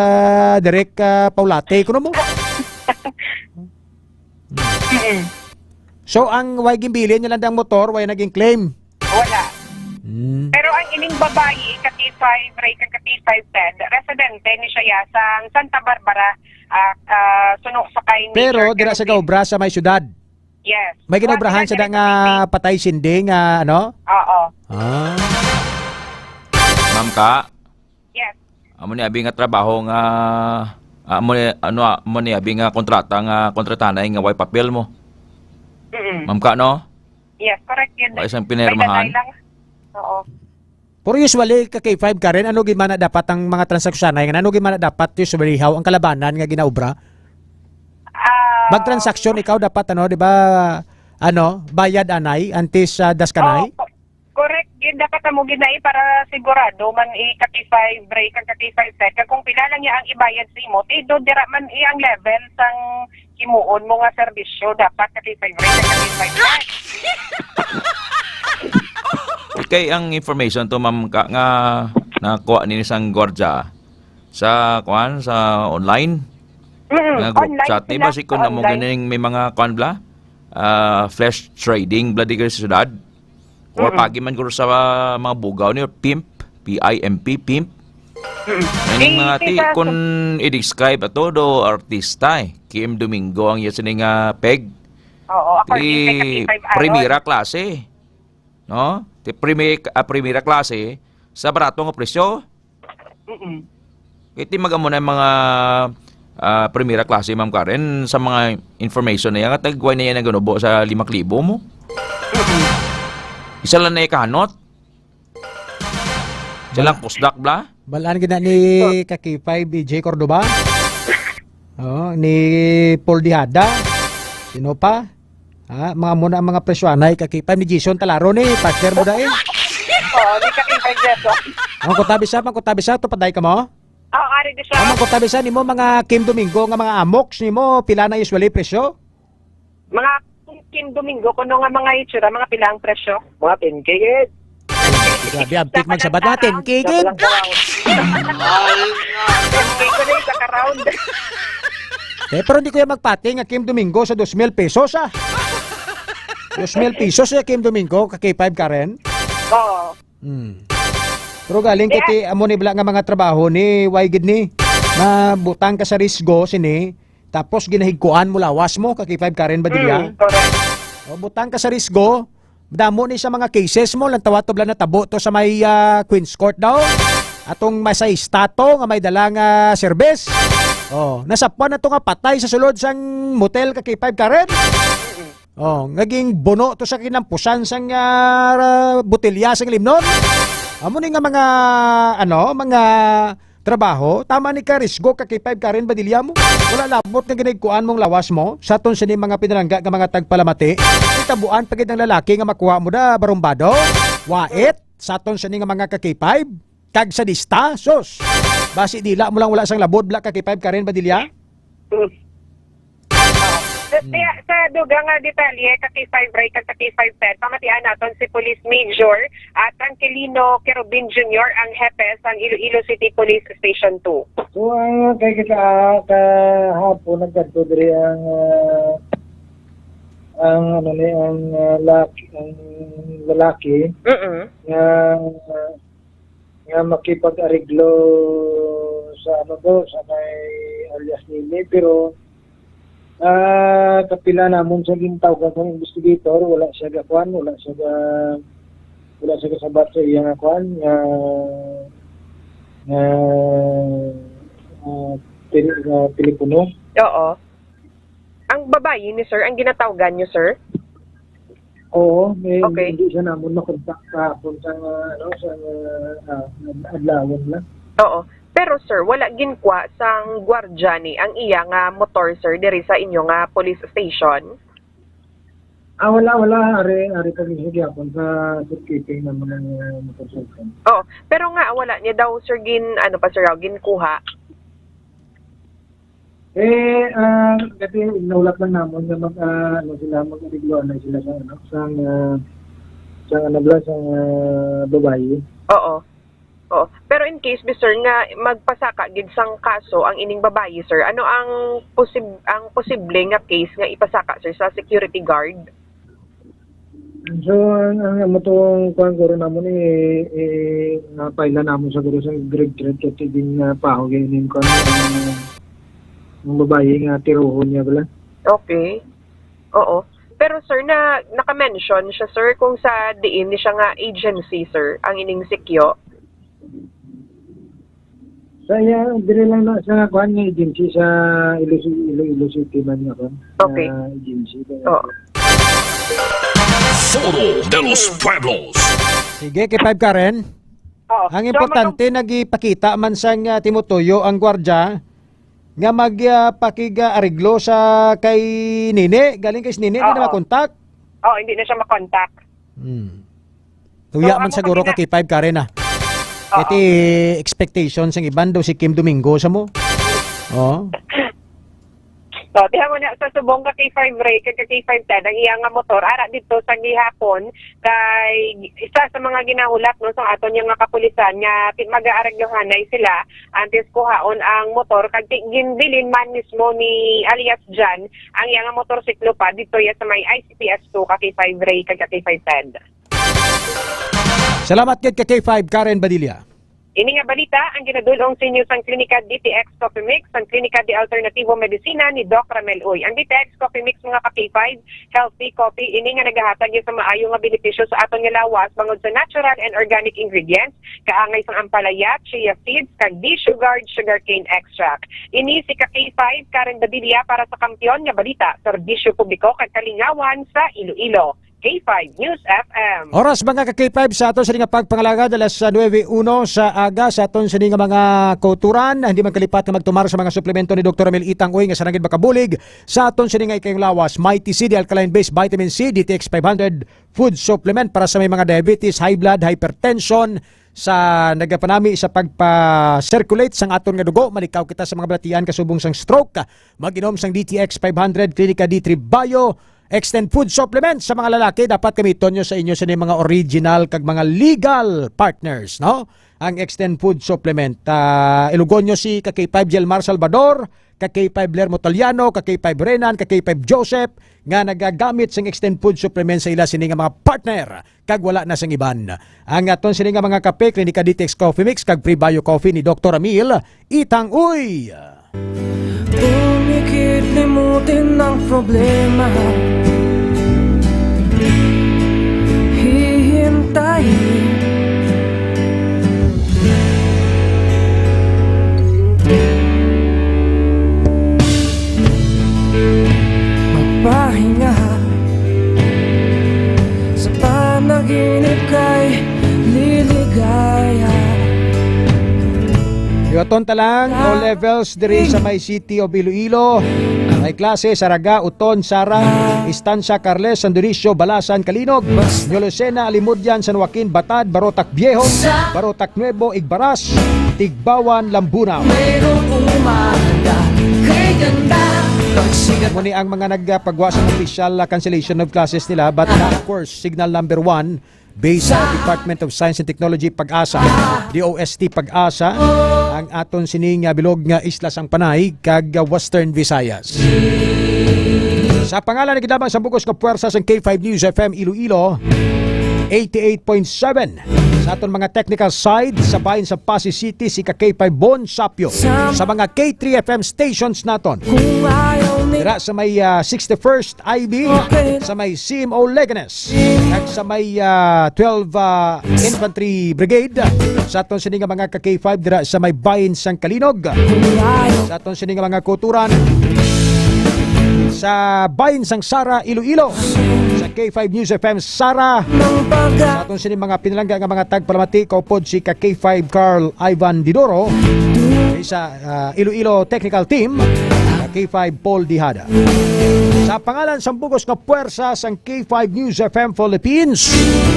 Derek Paulate, kunong mo? So, ang way gimbilin niya lang ng motor, way naging claim? Wala. Pero ang ining babae, ka-K5 Ray, ka-K5 Ted, residente ni siya sa Santa Barbara, sunok sa kay Pero, dira sa Gaubra, sa may syudad. Yes. May ginabrahan sa nga patay sinding, ano? Oo. Ma'am ka? Yes. Amo ni abi nga trabaho nga amo ni abi nga kontrata nga kontratanay nga way papel mo. Ma'am ka, no? Yes, correct yun. Ay isang pinirmahan. Oo. Pero usually, ka K5 ka rin, ano gimana dapat ang mga transaksyon ay, ano gimana dapat usually how ang kalabanan nga ginaubra? Mag-transaksyon ikaw dapat di ba bayad anay antes daskanay? Correct yun, dapat mo ginay para sigurado man ka-K5 Ray kag ka-K5 Ted kung pila lang niya ang ibayad sa imo do dira man ang level sang himuon mo nga serbisyo dapat ka-K5 Ray kag ka-K5 Ted. Okay, ang information to ma'am ka nga nakuha ni isang gwardiya sa online. Nga group Online chat ni sila, ba si kun mo ganing may mga bla flash trading bla di ka sa syudad or pagi man guro sa mga bugaw ni pimp pimp May mga ti kun i-describe ato do artista Kim Domingo ang yasin nga peg Oo, ako primera klase no? Ti primera klase sa barato nga presyo. Iti magamo na yung mga primera klase, Ma'am Karen, sa mga information na yan at nagway na yan ang ganubo sa 5,000 mo. Isa lang na ikanot. Isa lang kusdak bla. Balaan gina ni Kakipay BJ Cordoba. Ni Paul Dihada. Sino pa? Mga muna ang mga presyoanay Kakipay ni Jason Talaro ni partner mo dahil. Di Kakipay Jason. Mangkutabi sa to paday ka mo? Ari di siya. Mangkutabi sa nimo mga Kim Domingo nga mga amoks nimo pila na usually presyo? Mga Kim Domingo kuno nga mga itsura, mga pilang presyo. Mga 10K. Grabe, abtik magsabat natin. Kigid! 10K ko na yung kaka-round. Pero hindi ko yung magpati nga Kim Domingo sa 2,000 pesos 2,000 pesos Kim Domingo, K5 Karen? Oo. Pero galing kiti amo ni bala nga mga trabaho ni Waygid ni mabutang ka sa risgo sini tapos ginahigkuan mo lawas mo K5 Karen Badilla. O butang ka sa risgo, damo ni sa mga cases mo lang tawa to bla na tabo to sa may Queen's Court daw. Atong may sa istato nga may dalang service. Nasapuan na to nga patay sa sulod sang motel K5 Karen. Naging bono to sa kinampusan sang botelya sang limnon. Amo ni nga mga trabaho, tama ni ka risgo K5 Karen Badilla mo. Wala labot nga ginigkuan mong lawas mo sa ton sini mga pinalangga nga mga tagpalamati. Itabuan pagid ng lalaki nga makuha mo da barumbado. Wait, sa ton sini nga mga K5 kag sa lista, sus. Basi dila mo lang wala sang labod bla K5 Karen Badilla. Sa dugang detalye, K5 Ray, K5 Ted, pamatian naton si Police Major at Angkelino Kerubin Jr. ang hepe sa Iloilo City Police Station 2. So, kay kahapon nagkadto diri ang lalaki nga makipag-ariglo sa sa may alias nili, pero kapila namon sa gintawgan ng investigator, wala siya gakuan, wala siya kasabat sa iyang akuan telepono. Oo. Ang babae ni sir, ang ginatawgan niyo, sir? Oo, hindi siya namon makontak kahapon sa adlawon lang. Oo. Pero sir, wala ginkwa sang gwardiya ni ang iya nga motor sir diri sa inyo nga police station? Wala. Ari pa rin gyapon sa keeping naman ng motorcycle. Oo. Pero nga wala niya daw sir ginkuha. Kasi naulat lang namon nga mag-arigluan na sila sa babae. Oo. Oh, pero in case sir nga magpasaka gid sang kaso ang ining babayi sir, ano ang posible nga case nga ipasaka sir sa security guard? So ang motong kuangoro namon napaila namon sa guro sa grade 3 kasi din pahog inin ko ang babayi nga tiruhon niya bala. Okay. Oo. Pero sir naka-mention siya sir kung sa diin ni siya nga agency sir ang ining sikyo. Saya dire lang na sa kuan nga agency sa Iloilo City man nga kuan. Okay. Agency. Foro de los Pueblos. Sige, K5 Karen. Ang importante nagipakita man sang timutuyo ang gwardiya nga magpakiga-ariglo sa kay Nini, galing kay Nini, hindi na makontak. Hindi na siya makontak. Tuya man siguro ka K5 Karen Iti expectations ang iban daw si Kim Domingo sa mo. So, diha mo na sa subong ka K5 Ray, K5 Ted, ang iyang motor, ara dito sa gihapon, kay isa sa mga ginahulat no, sa aton yung mga kapulisan, nga mag-aaragyohanay sila, antes kuhaon ang motor, kag ginbilin man mismo ni alias Jan, ang iyang motorsiklo pa, dito ya sa may ICPS 2, ka K5 Ray, K5 Ted. Salamat kay K5 Karen Badilla. Ini nga balita ang ginadulong sa inyo sang Klinika DTX Coffee Mix, ang Klinika de Alternativo Medicina ni Doc Ramel Uy. Ang DTX Coffee Mix mga ka-K5, healthy coffee, ini nga nagahatag sa maayo nga benepisyo sa aton nga lawas bangod sa natural and organic ingredients, kaangay sang ampalaya, chia seeds, kag de-sugared sugarcane extract. Ini si ka-K5 Karen Badilia para sa Kampiyon nga balita, serbisyo publiko kag kalingawan sa Iloilo. K5 News FM. Oras mga ka-K5 sa aton sa nga pagpangalagad alas 9:01 sa aga sa aton sa nga mga kauturan. Hindi man kalipat na magtumar sa mga suplemento ni Dr. Ramil Itang Uy nga sa nagid makabulig sa aton sa nga ikayong lawas. Mighty C, the alkaline-based vitamin C, DTX 500 food supplement para sa may mga diabetes, high blood, hypertension, sa nagapanami sa pagpa-circulate sang aton nga dugo. Malikaw kita sa mga balatian kasubong sang stroke. Mag-inom sang DTX 500 Clinica D3 Bio Extend Food Supplement sa mga lalaki. Dapat gamiton nyo sa inyo sa mga original kag mga legal partners, no? Ang Extend Food Supplement. Ilugon nyo si K5 Jelmar Salvador, K5 Lermo Taliano, K5 Renan, K5 Joseph nga nagagamit sang Extend Food Supplement sa ila sini nga mga partner kag wala na sang iban. Ang aton sini nga mga kape, Klinika DTX Coffee Mix kag Free Bio Coffee ni Dr. Ramil Itang Uy. Umikit limutin ang problema, hihintayin magpahinga sa panaginip kay liligaya. Yoton talang all levels diri sa may City of Iloilo. May klase sa Raga, Uton, Sara, Estancia, Carles, San Dionisio, Balasan, Kalinog, Ñolosena, Alimudyan, San Joaquin, Batad, Barotac Viejo, Barotac Nuevo, Igbaras, Tigbawan, Lambuna. Muni ang mga nagpagwasa ng official cancellation of classes nila, but of course, signal number 1 based sa Department of Science and Technology Pag-asa, DOST Pag-asa, ang aton sining bilog nga isla sang Panay kag Western Visayas. Sa pangalan ng gidabang sa bugos nga puwersa sang K5 News FM Iloilo 88.7. Sa aton mga technical side sa bahin sa Pasig City si K5 Bon Sapio. Sa mga K3 FM stations naton. Dira sa may 61st IB, sa may CMO Leganes, at sa may 12 Infantry Brigade. Sa aton sining mga K5 dira sa may bahin sang Kalinog. Sa aton sining mga kuturan sa bahin sang Sara, Iloilo. Sa K5 News FM Sara. Sa aton sining mga pinalangga nga mga tagpalamati kaupod si K5 Carl Ivan Didoro. Sa Iloilo Technical Team, K5 Paul Dihada. Sa pangalan sa bugos nga puwersa sang K5 News FM Philippines,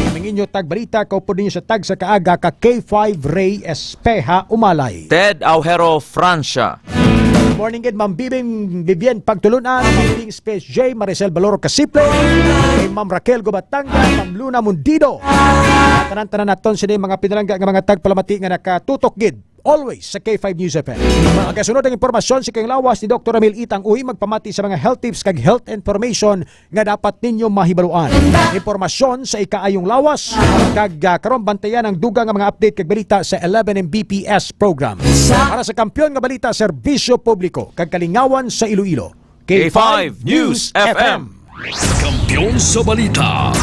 aming inyo tagbalita kaupod ninyo sa tag sa kaaga ka K5 Ray Espeja Umalay. Ted Aujero Francia. Good morning again, Ma'am Bibien Pagtulunan, Ma'am Bing Space J, Maricel Baloro Casiple, Ma'am Raquel Gobatanga, Ma'am Luna Mundido. Tanan-tanan naton sila mga pinalangga ng mga tagpalamati nga nakatutok gid. Always sa K5 News FM. Magasunod ang impormasyon sa kayong lawas ni Dr. Ramil Itang Uy magpamati sa mga health tips kag health information nga dapat ninyo mahibaluan. Impormasyon sa ikaayong lawas kag karon bantayan ang dugang nga mga update kag balita sa 11 Mbps program. Para sa kampiyon nga balita, serbisyo publiko kag kalingawan sa Iloilo. K5 News FM. Kampiyon sa balita.